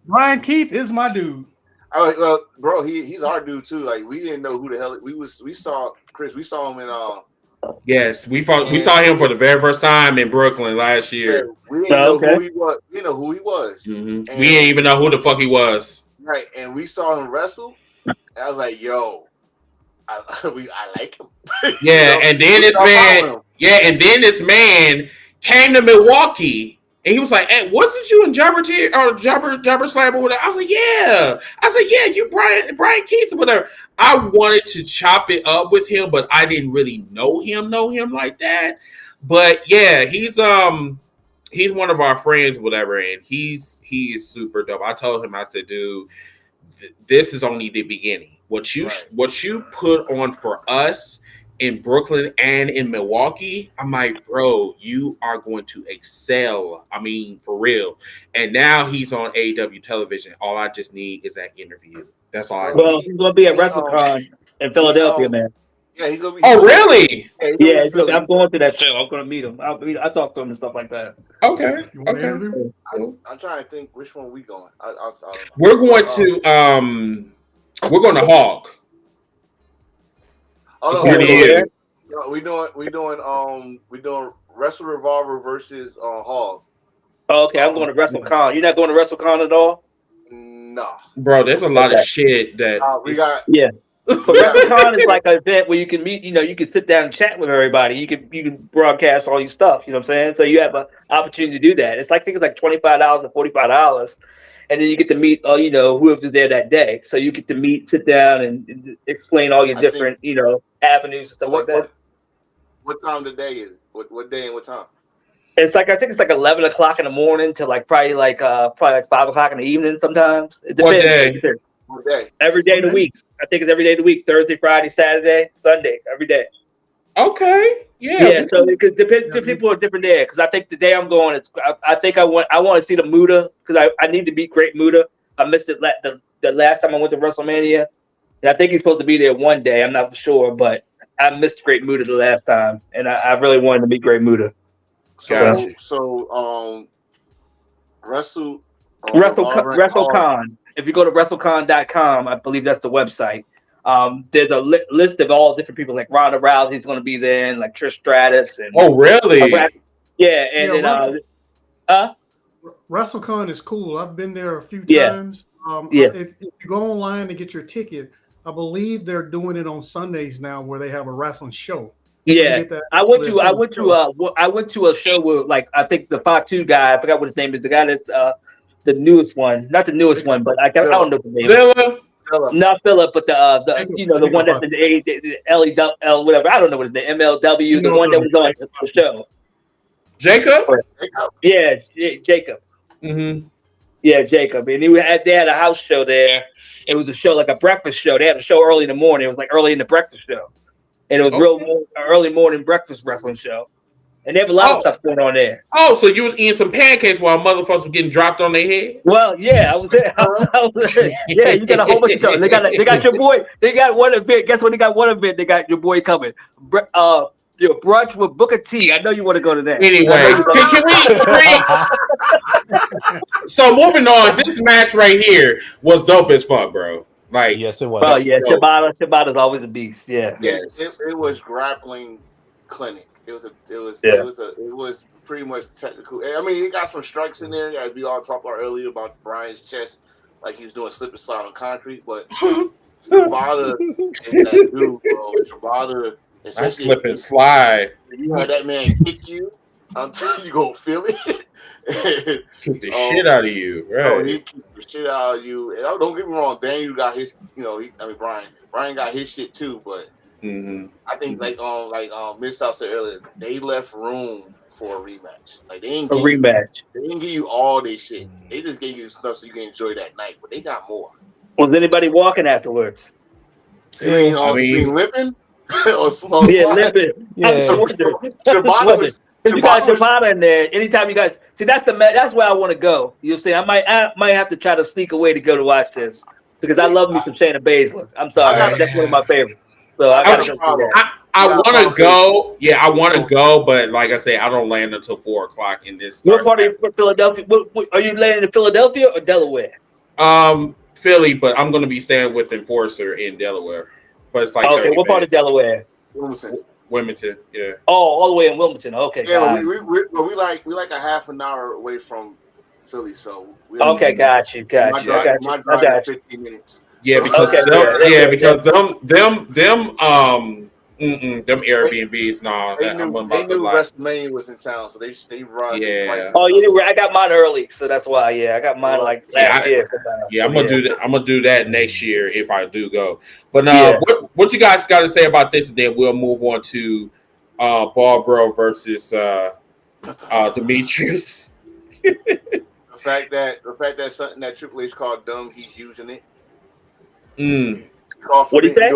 Brian Keith is my dude. Well, bro, he's our dude too. Like we didn't know who the hell we saw Chris. We saw him in Yes, we saw him for the very first time in Brooklyn last year. We didn't know who he was. We didn't know who he was. Mm-hmm. We didn't even know who the fuck he was. Right, and we saw him wrestle. And I was like, "Yo, I like him." Yeah, and then this man came to Milwaukee. And he was like, "Hey, wasn't you in Jabber Slam or whatever?" I was like, "Yeah." I was like, "Yeah, you Brian Keith or whatever." I wanted to chop it up with him, but I didn't really know him like that. But yeah, he's one of our friends, whatever, and he is super dope. I told him, I said, "Dude, this is only the beginning. What you put on for us in Brooklyn and in Milwaukee," I'm like, "Bro, you are going to excel." I mean, for real. And now he's on AEW television. All I just need is that interview. That's all I need. Well, he's going to be at WrestleCon in Philadelphia, man. Yeah, he's going to be. Oh, really? Yeah, I'm going to that show. I'm going to meet him. I talk to him and stuff like that. Okay. I'm trying to think which one we going. We're going to Hog. Oh no, we doing Wrestle Revolver versus Hog. Oh, okay, I'm going to WrestleCon. You're not going to WrestleCon at all? No, bro. There's a lot of shit that But WrestleCon is like an event where you can meet, you can sit down and chat with everybody. You can broadcast all your stuff. You know what I'm saying? So you have an opportunity to do that. I think it's like $25 to $45, and then you get to meet, whoever's there that day. So you get to meet, sit down, and explain all your different, avenues and stuff like that. What time of the day is it? What day and what time? I think it's like 11 o'clock in the morning to probably 5 o'clock in the evening. Sometimes it depends. What day? Every day of the week. I think it's every day of the week. Thursday, Friday, Saturday, Sunday, every day. Okay. Yeah. Yeah. So it could depend. People are different there because I think the day I'm going, I think I want to see the Muda because I need to meet Great Muda. I missed it the last time I went to WrestleMania, and I think he's supposed to be there one day. I'm not for sure, but I missed Great Muda the last time, and I really wanted to meet Great Muda. WrestleCon. If you go to WrestleCon.com, I believe that's the website. There's a list of all different people, like Ronda Rousey's going to be there, and like Trish Stratus. And really? Yeah, and WrestleCon is cool. I've been there a few times. If you go online to get your ticket, I believe they're doing it on Sundays now, where they have a wrestling show. Yeah, I went to a show where I think the Fox 2 guy, I forgot what his name is, the guy that's the newest one, not the newest one, but I don't know the name. Not Philip, but the one that's in the LEL, whatever. I don't know what his name, MLW, the one that was on the show. Jacob? Yeah, Jacob. Mm-hmm. Yeah, Jacob. And they had a house show there. It was a show, like a breakfast show. They had a show early in the morning. It was like early in the breakfast show. And it was early morning breakfast wrestling show. And they have a lot of stuff going on there. Oh, so you was eating some pancakes while motherfuckers were getting dropped on their head? Well, yeah, I was there. Yeah, you got a whole bunch of stuff. They got your boy. They got one event. Guess what? They got one event. They got your boy coming. Brunch with Booker T. I know you want to go to that. Anyway, can we? So moving on, this match right here was dope as fuck, bro. Like, yes, it was. Oh yeah, Tabata's always a beast. Yeah. Yes. It was grappling clinic. It was pretty much technical. I mean, he got some strikes in there, as we all talked about earlier about Brian's chest, like he was doing slip and slide on concrete. But Tabata and that dude, bro, Tabata, especially slip and slide. You had that man kick you. I'm telling you, gonna feel it. Kick the shit out of you, right? He kicked the shit out of you. And don't get me wrong, Daniel got his. Brian got his shit too, but. Mm-hmm. I think Miss South said earlier, they left room for a rematch. Like they didn't give you all this shit. They just gave you stuff so you can enjoy that night, but they got more. Was anybody walking afterwards? You mean limping or slow? Yeah, limping. Yeah. You got Tabata in there. Anytime you guys see, that's where I want to go. You know what I'm saying? I might have to try to sneak away to go to watch this because I love me some Shayna Baszler. I'm sorry, that's one of my favorites. So I want to go. Yeah, I want to go, but like I say, I don't land until 4 o'clock in this. What part of Philadelphia? Are you landing in Philadelphia or Delaware? Philly, but I'm going to be staying with Enforcer in Delaware. But it's like what part of Delaware? Wilmington. Yeah. Oh, all the way in Wilmington. Okay. Yeah, we like a half an hour away from Philly, so. Got you. My drive is 15 minutes. Yeah, because them Airbnbs, they knew WrestleMania was in town, so they run. Yeah. Oh, I got mine early, so that's why. Yeah, I got mine last year. Yeah, I'm gonna do that next year if I do go. But what you guys got to say about this? And then we'll move on to Barbaro versus Demetrius. The fact that something that Triple H called dumb, he's using it. What do you say?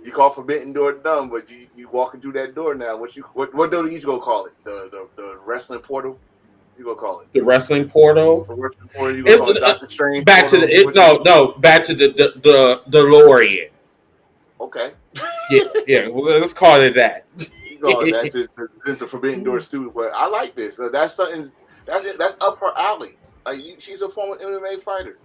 You call Forbidden Door dumb, but you walking through that door now. What door do you gonna call it? The wrestling portal? You gonna call it the wrestling portal? The wrestling portal. You gonna call it Doctor Strange? Back to back to the DeLorean. Okay. Yeah. Well, let's call it that. That's just a Forbidden Door studio. But I like this. That's something. That's up her alley. Like she's a former MMA fighter.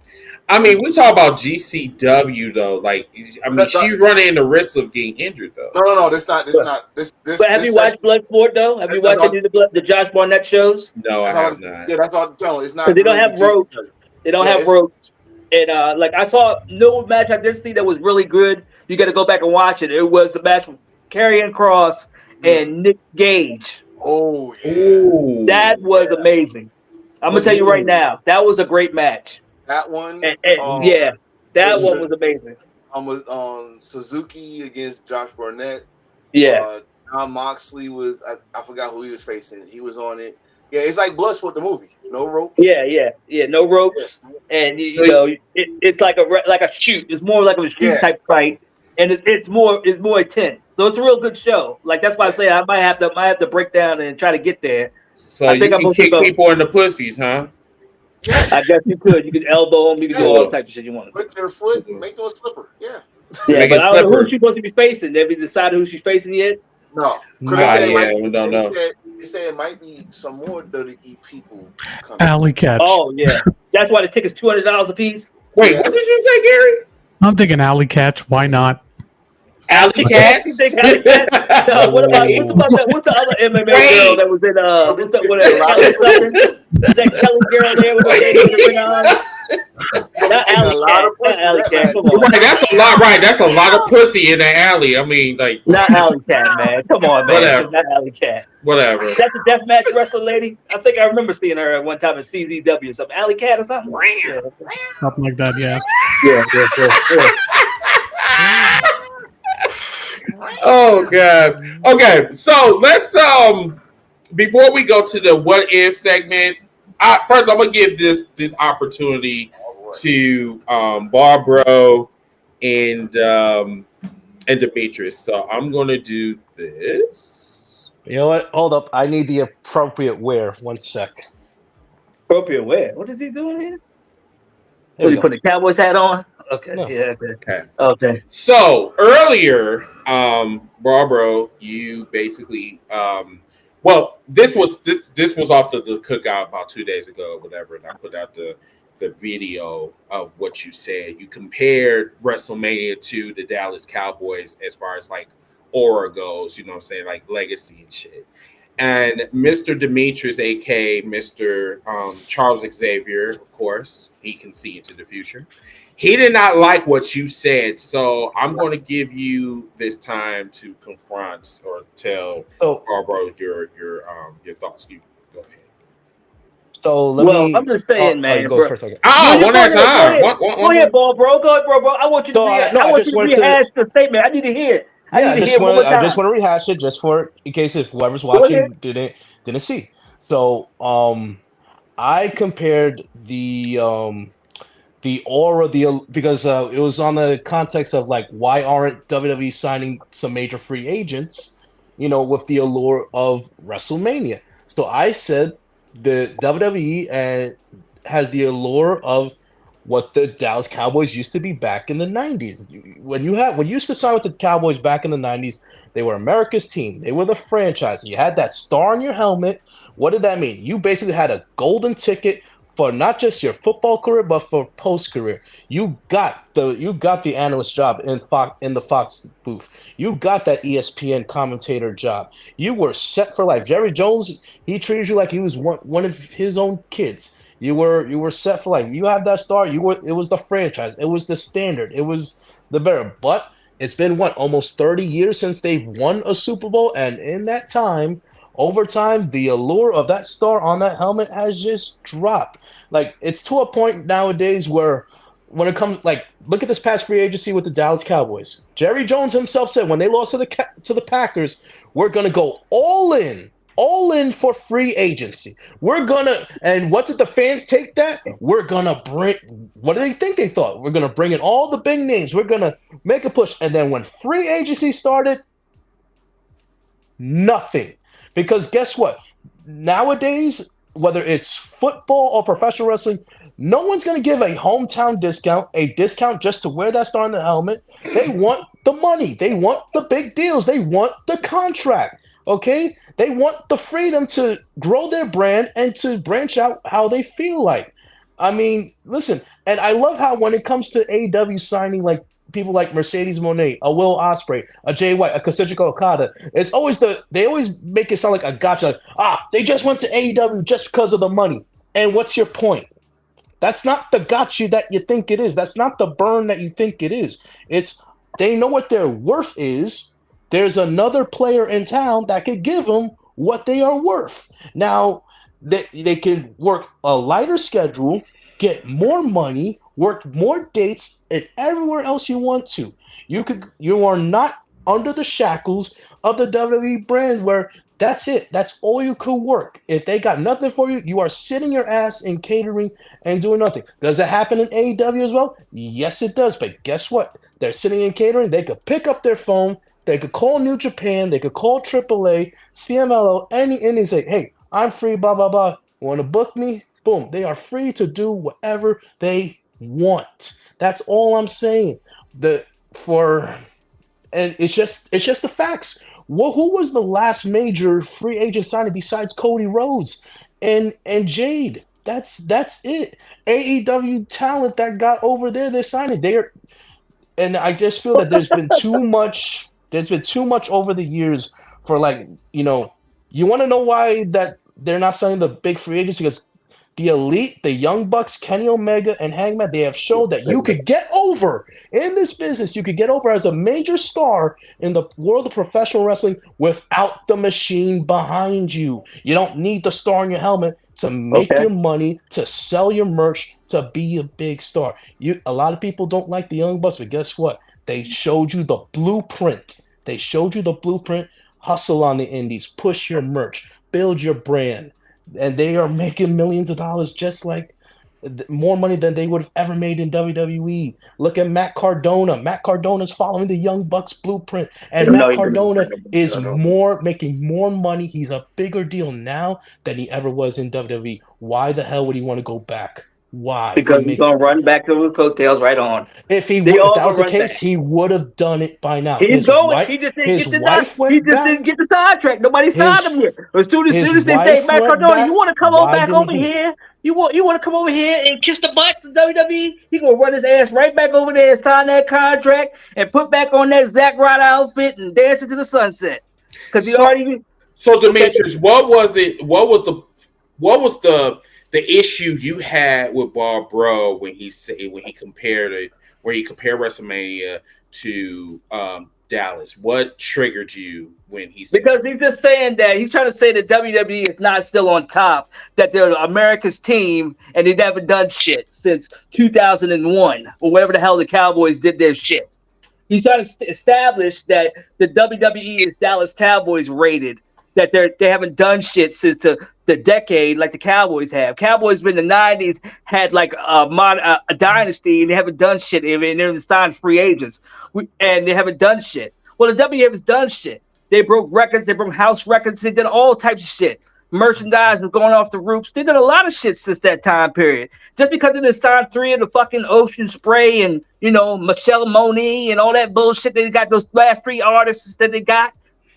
I mean, we talk about GCW though. Like, I mean, she's running the risk of getting injured though. No, that's not. But have you watched Bloodsport though? Have you watched the Josh Barnett shows? No, I have not. Yeah, that's all I'm telling. It's not. Because they don't have ropes. They don't have ropes. And I saw no match I did see that was really good. You got to go back and watch it. It was the match with Karrion Kross and Nick Gage. Oh, yeah. Ooh. That was amazing. I'm gonna tell you right now, that was a great match. That one, yeah, that one was amazing. Suzuki against Josh Barnett. Yeah. John Moxley was, I forgot who he was facing. He was on it. Yeah, it's like Bloodsport, the movie. No ropes. Yeah. No ropes, and you know, it's like a shoot. It's more like a shoot type fight, and it's more intense. So it's a real good show. Like that's why I say I might have to break down and try to get there. So I think you can kick people in the pussies, huh? Yes. I guess you could. You could elbow them. You could do all types of shit you want. Put their foot, make them a slipper. Yeah. Yeah, but I don't know who she's supposed to be facing. Have you decided who she's facing yet? No. We don't know. They say it might be some more WWE people coming. Alley Catch. Oh yeah, that's why the ticket's $200 a piece. Wait, what did you say, Gary? I'm thinking Alley Catch. Why not? Alley Cats? No, what's the other MMA girl that was in that Kelly girl there with the ring on? Not Alley Cat. Come on. Right, that's a lot. Right, that's a lot of pussy in the alley. I mean, like not Alley Cat, man. Come on, man. Whatever. Not Alley Cat. Whatever. That's a deathmatch wrestler lady. I think I remember seeing her at one time at CZW or something. Alley Cat or something. Yeah. Something like that. Yeah. Yeah. Oh god. Okay, so let's before we go to the what if segment, first I'm gonna give this opportunity to Barbro and Demetrius. So I'm gonna do this. You know what? Hold up. I need the appropriate wear. 1 sec. Appropriate wear? What is he doing here? What, he putting a Cowboys hat on? Okay. No. Yeah. Okay. So earlier, Barbro, you basically well, this was off the cookout about 2 days ago, whatever, and I put out the video of what you said. You compared WrestleMania to the Dallas Cowboys as far as like aura goes, you know what I'm saying, like legacy and shit. And Mr. Demetrius, aka Mr. Charles Xavier, of course, he can see into the future. He did not like what you said, so I'm going to give you this time to confront or tell Barbro your thoughts. You go ahead. So I'm just saying, man. Go for a second. One at a time. Go ahead, Barbro. Go ahead, Barbro. I want you to rehash the statement. I need to hear it. I just want to rehash it just for in case if whoever's watching didn't see. So I compared the aura, because it was on the context of like why aren't WWE signing some major free agents, with the allure of WrestleMania. So I said the WWE has the allure of what the Dallas Cowboys used to be back in the 90s. When you used to sign with the Cowboys back in the 90s, they were America's team. They were the franchise. You had that star on your helmet. What did that mean? You basically had a golden ticket for not just your football career, but for post-career. You got the analyst job in the Fox booth. You got that ESPN commentator job. You were set for life. Jerry Jones, he treated you like he was one of his own kids. You were set for life. You have that star. It was the franchise. It was the standard. It was the better. But it's been almost 30 years since they've won a Super Bowl, and in that time, over time, the allure of that star on that helmet has just dropped. Like, it's to a point nowadays where when it comes, like, look at this past free agency with the Dallas Cowboys. Jerry Jones himself said when they lost to the Packers, we're going to go all in for free agency. And what did the fans take that? We're going to what do they think they thought? We're going to bring in all the big names. We're going to make a push. And then when free agency started, nothing. Because guess what? Nowadays, whether it's football or professional wrestling, no one's going to give a hometown discount, just to wear that star on the helmet. They want the money. They want the big deals. They want the contract, okay? They want the freedom to grow their brand and to branch out how they feel like. I mean, listen, and I love how when it comes to AEW signing like people like Mercedes Moné, a Will Ospreay, a Jay White, a Kazuchika Okada, it's always they always make it sound like a gotcha. Like, they just went to AEW just because of the money. And what's your point? That's not the gotcha that you think it is. That's not the burn that you think it is. It's they know what their worth is. There's another player in town that could give them what they are worth. Now, they can work a lighter schedule, get more money, work more dates, and everywhere else you want to. You are not under the shackles of the WWE brand where that's it. That's all you could work. If they got nothing for you, you are sitting your ass in catering and doing nothing. Does that happen in AEW as well? Yes, it does. But guess what? They're sitting in catering. They could pick up their phone. They could call New Japan. They could call AAA, CMLL, and say, hey, I'm free, blah, blah, blah. Want to book me? Boom. They are free to do whatever they want. That's all I'm saying. And it's just the facts. Well, who was the last major free agent signing besides Cody Rhodes and Jade? That's it. AEW talent that got over there, they're signing. And I just feel that there's been too much. There's been too much over the years for you want to know why that they're not signing the big free agents, because the Elite, the Young Bucks, Kenny Omega, and Hangman, they have shown that you could get over in this business. You could get over as a major star in the world of professional wrestling without the machine behind you. You don't need the star in your helmet to make your money, to sell your merch, to be a big star. A lot of people don't like the Young Bucks, but guess what? They showed you the blueprint. They showed you the blueprint. Hustle on the indies. Push your merch. Build your brand. And they are making millions of dollars, just like more money than they would have ever made in WWE. Look at Matt Cardona. Matt Cardona is following the Young Bucks blueprint, and Matt Cardona is making more money. He's a bigger deal now than he ever was in WWE. Why the hell would he want to go back? Why? Because he's gonna run back to the coattails right on. If that was the case, he would have done it by now. He's going. He just didn't get the sidetrack. Nobody signed him yet. As soon as they say, Matt Cardona, you want to come back over here? You want to come over here and kiss the butts of WWE? He gonna run his ass right back over there and sign that contract and put back on that Zack Ryder outfit and dance into the sunset. Because he already. So Demetrius, what was it? What was the issue you had with Barbaro when he compared WrestleMania to Dallas? What triggered you when he said? Because he's just saying that he's trying to say that WWE is not still on top, that they're America's team and they never done shit since 2001 or whatever the hell the Cowboys did their shit. He's trying to establish that the WWE is Dallas Cowboys rated, that they haven't done shit since the decade like the Cowboys have. Cowboys in the 90s had like a dynasty, and they haven't done shit. And they're signed free agents, and they haven't done shit. Well, the WWF has done shit. They broke records. They broke house records. They did all types of shit. Merchandise is going off the roofs. They did a lot of shit since that time period. Just because they signed 3 of the fucking Ocean Spray and, Michelle Monier and all that bullshit, they got those last 3 artists that they got.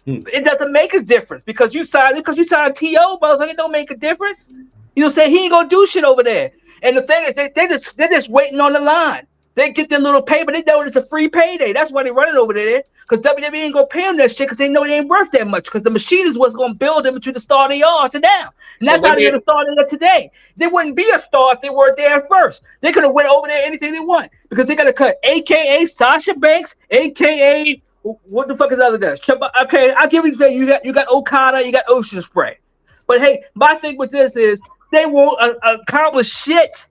It doesn't make a difference because you signed T.O., motherfucker. It don't make a difference. You know what I'm saying? He ain't gonna do shit over there. And the thing is, they're just waiting on the line. They get their little pay, but they know it's a free payday. That's why they run it over there. Because WWE ain't gonna pay them that shit because they know they ain't worth that much. Because the machine is what's gonna build them into the star they are to now. And that's how they're the star they are today. They wouldn't be a star if they weren't there first. They could have went over there anything they want because they gotta cut AKA Sasha Banks, AKA. What the fuck is the other guy? Okay, I'll give you that. You got Okada, you got Ocean Spray. But hey, my thing with this is they won't accomplish shit.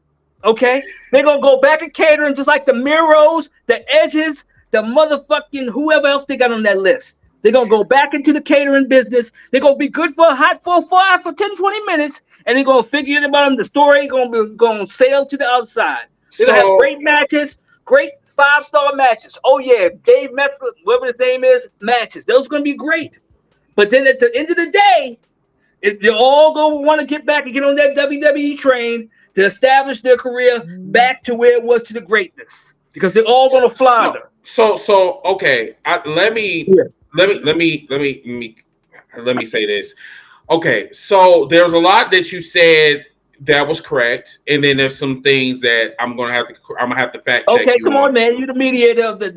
Okay? They're gonna go back and catering just like the Miros, the Edges, the motherfucking whoever else they got on that list. They're gonna go back into the catering business. They're gonna be good for 10, 20 minutes, and they're gonna figure it about them. The story gonna sail to the other side. They're gonna have great matches, great 5-star matches. Oh yeah, Dave Metcalf, whatever his name is, matches. Those are gonna be great. But then at the end of the day, they're all gonna want to get back and get on that WWE train to establish their career back to where it was to the greatness. Because they're all gonna flounder. So okay. Let me say this. Okay, so there's a lot that you said that was correct, and then there's some things that I'm gonna have to fact check. Okay, come on, man. You're the mediator of the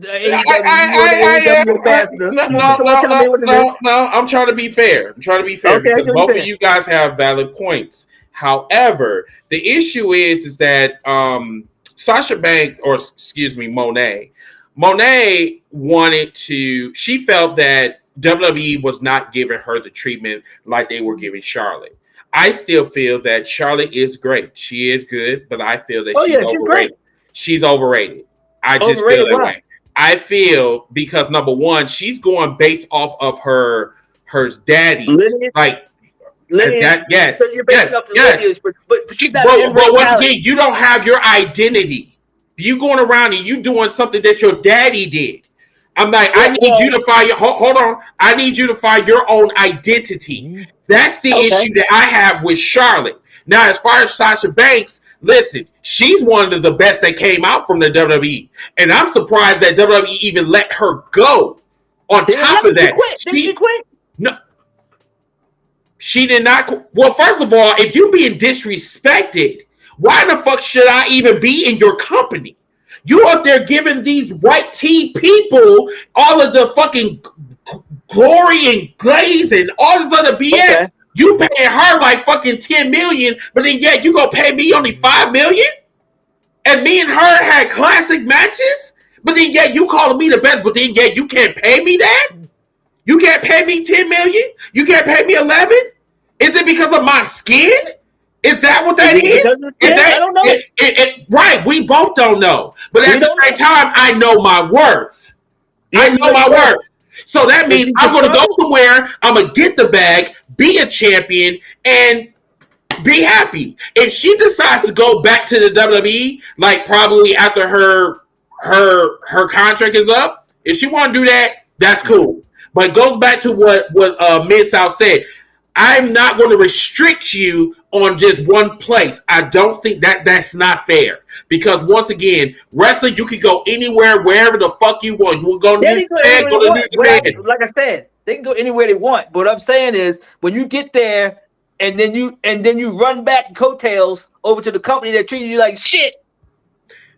No. I'm trying to be fair. Because both of you guys have valid points. However, the issue is that Sasha Banks, or excuse me, Monet, Monet wanted to. She felt that WWE was not giving her the treatment like they were giving Charlotte. I still feel that Charlotte is great. She is good, but I feel that she's overrated. Great. She's overrated. I just feel that way. I feel because number one, she's going based off of her daddy's lineage? like Lineage. that. Yes, So you're basing off the lineage, but she's not but once again, you don't have your identity. You going around and you doing something that your daddy did. I'm like, I need you to find your hold on. I need you to find your own identity. That's the issue that I have with Charlotte. Now, as far as Sasha Banks, listen, she's one of the best that came out from the WWE. And I'm surprised that WWE even let her go. On top of that, she quit? No. She did not. Well, first of all, if you're being disrespected, why the fuck should I even be in your company? You up there giving these white tea people all of the fucking glory and glaze and all this other BS. Okay. You paying her like fucking $10 million, but then yet you gonna pay me only $5 million? And me and her had classic matches, but then yet you calling me the best, but then yet you can't pay me that? You can't pay me $10 million? You can't pay me 11? Is it because of my skin? Is that what that is? I don't know. Right, we both don't know. But at the same time, I know my worth. I know my worth. So that means I'm going to go somewhere, I'm going to get the bag, be a champion, and be happy. If she decides to go back to the WWE, like probably after her contract is up, if she want to do that, that's cool. But it goes back to what Mid-South said. I'm not going to restrict you on just one place. I don't think that's not fair. Because once again, wrestling, you can go anywhere, wherever the fuck you want. You will go to New Japan, like I said, they can go anywhere they want. But what I'm saying is, when you get there and then you run back coattails over to the company that treated you like shit.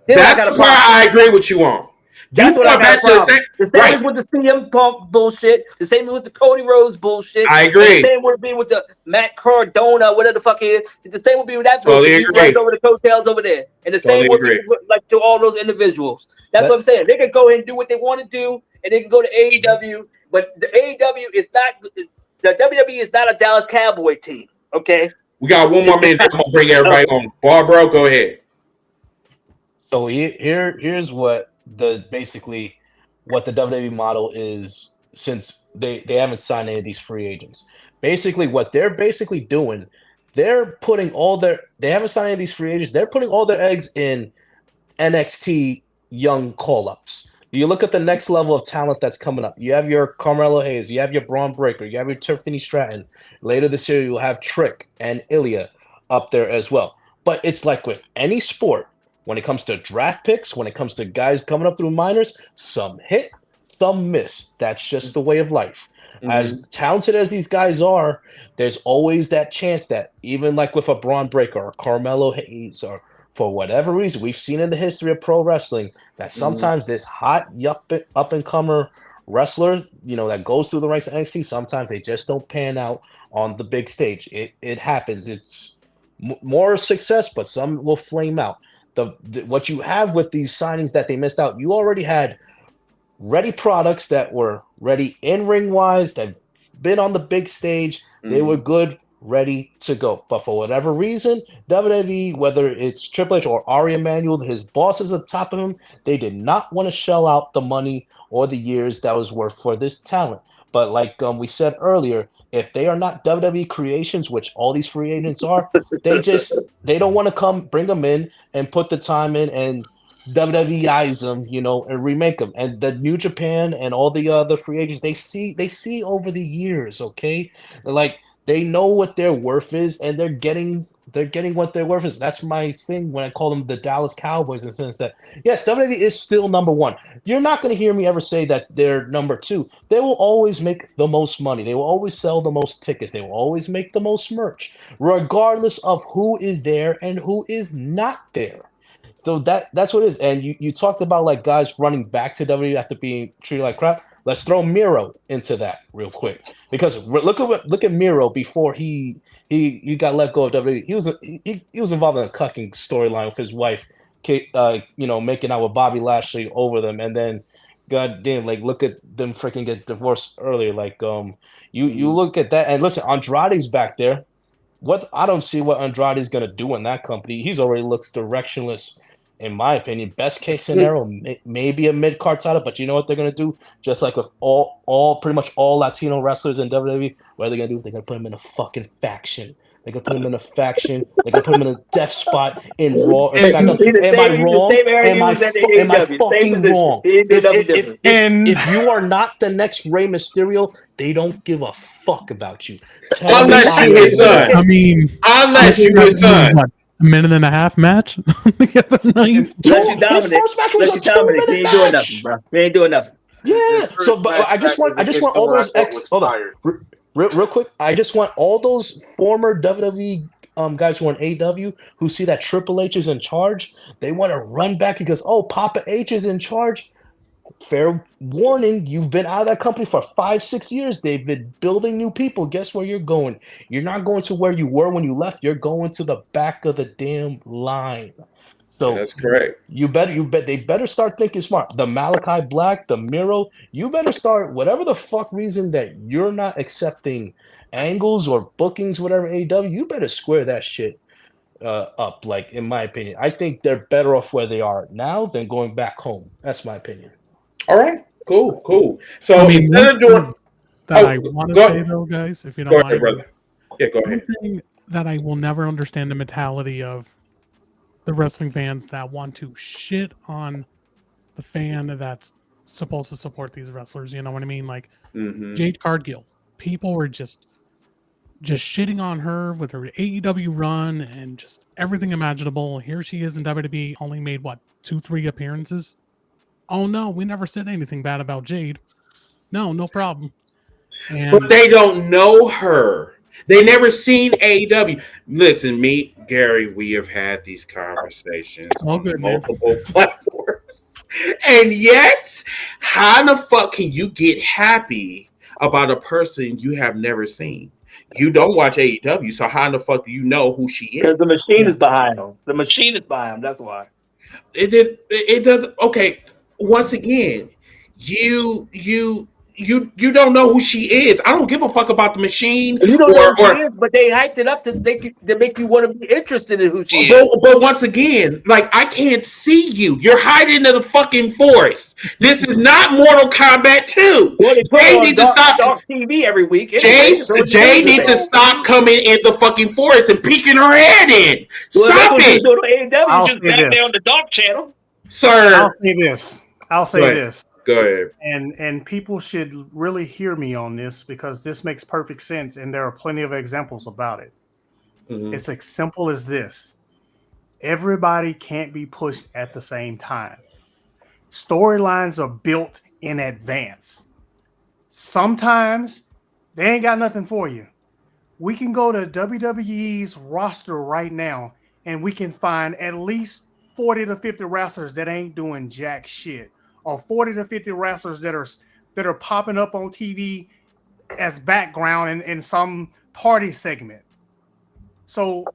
That's the part I agree with you on. That's what I got the same as with the CM Punk bullshit. The same with the Cody Rhodes bullshit. I agree. The same would be with the Matt Cardona, whatever the fuck it is. The same would be with that bullshit. Totally agree. Over the coattails over there. And the same would be like to all those individuals. That's what I'm saying. They can go ahead and do what they want to do, and they can go to AEW. But the AEW is not. The WWE is not a Dallas Cowboy team. Okay. We got one more minute. I'm gonna bring everybody on. Barbara, go ahead. So here's what the WWE model is, since they haven't signed any of these free agents. Basically, what they're basically doing, they haven't signed any of these free agents. They're putting all their eggs in NXT young call-ups. You look at the next level of talent that's coming up. You have your Carmelo Hayes, you have your Braun Breaker, you have your Tiffany Stratton. Later this year, you'll have Trick and Ilya up there as well. But it's like with any sport, when it comes to draft picks, when it comes to guys coming up through minors, some hit, some miss. That's just the way of life. Mm-hmm. As talented as these guys are, there's always that chance that even like with a Braun Breaker or Carmelo Hayes, or for whatever reason, we've seen in the history of pro wrestling that sometimes this hot up-and-comer wrestler, that goes through the ranks of NXT, sometimes they just don't pan out on the big stage. It happens. It's more success, but some will flame out. What you have with these signings that they missed out, you already had ready products that were ready in-ring wise, that been on the big stage. They were good, ready to go. But for whatever reason, WWE, whether it's Triple H or Ari Emanuel, his bosses at the top of him, they did not want to shell out the money or the years that was worth for this talent. But like we said earlier, if they are not WWE creations, which all these free agents are, they don't want to bring them in and put the time in and WWEize them, and remake them. And the New Japan and all the other free agents, they see over the years, okay? Like, they know what their worth is, and they're getting what their worth is. That's my thing when I call them the Dallas Cowboys, in the sense that, yes, WWE is still number one. You're not going to hear me ever say that they're number two. They will always make the most money. They will always sell the most tickets. They will always make the most merch, regardless of who is there and who is not there. So that's what it is. And you talked about like guys running back to WWE after being treated like crap. Let's throw Miro into that real quick, because look at Miro before he got let go of WWE. He was involved in a cucking storyline with his wife making out with Bobby Lashley over them, and then God damn, like look at them freaking get divorced earlier. Like you look at that and listen, Andrade's back there. What I don't see what Andrade's gonna do in that company. He's already looks directionless, in my opinion. Best case scenario, maybe a mid card title, but you know what they're gonna do? Just like with all pretty much all Latino wrestlers in WWE, what are they gonna do? They're gonna put them in a fucking faction. They're gonna put him in a faction. They're gonna put him in a death spot in Raw or SmackDown. Am I wrong? Am I fucking wrong? If you are not the next Rey Mysterio, they don't give a fuck about you. Unless you his son. I mean, unless you his son. What, a minute and a half match the other night. His first match was a 2-minute match. We ain't doing nothing. Yeah. So, but I just want all those hold on, real quick. I just want all those former WWE guys who are in AEW who see that Triple H is in charge. They want to run back because Papa H is in charge. Fair warning, you've been out of that company for 5-6 years. They've been building new people. Guess where you're going? You're not going to where you were when you left. You're going to the back of the damn line. So that's correct. They better start thinking smart. The Malachi Black, the Miro, you better start whatever the fuck reason that you're not accepting angles or bookings, whatever AEW, you better square that shit up. Like in my opinion, I think they're better off where they are now than going back home. That's my opinion. All right, cool. So I mean, instead of doing that I want to say though, guys, if you don't mind, brother. Yeah, go ahead. One thing that I will never understand the mentality of the wrestling fans that want to shit on the fan that's supposed to support these wrestlers. You know what I mean? Like Jade Cargill, people were just shitting on her with her AEW run and just everything imaginable. Here she is in WWE, only made 2-3 appearances. Oh no, we never said anything bad about Jade. No problem. But they don't know her. They never seen AEW. Listen, me, Gary, we have had these conversations on multiple platforms. And yet, how the fuck can you get happy about a person you have never seen? You don't watch AEW, so how the fuck do you know who she is? Because the machine is behind them. The machine is behind them. That's why. It doesn't. Okay. Once again, you don't know who she is. I don't give a fuck about the machine. You don't know who she is, but they hyped it up to make you want to be interested in who she is. But once again, like I can't see you. You're hiding in the fucking forest. This is not Mortal Kombat 2. Well, they needs to stop Dark TV every week. Jay needs to stop coming in the fucking forest and peeking her head in. Stop it. I'll just back there on the Dark channel. Sir, I'll say this. Go ahead. And people should really hear me on this because this makes perfect sense, and there are plenty of examples about it. It's as simple as this. Everybody can't be pushed at the same time. Storylines are built in advance. Sometimes they ain't got nothing for you. We can go to WWE's roster right now, and we can find at least 40 to 50 wrestlers that ain't doing jack shit, or 40 to 50 wrestlers that are popping up on TV as background in some party segment. So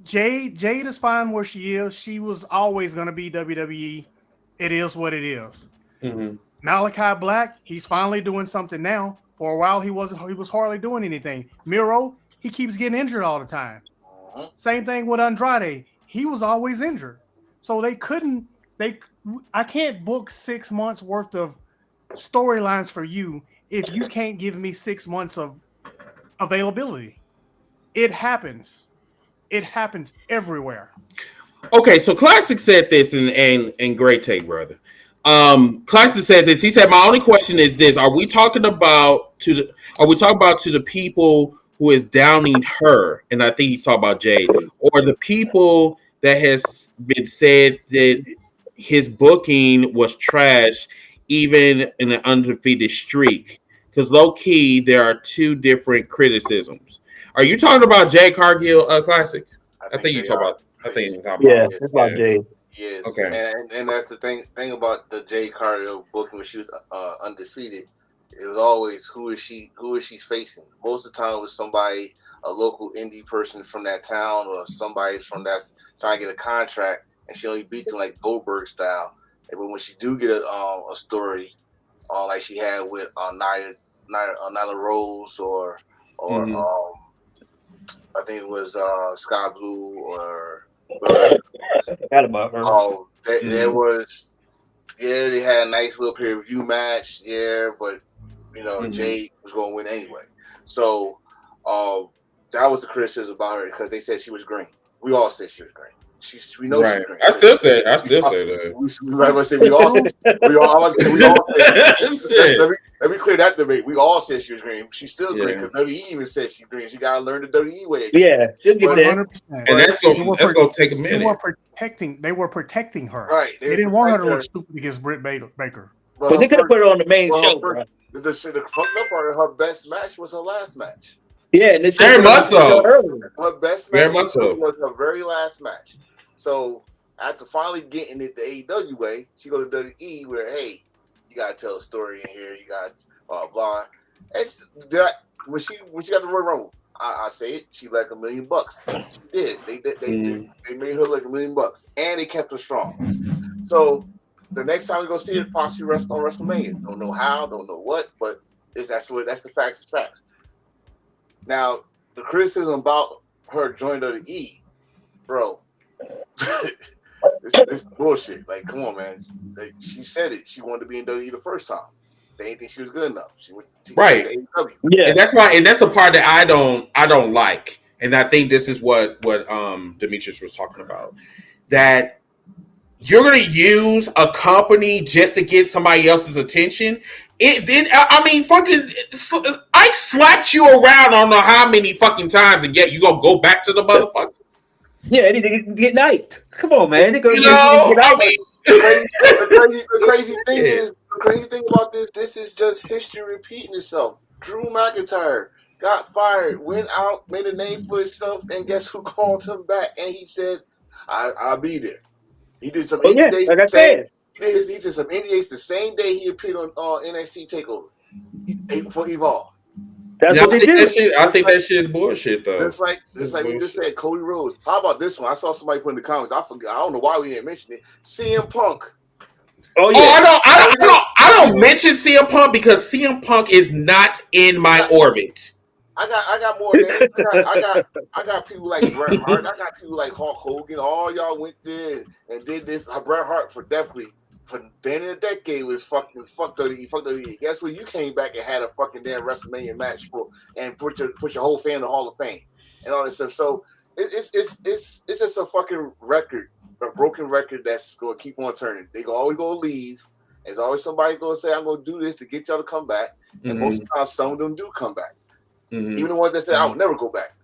Jade is fine where she is. She was always going to be WWE. It is what it is. Malachi Black, he's finally doing something now. For a while, he was hardly doing anything. Miro, he keeps getting injured all the time. Same thing with Andrade. He was always injured. So I can't book 6 months worth of storylines for you if you can't give me 6 months of availability. It happens. It happens everywhere. Okay, so Classic said this, and great take, brother. Classic said this. He said, "My only question is this: Are we talking about to the people who is downing her?" And I think he's talking about Jade, or the people that has been said that his booking was trash, even in an undefeated streak. Because low key, there are two different criticisms. Are you talking about Jade Cargill, Classic? I think you're talking about. Yeah, it's about Jade. Yes. Okay. And that's the thing about the Jade Cargill booking when she was undefeated. It was always who is she facing. Most of the time it was somebody, a local indie person from that town, or somebody from that's trying to get a contract, and she only beat them like Goldberg style. But when she do get a story, like she had with Nyla Rose or I think it was Sky Blue or Forgot about her. there was they had a nice little pay-per-view match, but Jade was going to win anyway. So that was the criticism about her because they said she was green. We all said she was green. We know she's green. I still say that. Let me clear that debate. We all said she was green. She's still green because WWE even said she's green. She got to learn the WWE way. Yeah, 100%. And that's gonna take a minute. They were protecting her. Right. They didn't want her to look stupid against Britt Baker. But they could have put her on the main show. The fucked up part of her best match was her last match. Yeah, and it's very much so. Her best match was her very last match. So after finally getting it the AEW way, she go to WWE where you gotta tell a story in here. You got blah blah. And when she got the Royal Rumble, I say it. She like $1 million. She did. They made her like $1 million, and they kept her strong. So the next time we go see her, possibly on WrestleMania. Don't know how, don't know what, but that's the facts. Facts. Now the criticism about her joining WWE, bro. This bullshit. Like, come on, man. Like, she said it. She wanted to be in WWE the first time. They didn't think she was good enough. She went to AEW. Yeah, and that's the part that I don't like. And I think this is what Demetrius was talking about. That you're gonna use a company just to get somebody else's attention. Fucking Ike slapped you around. I don't know how many fucking times, and yet you gonna go back to the motherfucker. Yeah, they get knifed. Come on, man. The crazy thing about this is just history repeating itself. Drew McIntyre got fired, went out, made a name for himself, and guess who called him back? And he said, I'll be there. He did some indie days. Like I said. He did some indie days the same day he appeared on NXT TakeOver for Evolve. That's what they do. I think that shit is bullshit, though. Just like we just said, Cody Rhodes. How about this one? I saw somebody put in the comments. I forgot. I don't know why we didn't mention it. CM Punk. Oh yeah. I don't mention CM Punk because CM Punk is not in my orbit. I got more names. I got people like Bret Hart. I got people like Hulk Hogan. All y'all went there and did this. Bret Hart for the end of the decade was fuck WWE. Guess what? You came back and had a fucking damn WrestleMania match and put your whole fan in the Hall of Fame and all this stuff. So it's just a fucking record, a broken record that's going to keep on turning. They always going to leave. There's always somebody going to say, I'm going to do this to get y'all to come back. And most of the time, some of them do come back. Even the ones that say, I will never go back.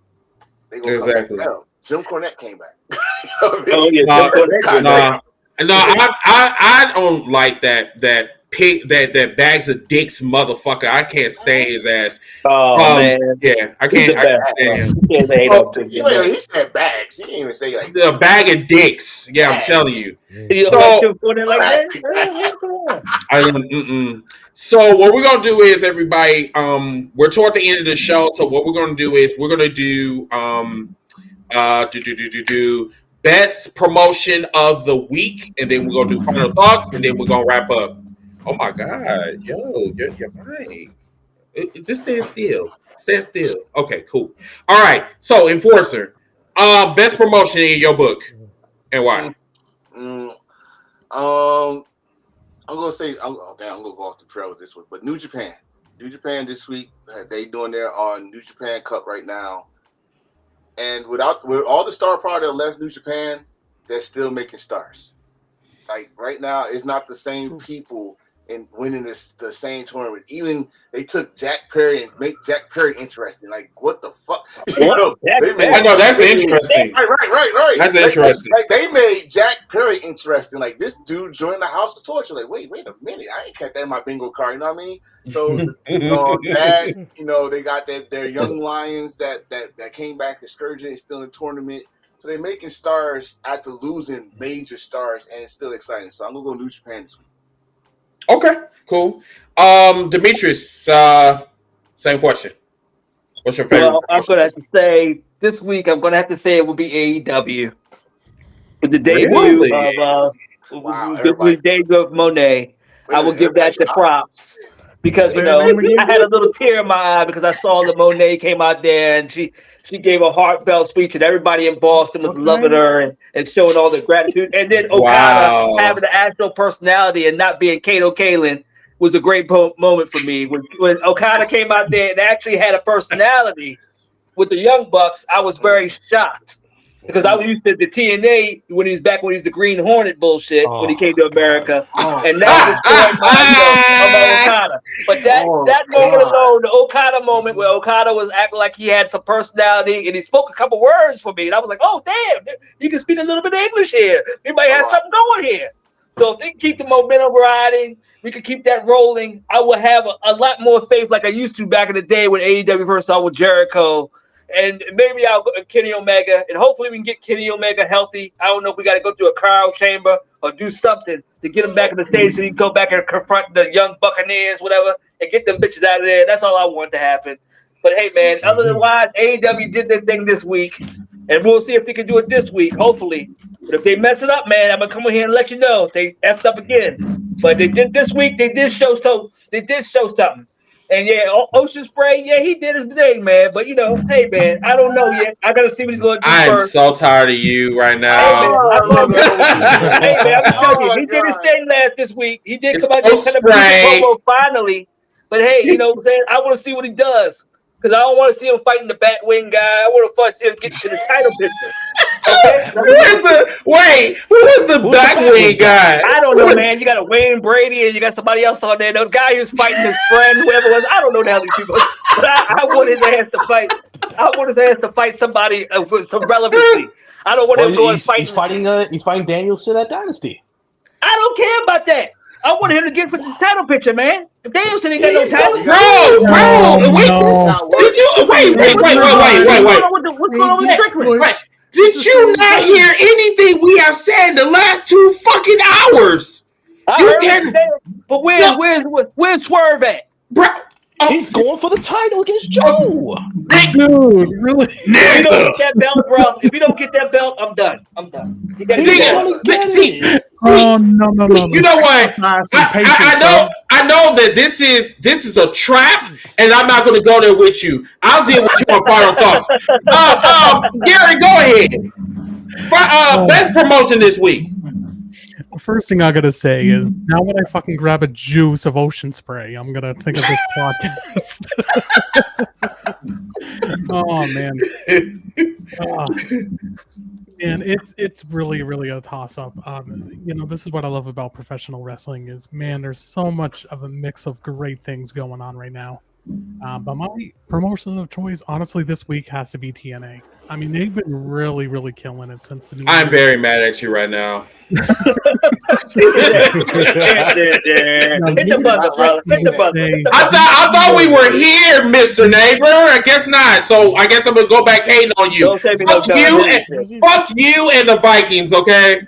They going to come back now. Jim Cornette came back. No, I don't like that bags of dicks motherfucker. I can't stand his ass. Oh man, yeah, I can't stand him. He said bags. He didn't even say like a bag of dicks. Yeah, I'm telling you. So what we're gonna do is, everybody, we're toward the end of the show. So what we're gonna do is we're gonna do best promotion of the week, and then we're gonna do final thoughts, and then we're gonna wrap up. Oh my God, yo, you're right. Just stand still. Stand still. Okay, cool. All right. So, Enforcer, best promotion in your book, and why? I'm gonna say I'm gonna go off the trail with this one, but New Japan this week, they doing their New Japan Cup right now. And with all the star power that left New Japan, they're still making stars. Like right now, it's not the same people in winning the same tournament. Even they took Jack Perry and make Jack Perry interesting. Like, what the fuck? I know that's interesting. Right. That's interesting. They made Jack Perry interesting. Like, this dude joined the House of Torture. Like, wait a minute. I ain't got that in my bingo card. You know what I mean? So, they got their young lions that came back excursion and still in the tournament. So they're making stars after losing major stars, and it's still exciting. So I'm gonna go New Japan this week. Okay, cool. Demetrius, same question. What's your favorite? Well, I'm gonna have to say this week. I'm gonna have to say it will be AEW. with the debut Really? of Wow, the debut of Monet. I will give that the props because Say the name again, I had a little tear in my eye because I saw that Monet came out there and she gave a heartfelt speech and everybody in Boston was What's her loving name? her and showing all the gratitude. And then Okada Wow. having the actual personality and not being Kato Kalin was a great moment for me. When Okada came out there and actually had a personality with the Young Bucks, I was very shocked. Because I was used to the TNA when he was the Green Hornet bullshit when he came to America, and that destroyed my Okada. But that moment alone, the Okada moment where Okada was acting like he had some personality and he spoke a couple words for me, and I was like, oh damn, you can speak a little bit of English here. We might have something going here. So if they keep the momentum riding, we could keep that rolling. I will have a lot more faith like I used to back in the day when AEW first started with Jericho. And maybe I'll go to Kenny Omega, and hopefully we can get Kenny Omega healthy. I don't know if we got to go through a cryo chamber or do something to get him back in the stage so he can go back and confront the young Buccaneers, whatever, and get them bitches out of there. That's all I want to happen. But hey, man, other than why AEW did their thing this week, and we'll see if they can do it this week, hopefully. But if they mess it up, man, I'm gonna come in here and let you know if they effed up again. But they did this week. They did show something. And yeah, Ocean Spray, yeah, he did his thing, man. But hey, man, I don't know yet. I gotta see what he's gonna do I'm first. so tired of you right now. Hey, man, I'm telling you, he did his thing this week. He did come out there and promo finally. But hey, you know what I'm saying? I want to see what he does. Because I don't want to see him fighting the Batwing guy. I want to see him get to the title picture. Okay? Who is the Batwing guy? I don't know, man. You got a Wayne Brady and you got somebody else on there. Those guy who's fighting his friend, whoever it was. I don't know the hell these people. But I want his ass to fight. I want his ass to fight somebody with some relevancy. I don't want him going fighting. He's fighting Danielson at Dynasty. I don't care about that. I want him to get for the title picture, man. If Danielson ain't got no title, wait. What's going on with Strickland? Wait. Did you not hear anything we have said in the last 2 fucking hours? But where's Swerve at? Bro, he's going for the title against Joe. Dude, really? If you don't get that belt, bro, I'm done. You gotta get it. Oh no! You know what? I know that this is a trap, and I'm not going to go there with you. I'll deal with you on final thoughts. Gary, go ahead. Best promotion this week. The first thing I gotta say is now when I fucking grab a juice of Ocean Spray, I'm gonna think of this podcast. Oh man. And it's really a toss up. This is what I love about professional wrestling is, man, there's so much of a mix of great things going on right now. But my promotion of choice, honestly, this week has to be TNA. I mean, they've been really killing it since the new I'm very mad at you right now. Hit the buzzer, brother. Hit the buzzer. I thought we were here, Mr. Neighbor. I guess not. So I guess I'm gonna go back hating on you. Fuck you and the Vikings, okay?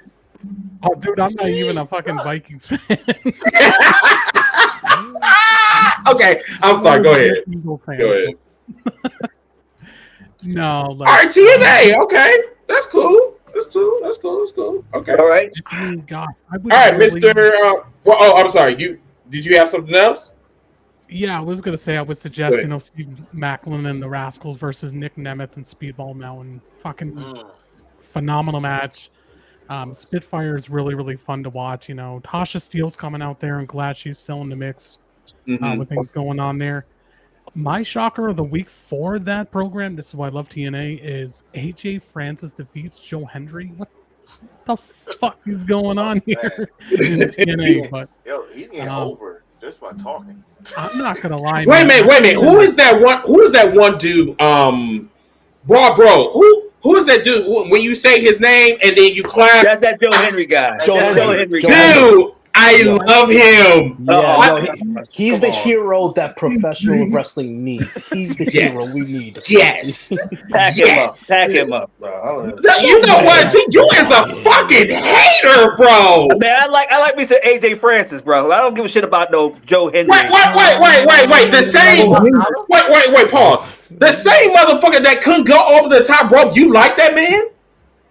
Oh, dude, I'm not even a fucking Vikings fan. Okay, I'm sorry. Go ahead. Go ahead. No. All right, TNA. Okay, that's cool. That's cool. Okay. All right. God. All right, Mr. I'm sorry. Did you have something else? Yeah, I was gonna say I would suggest Steve Macklin and the Rascals versus Nick Nemeth and Speedball Mountain. Fucking phenomenal match. Spitfire is really fun to watch. Tasha Steele's coming out there. I'm glad she's still in the mix with things going on there. My shocker of the week for that program, this is why I love TNA, is AJ Francis defeats Joe Hendry. What the fuck is going on here in TNA? But he's getting over just by talking. I'm not gonna lie. Wait a minute. Who is that one dude? Bro. Who is that dude? When you say his name and then you clap. That's that Joe Henry guy. Joe Henry. Dude, I love him. Yeah, he's the hero that professional wrestling needs. He's the hero we need. Yes. Pack him up, bro. You know what? See, you is a fucking hater, bro. Man, I like me some AJ Francis, bro. I don't give a shit about no Joe Henry. Wait. The same. Wait. Pause. The same motherfucker that couldn't go over the top rope. You like that man?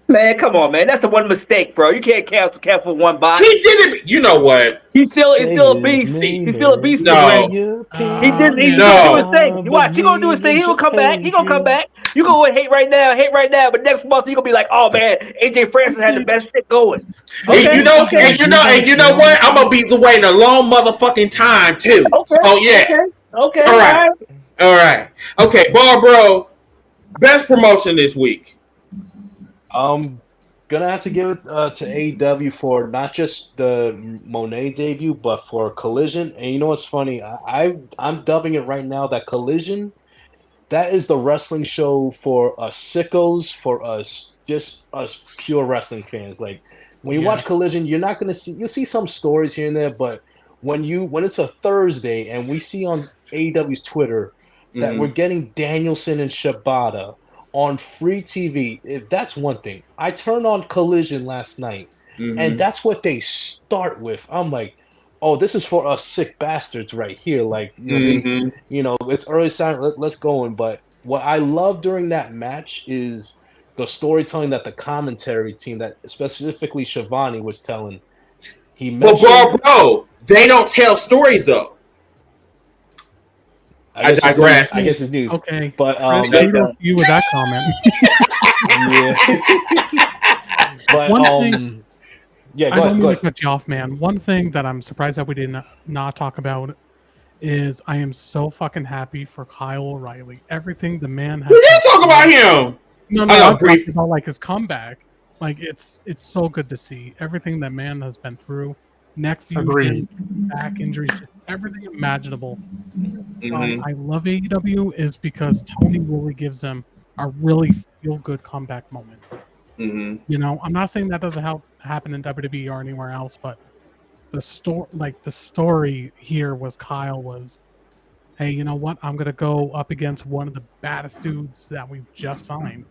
Man, come on, man. That's the one mistake, bro. You can't cancel one bot. He didn't. You know what? He's still a beast. He's still a beast in the No. ring. He's man. gonna do his thing. You watch, he gonna do his thing. He gonna come back. He gonna come back. You go hate right now, but next month you gonna be like, oh man, AJ Francis had the best shit going. Okay, and you know what? I'm gonna be waiting a long motherfucking time too. Okay. So yeah. Okay. All right. Okay, Barbro, best promotion this week. Gonna have to give it to AEW for not just the Monet debut, but for Collision. And you know what's funny? I'm dubbing it right now that Collision, that is the wrestling show for us sickos, for us pure wrestling fans. Like when you watch Collision, you're not gonna you'll see some stories here and there, but when it's a Thursday and we see on AEW's Twitter that we're getting Danielson and Shibata on free TV, if that's one thing. I turned on Collision last night, and that's what they start with. I'm like, oh, this is for us sick bastards right here. Like, you know, it's early sign. Let's go in. But what I love during that match is the storytelling that the commentary team, that specifically Shivani was telling. He mentioned, bro, they don't tell stories though. I digress. I guess it's news. Okay, but you with that comment. But one thing, go I don't ahead. mean to cut you off, man. One thing that I'm surprised that we did not talk about is I am so fucking happy for Kyle O'Reilly. Everything the man has. We didn't talk about him. No, I'm talking about like his comeback. Like it's so good to see everything that man has been through. Neck fusion, back injuries, everything imaginable. I love AEW is because Tony really gives them a really feel-good comeback moment. You know, I'm not saying that doesn't happen in WWE or anywhere else, but the story here was Kyle was, hey, you know what? I'm gonna go up against one of the baddest dudes that we've just signed.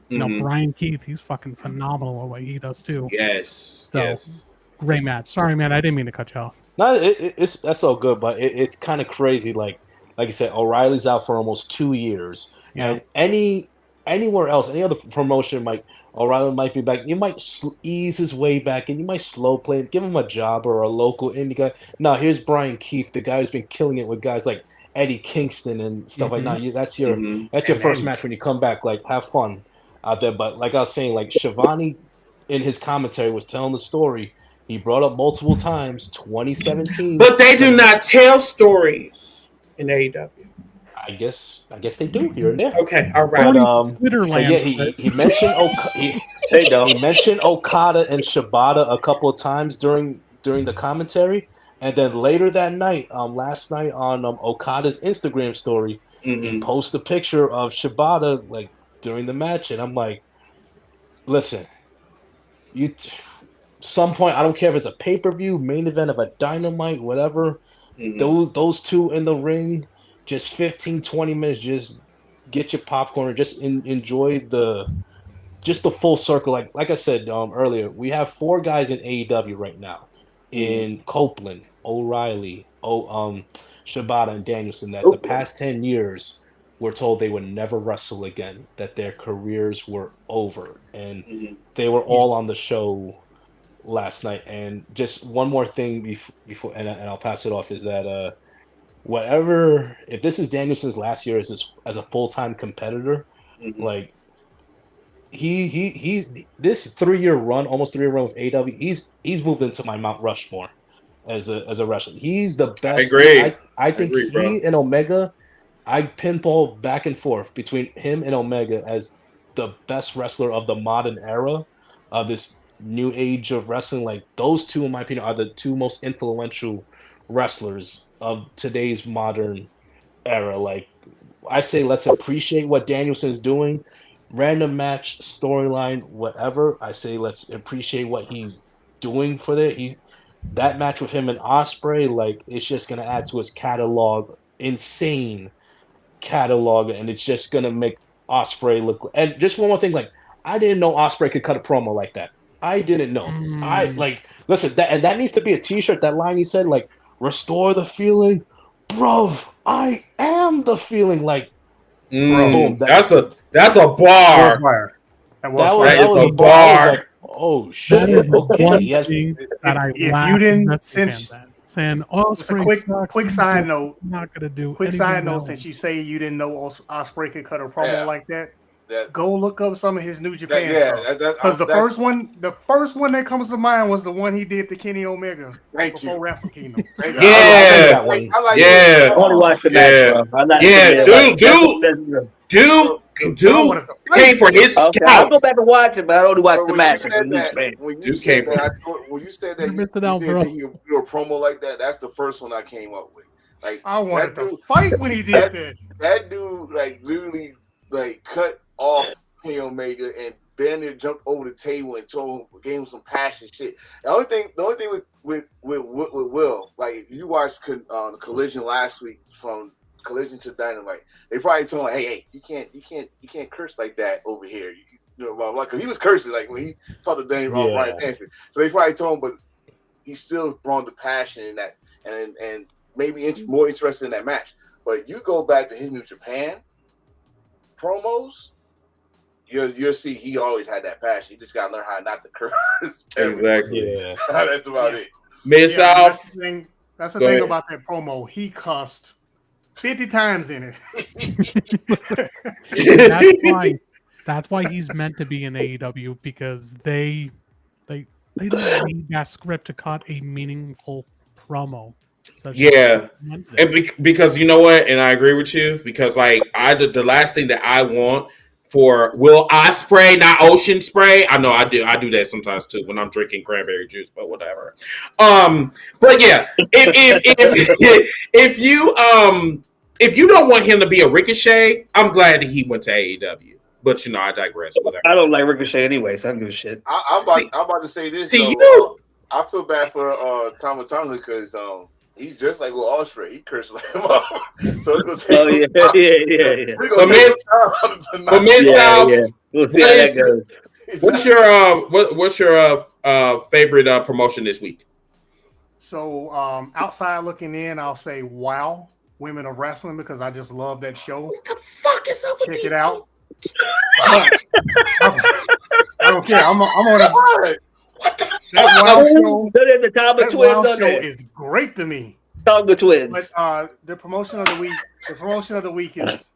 You know, Brian Keith, he's fucking phenomenal at what he does too. Yes. So, yes. Great match. Sorry, man. I didn't mean to cut you off. No, that's all good, but it's kind of crazy. Like I said, O'Reilly's out for almost 2 years, and anywhere else, any other promotion, O'Reilly might be back. You might ease his way back, and you might slow play, give him a job or a local indie guy. No, here's Brian Keith, the guy who's been killing it with guys like Eddie Kingston and stuff like that. That's your first match when you come back. Like, have fun out there. But like I was saying, like Shivani in his commentary was telling the story. He brought up multiple times 2017. But they do not tell stories in AEW. I guess they do here and there. Okay, all right. But, he mentioned he mentioned Okada and Shibata a couple of times during the commentary, and then later that night, last night on Okada's Instagram story, he posted a picture of Shibata like during the match, and I'm like, listen, some point, I don't care if it's a pay-per-view, main event of a Dynamite, whatever, those two in the ring, just 15, 20 minutes, just get your popcorn and just enjoy the full circle. Like I said earlier, we have 4 guys in AEW right now, in Copeland, O'Reilly, Shibata, and Danielson, that the past 10 years were told they would never wrestle again, that their careers were over, and they were all on the show last night. And just one more thing before and I'll pass it off, is that if this is Danielson's last year as a full-time competitor, like he's this 3-year run, almost 3-year run with AEW, he's moved into my Mount Rushmore as a wrestler. He's the best. I agree. I think he and Omega, I pinball back and forth between him and Omega as the best wrestler of the modern era of this new age of wrestling. Like, those two, in my opinion, are the 2 most influential wrestlers of today's modern era. Like, I say, let's appreciate what Danielson's doing. Random match, storyline, whatever. I say, let's appreciate what he's doing for that match with him and Ospreay. Like, it's just gonna add to his catalog, insane catalog, and it's just gonna make Ospreay look. And just one more thing, like, I didn't know Ospreay could cut a promo like that. I didn't know. Listen, that needs to be a T-shirt. That line he said, like, restore the feeling, bruv. I am the feeling. Like, Bro, boom. That's a bar. That was a a bar. I was like, oh That shit. is Okay. one Yes. thing that I If you laughed didn't- at since- saying oil Just a spray sucks, quick side note. I'm not gonna do Quick anything side note, else. since you say you didn't know Ospreay could cut a promo Yeah. like that, That, go look up some of his New Japan yeah, stuff. that- Because the that's- first one that comes to mind was the one he did to Kenny Omega Thank before you. Wrestle Kingdom. Thank you. Yeah. that one. I like Yeah. I only watched the match, bro. I'm not Dude came for his I'll scalp. go back and watch it, but I only watched the When match. you said that, when you said that You're missing you out, didn't bro. think he would do a promo like that, that's the first one I came up with. Like I wanted that to dude- fight when he did that. That dude, like, literally, like, cut off Kenny Omega and Bandit jumped over the table and gave him some passion shit. The only thing with Will, like, if you watched the Collision last week from Collision to Dynamite, they probably told him, like, hey, you can't curse like that over here. You know, blah, blah, because he was cursing like when he saw the Daniel Bryan dancing. So they probably told him, but he still brought the passion in that, and maybe more interested in that match. But you go back to his New Japan promos, you'll see he always had that passion. You just gotta learn how not to curse. Exactly. Yeah. That's about it. Miss Yeah, out. that's the Go thing ahead. about that promo. He cussed 50 times in it. That's why he's meant to be in AEW, because they don't need that script to cut a meaningful promo. Yeah, and because you know what, and I agree with you, because like the last thing that I want for Will Ospreay, not Ocean Spray. I know I do that sometimes too when I'm drinking cranberry juice, but whatever. But yeah, if you don't want him to be a Ricochet, I'm glad that he went to AEW. But you know, I digress. Whatever. I don't like Ricochet anyway, so I don't give a shit. I'm about to say this. See, though, I feel bad for Tama Tonga because he's just like Will Ospreay. He cursed like him up. So it's gonna take yeah. For Mid-South, We'll see how that goes. What's your favorite promotion this week? So outside looking in, I'll say wow, Women of Wrestling, because I just love that show. What the fuck is up with Check these it out. I don't care. I'm on it. What the That wow show. The Tonga That twins wow on show there. is great to me. Tonga twins. But the promotion of the week. The promotion of the week is.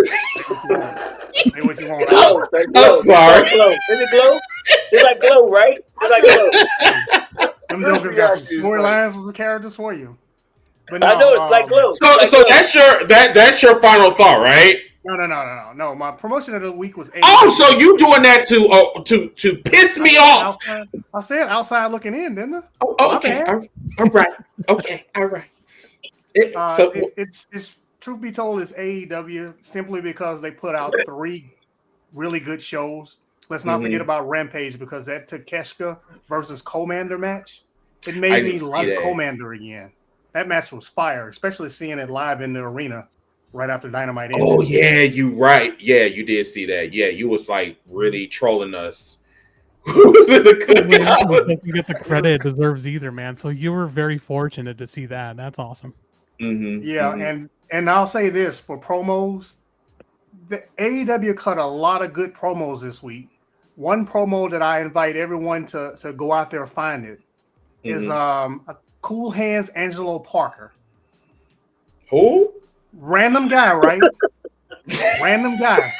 Say what you want. Glow. I'm sorry. Glow. Is it glow? It's like glow, right? It's like glow. Them jokers got some storylines and some characters for you. But no, I know it's like glow. So that's your final thought, right? No. My promotion of the week was. Oh, so you doing that to piss me off? I said outside looking in, didn't I? Oh, okay. All right. Okay. All right. It's truth be told, it's AEW simply because they put out 3 really good shows. Let's not forget about Rampage, because that Takeshita versus Commander match. It made me like Commander again. That match was fire, especially seeing it live in the arena right after Dynamite ended. Oh yeah, you right. Yeah, you did see that. Yeah, you was like really trolling us. Who was in the cookout? Doesn't get the credit it deserves either, man. So you were very fortunate to see that. That's awesome. Mm-hmm. Yeah, and I'll say this for promos, the AEW cut a lot of good promos this week. One promo that I invite everyone to go out there and find it is a Cool Hands Angelo Parker. Who? Random guy, right? Random guy.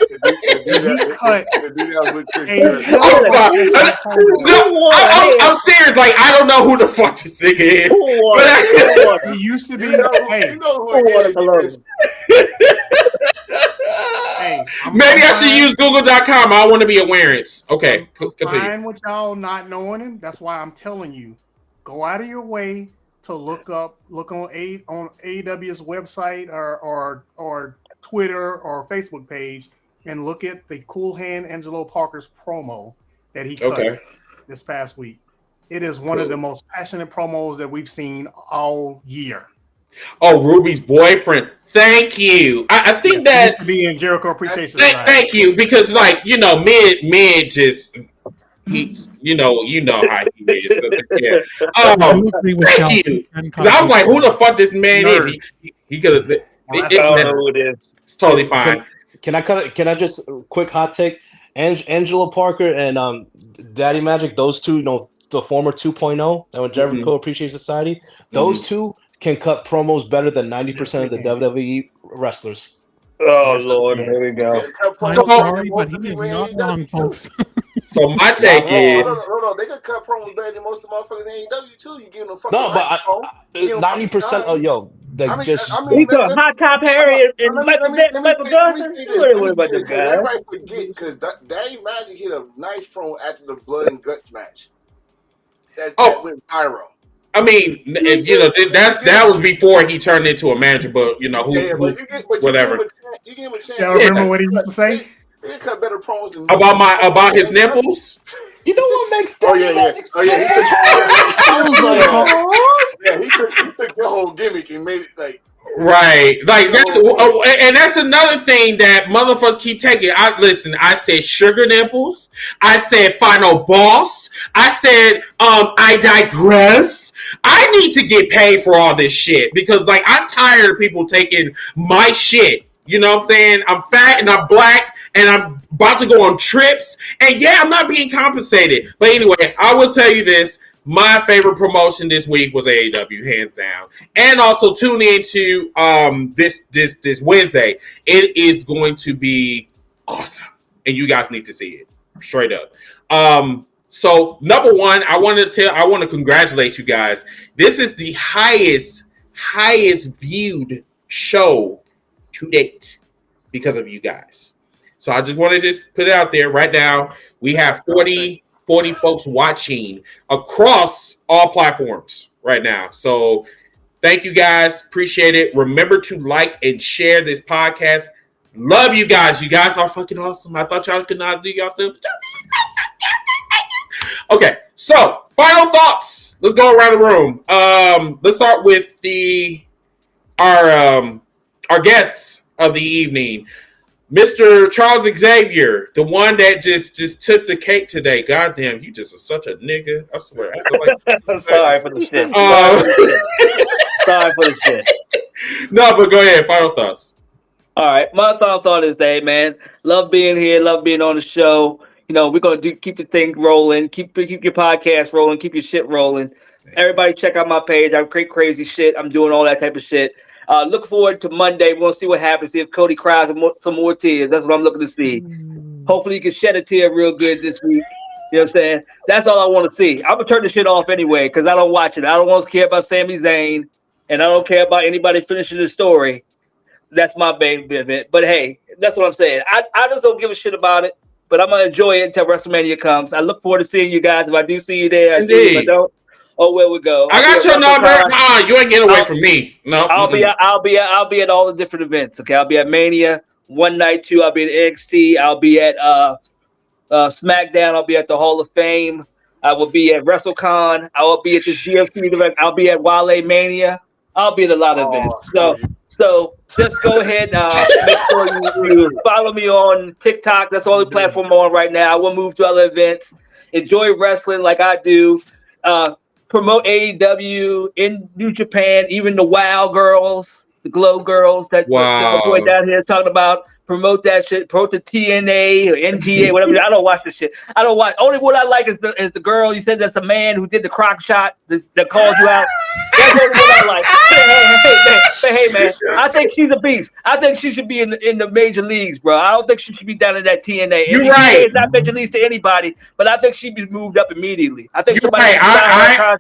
I'm serious. Like, I don't know who the fuck this nigga is. He used to be. Maybe I should use Google.com. I want to be awareness. Okay, continue. Fine with y'all not knowing him. That's why I'm telling you, go out of your way to look on AEW's website or Twitter or Facebook page and look at the Cool Hand Angelo Parker's promo that he cut this past week. It is one of the most passionate promos that we've seen all year. Oh, Ruby's boyfriend. Thank you. I think that's used to be in Jericho Appreciation. Thank you, because like mid just he's you know how he is. Yeah. Thank you. Because I was like, who the fuck this man is? He could have. I don't know who it is. It's totally fine. Can I just quick hot take? Angela Parker and Daddy Magic, those two, the former 2.0 and when Jericho Appreciation Society, those two can cut promos better than 90% of the WWE wrestlers. Oh Lord, here we go. I'm sorry, but he is not wrong, folks. So my take is, hold on. They could cut promos better than most of the motherfuckers in AEW too. You give them a fucking 90% of He's a hot top Harry and Michael Johnson. What about this guy? Everybody forget because Daddy Magic hit a nice promo after the Blood and Guts match. That went viral. I mean, that was before he turned into a manager, but whatever. You give him a chance. Y'all remember what he used to say? They cut better promos than about his nipples. You know what makes that? He took the whole gimmick and made it like. Right, like that's another thing that motherfuckers keep taking. I said sugar nipples. I said final boss. I said I digress. I need to get paid for all this shit because like I'm tired of people taking my shit. You know what I'm saying? I'm fat and I'm black and I'm about to go on trips and yeah, I'm not being compensated. But anyway, I will tell you this. My favorite promotion this week was AEW, hands down. And also tune into this Wednesday. It is going to be awesome. And you guys need to see it. Straight up. So number one, I want to congratulate you guys. This is the highest viewed show to date because of you guys. So I just want to just put it out there right now. We have 40 folks watching across all platforms right now. So thank you guys. Appreciate it. Remember to like and share this podcast. Love you guys. You guys are fucking awesome. I thought y'all could not do yourself. Okay, so final thoughts. Let's go around the room. Let's start with our guests of the evening. Mr. Charles Xavier, the one that just took the cake today. Goddamn, you just are such a nigga. I swear. I feel like I'm sorry for the shit. Sorry for the shit. No, but go ahead. Final thoughts. All right. My final thought is that, man, love being here. Love being on the show. You know, we're going to keep the thing rolling. Keep your podcast rolling. Keep your shit rolling. Everybody check out my page. I create crazy shit. I'm doing all that type of shit. Look forward to Monday. We're going to see what happens. See if Cody cries some more tears. That's what I'm looking to see. Hopefully he can shed a tear real good this week. You know what I'm saying? That's all I want to see. I'm going to turn the shit off anyway because I don't watch it. I don't want to care about Sami Zayn, and I don't care about anybody finishing the story. That's my baby event. But, hey, that's what I'm saying. I just don't give a shit about it, but I'm going to enjoy it until WrestleMania comes. I look forward to seeing you guys. If I do see you there, I see you. If I don't, oh, where we go. I got your number. You ain't getting away from me. No, I'll be at all the different events. Okay, I'll be at Mania one night, 2. I'll be at NXT. I'll be at SmackDown. I'll be at the Hall of Fame. I will be at WrestleCon. I will be at this GFC event. I'll be at Wale Mania. I'll be at a lot of events. So just go ahead. Make sure you follow me on TikTok. That's the only platform I'm on right now. I will move to other events. Enjoy wrestling like I do. Promote AEW in New Japan, even the WoW girls, the Glow girls that boy down here talking about. Promote that shit. Promote the TNA or NGA, whatever. I don't watch this shit. I don't watch. Only what I like is the girl. You said that's a man who did the crock shot that calls you out. That's the only what I like. Hey man, I think she's a beast. I think she should be in the major leagues, bro. I don't think she should be down in that TNA. You're right. It's not major leagues to anybody, but I think she'd be moved up immediately. I think somebody right.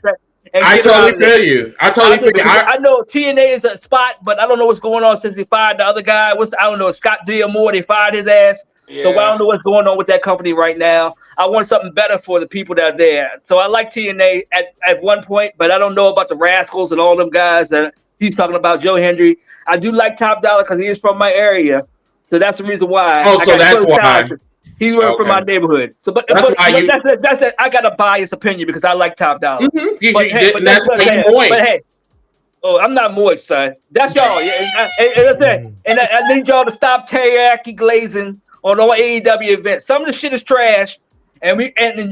I totally feel you. I know TNA is a spot, but I don't know what's going on since he fired the other guy. I don't know, Scott D'Amore, they fired his ass. Yeah. So I don't know what's going on with that company right now. I want something better for the people that are there. So I like TNA at one point, but I don't know about the Rascals and all them guys that he's talking about, Joe Hendry. I do like Top Dollar because he is from my area. So that's the reason why. Oh, so that's why. He's from my neighborhood. So, that's I got a biased opinion because I like Top Dollar. Mm-hmm. But hey, oh, I'm not moist, son. That's y'all. And I need y'all to stop teriyaki glazing on all AEW events. Some of the shit is trash, and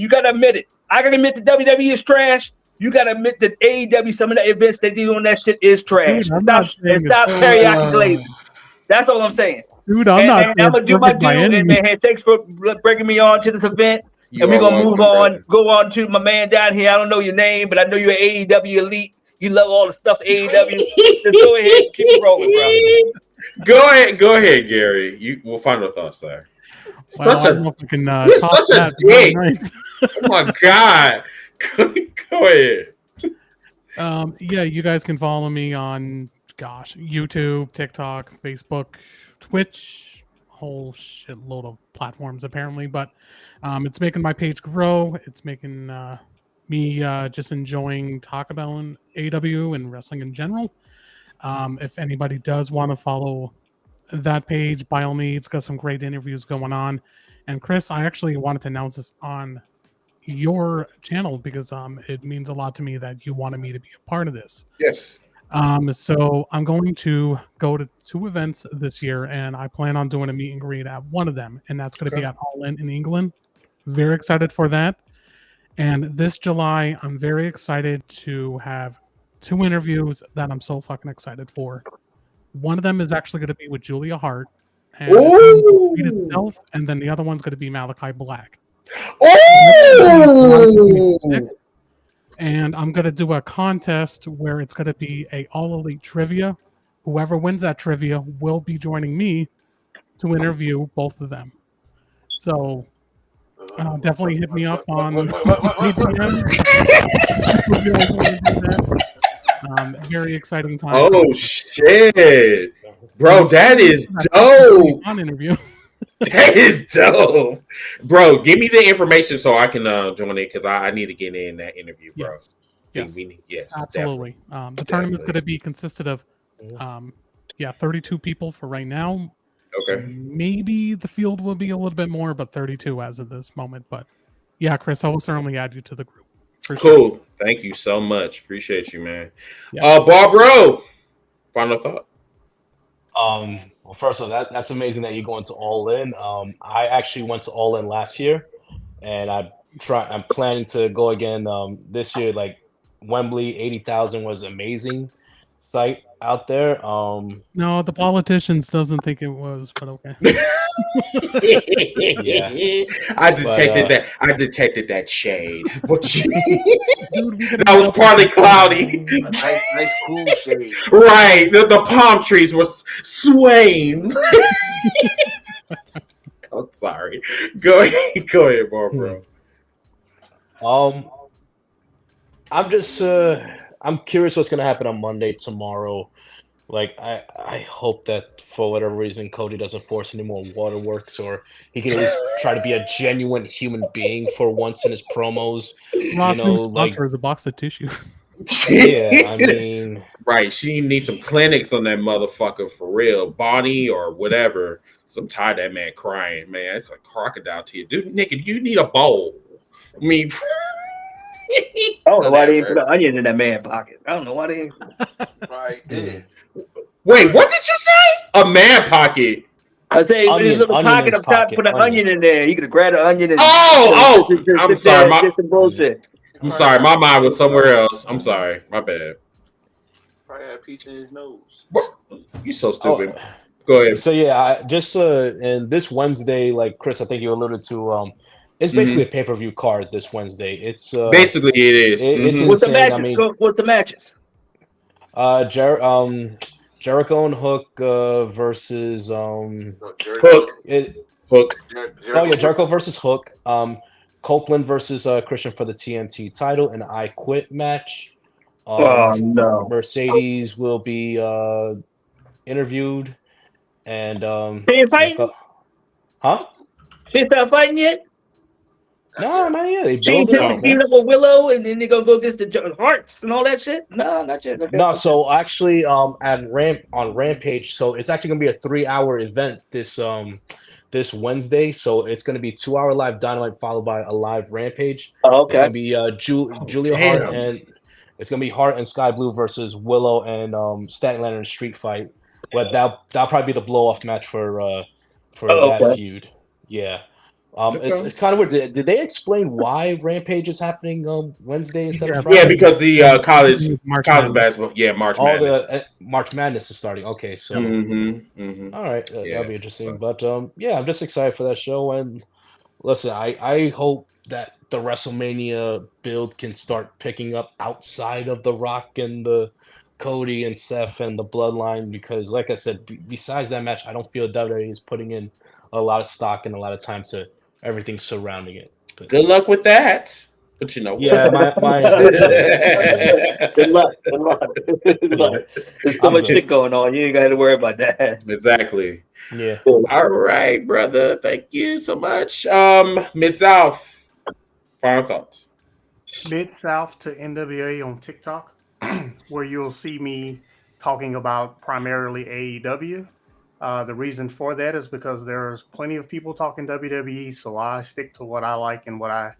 you gotta admit it. I gotta admit the WWE is trash. You gotta admit that AEW, some of the events they do on that shit is trash. Stop teriyaki glazing. That's all I'm saying. Dude, I'm And not man, I'm gonna do my perfect by due. any And means. man, thanks for bringing me on to this event. You And we're are gonna welcome, move on, brother. go on to my man down here. I don't know your name, but I know you're AEW elite. You love all the stuff AEW. Just go ahead and keep it rolling, bro. Go ahead, Gary. We'll find our thoughts there. Well, I Such don't know if we can you're top such a that. but dick. nice. Oh my god. Go ahead. Yeah, you guys can follow me on, YouTube, TikTok, Facebook, Twitch, whole shitload of platforms apparently. But it's making my page grow. It's making me just enjoying talk about AW and wrestling in general. If anybody does want to follow that page, by all means, got some great interviews going on. And Chris, I actually wanted to announce this on your channel because it means a lot to me that you wanted me to be a part of this. Yes. So I'm going to go to 2 events this year, and I plan on doing a meet and greet at one of them, and that's going to be at All In England. Very excited for that. And this July, I'm very excited to have 2 interviews that I'm so fucking excited for. One of them is actually going to be with Julia Hart, and itself, and then the other one's going to be Malachi Black. And I'm going to do a contest where it's going to be a All Elite trivia. Whoever wins that trivia will be joining me to interview both of them. So definitely hit me up on ATM. Very exciting time. Oh shit, bro, that is dope. On interview. That is dope, bro. Give me the information so I can join it because I need to get in that interview, bro. Yes, absolutely. The tournament's going to be consisted of 32 people for right now. Okay. Maybe the field will be a little bit more, but 32 as of this moment. But yeah, Chris, I will certainly add you to the group. Cool. Sure. Thank you so much. Appreciate you, man. Barbara, final thought. Well, first of all, that's amazing that you're going to All In. I actually went to All In last year, and I'm planning to go again this year. Like Wembley, 80,000 was amazing sight out there. No, the politicians doesn't think it was, but okay. Yeah, I detected that shade. That was partly cloudy. Nice cool shade. Right, the palm trees were swaying. I'm sorry. Go ahead, Barbara. I'm just I'm curious what's gonna happen on Monday tomorrow. Like I hope that for whatever reason Cody doesn't force any more waterworks, or he can at least try to be a genuine human being for once in his promos. Like the box of tissues. Yeah, I mean, right. She needs some clinics on that motherfucker for real, Bonnie or whatever. So I'm tired of that man crying, man. It's a crocodile tear, dude. Nigga, you need a bowl. I mean. I don't know why they didn't put an onion in that man's pocket. I don't know why they. Right there. Wait, what did you say? A man pocket. I say in his little pocket up top, put an onion in there. You could grab the onion and. I'm sorry, get some bullshit. I'm sorry, my mind was somewhere else. I'm sorry, my bad. Probably had a piece in his nose. You so stupid. Go ahead. So yeah, and this Wednesday, like Chris, I think you alluded to. It's basically a pay-per-view card this Wednesday. It's basically it is. It's What's the insane. matches? I mean, what's the matches? Jericho and Hook versus Hook. Hook. Jericho versus Hook. Copeland versus Christian for the TNT title, and I Quit match. No. Mercedes will be interviewed, and She ain't fighting? Huh? She ain't started fighting yet? No, not yet. She ain't teaming up with Willow, and then they gonna go against the Hearts and all that shit. No, not yet. Okay. No, so actually, on Rampage, so it's actually gonna be a 3-hour event this Wednesday. So it's gonna be 2-hour live Dynamite followed by a live Rampage. Oh, okay. It's gonna be Julia Hart and it's gonna be Hart and Sky Blue versus Willow and Staten Island Street Fight. But that'll probably be the blow off match for that feud. Yeah. It's kind of weird. Did they explain why Rampage is happening Wednesday instead of Friday? Yeah, because the college March basketball. Yeah, March Madness. The March Madness is starting. Okay, so all right, that'll be interesting. But yeah, I'm just excited for that show. And listen, I hope that the WrestleMania build can start picking up outside of The Rock and the Cody and Seth and the Bloodline, because like I said, besides that match, I don't feel WWE is putting in a lot of stock and a lot of time to everything surrounding it. But, good luck with that. But you know, yeah, my Good luck. Good luck. There's so much shit going on. You ain't got to worry about that. Exactly. Yeah. All right, brother. Thank you so much. Mid-South. Final thoughts. Mid-South to NWA on TikTok, where you'll see me talking about primarily AEW. The reason for that is because there's plenty of people talking WWE, so I stick to what I like and what I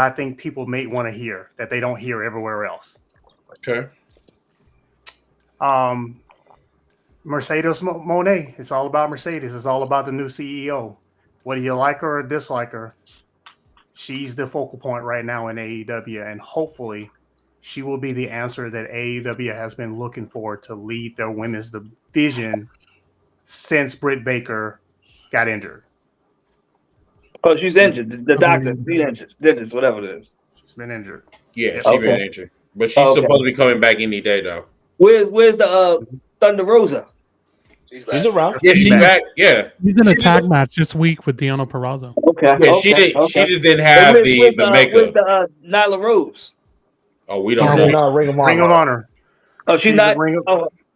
think people may want to hear that they don't hear everywhere else. Okay. Mercedes Moné. It's all about Mercedes. It's all about the new CEO. Whether you like her or dislike her, she's the focal point right now in AEW, and hopefully she will be the answer that AEW has been looking for to lead their women's division since Britt Baker got injured. Oh, she's injured. The doctor, she's injured. Dentist, whatever it is. She's been injured. Yeah, she's been injured. But she's supposed to be coming back any day, though. Where's the Thunder Rosa? She's around. Yeah, she's back. Yeah. He's in a tag match this week with Deonna Purrazzo. Okay. Yeah, she just didn't have the makeup. Where's the Nyla Rose? Oh, we don't She's know. in Ring of Honor. Ring of Honor. Oh, she's not.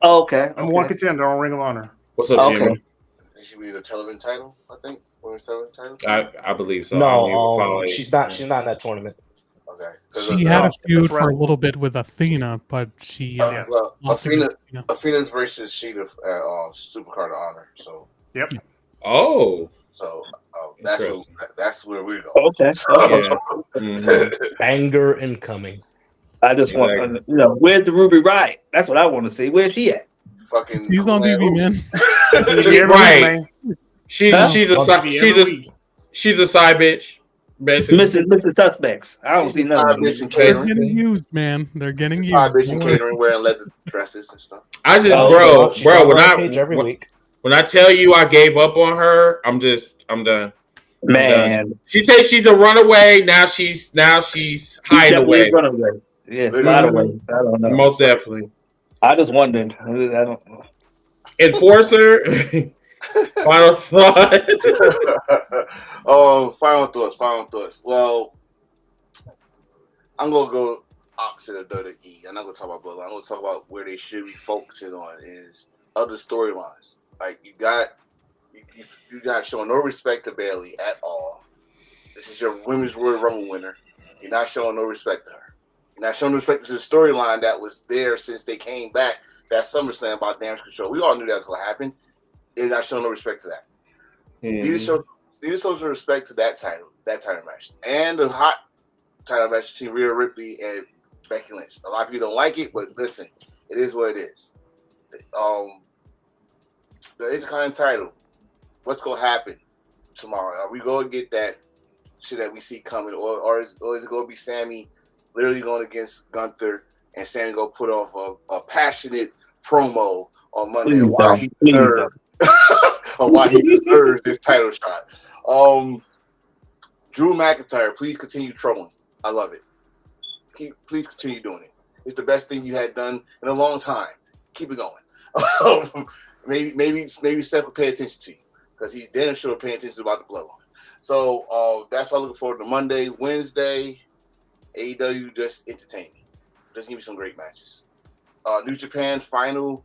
Okay. I'm one contender on Ring of Honor. What's up, Jimmy? She be the television title, I think. Women's television title. I believe so. No, she's not. She's not in that tournament. Okay. She had a feud for a little bit with Athena, but she. Athena's versus Sheeta Supercard of Honor. So. Yep. Oh. So that's where we go. Okay. Anger incoming. I just want where's the Ruby Riott? That's what I want to see. Where's she at? Fucking. She's on TV, man. Right. She's a side bitch. Basically. Mrs. Suspects. I don't see nothing. They're getting used, man. They're getting used. Bitch and catering, wearing leather dresses and stuff. I just, bro, when I tell you I gave up on her, I'm done. Man, she says she's a runaway. Now she's hiding away. Yes, hide away. I don't know. Most definitely. I just wondered. I don't know. Enforcer. Final thought. Final thoughts. Well, I'm gonna go opposite of WWE. I'm not gonna talk about Bloodline. I'm gonna talk about where they should be focusing on is other storylines. Like you got showing no respect to Bayley at all. This is your Women's Royal Rumble winner. You're not showing no respect to her. You're not showing no respect to the storyline that was there since they came back. That SummerSlam about damage control. We all knew that was gonna happen. They're not showing no respect to that. You need to show some respect to that title match. And the hot title match between Rhea Ripley and Becky Lynch. A lot of people don't like it, but listen, it is what it is. The Intercontinental title, what's going to happen tomorrow? Are we going to get that shit that we see coming? Or is it going to be Sami literally going against Gunther and Sami going to put off a passionate promo on Monday on why he deserves this title shot? Drew McIntyre, please continue trolling. I love it. Please continue doing it. It's the best thing you had done in a long time. Keep it going. Maybe Seth will pay attention to you because he's damn sure paying attention about the bloodline. So that's what I'm looking forward to. Monday, Wednesday, AEW just entertain me. Just give me some great matches. New Japan final.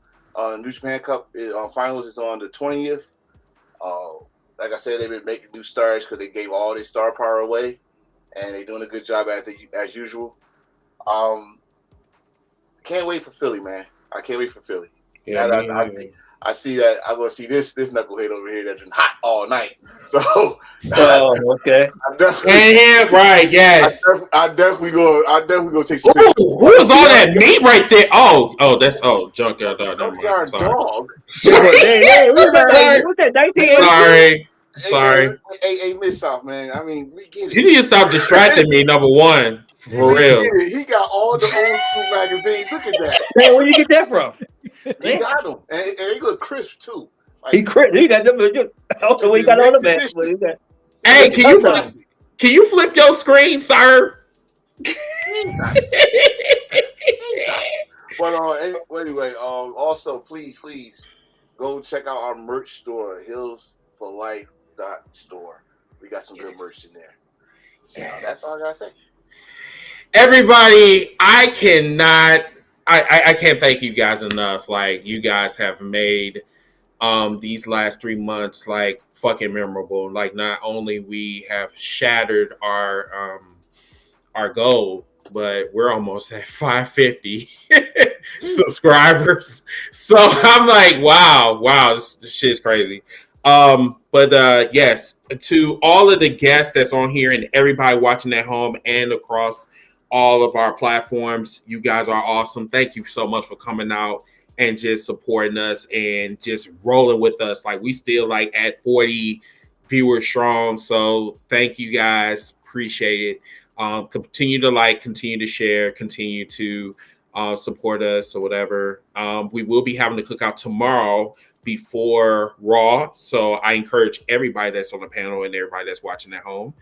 New Japan Cup finals is on the 20th. Like I said, they've been making new stars because they gave all their star power away, and they're doing a good job as usual. Can't wait for Philly, man. I can't wait for Philly. Yeah, I see that. I'm gonna see this knucklehead over here that's been hot all night. So, okay. Right, yes. I definitely go take some pictures. Who was all that meat right there? That's Junkyard Dog. Junkyard Dog. Sorry. Hey, what's that? 1980? Sorry. Sorry. Hey, Miss South, man. I mean, we get it. You need to stop distracting me, number one. For real. He got all the old school magazines. Look at that. Man, where you get that from? He got them. And he look crisp, too. Like, he got them. I don't know where he got all the best. Hey, can you flip your screen, sir? But anyway, also please go check out our merch store, hillsforlife.store. We got some good merch in there. Yeah, that's all I gotta say. Everybody, I can't thank you guys enough. Like, you guys have made these last 3 months like fucking memorable. Like, not only we have shattered our goal, but we're almost at 550 subscribers. So I'm like, wow, this shit's crazy. But yes, to all of the guests that's on here and everybody watching at home and across all of our platforms, you guys are awesome. Thank you so much for coming out and just supporting us and just rolling with us. Like, we still like at 40 viewers strong. So thank you guys. Appreciate it. Continue to like, continue to share, continue to support us or whatever. We will be having the cookout tomorrow before Raw. So I encourage everybody that's on the panel and everybody that's watching at home,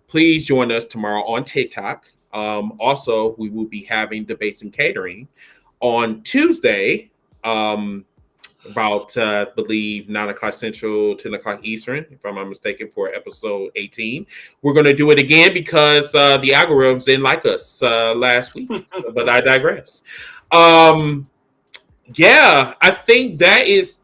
please join us tomorrow on TikTok. Also, we will be having debates and catering on Tuesday, about I believe 9 o'clock Central, 10 o'clock Eastern, if I'm not mistaken, for episode 18. We're going to do it again because the algorithms didn't like us last week, but I digress. Yeah, I think that is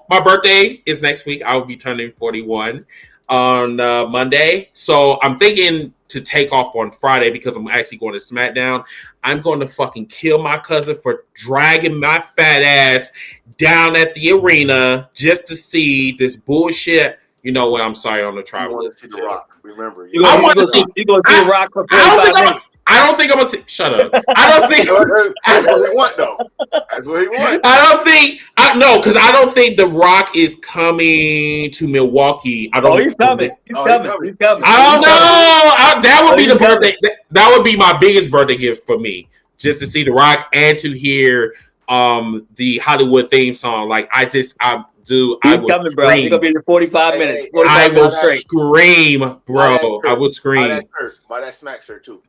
my birthday is next week. I will be turning 41 on Monday. So I'm thinking to take off on Friday because I'm actually going to SmackDown. I'm going to fucking kill my cousin for dragging my fat ass down at the arena just to see this bullshit. You know what? I'm sorry on the tribal. You want to see The Rock. Remember. You're going to see The Rock for 45 minutes. I don't think I'm gonna see. Shut up. I don't think that's what he want, though. That's what he want. Because I don't think The Rock is coming to Milwaukee. He's coming. He's coming. I don't know. That would be the birthday. That would be my biggest birthday gift for me, just to see The Rock and to hear the Hollywood theme song. Like, He's coming, bro. He's gonna be in 45 minutes. 45 I will scream, bro. I will scream. Buy that smack shirt too.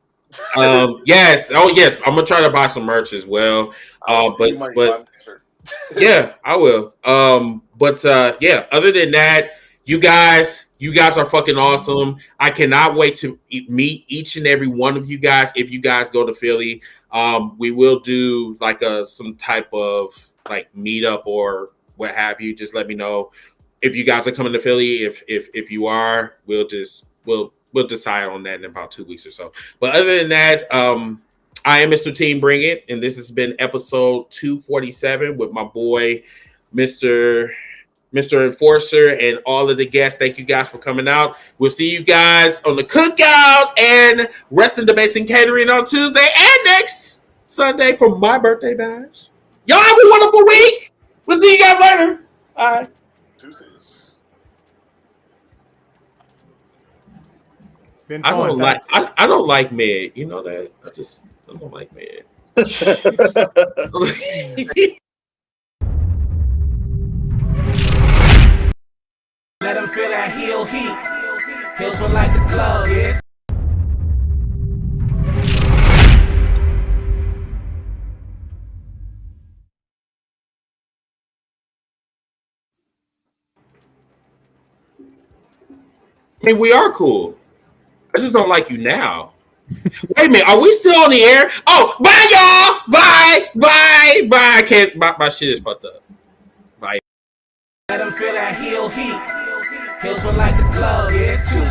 Yes. Oh, yes. I'm gonna try to buy some merch as well. But yeah, I will. Yeah. Other than that, you guys are fucking awesome. I cannot wait to meet each and every one of you guys. If you guys go to Philly, we will do like some type of like meetup or what have you. Just let me know if you guys are coming to Philly. If you are, we'll decide on that in about 2 weeks or so. But other than that, I am Mr. Team Bring It, and this has been episode 247 with my boy, Mr. Enforcer, and all of the guests. Thank you guys for coming out. We'll see you guys on the cookout and Wrestling Debates and Catering on Tuesday and next Sunday for my birthday bash. Y'all have a wonderful week. We'll see you guys later. Bye. I don't like mid. You know that? I don't like mid. Let them feel that heel heat. Heels feel like the club, yes. I mean, we are cool. I just don't like you now. Wait a minute, are we still on the air? Oh, bye, y'all. Bye. I can't. My shit is fucked up. Bye. Let them feel that heel heat. Heels feel like the club, yeah, it's too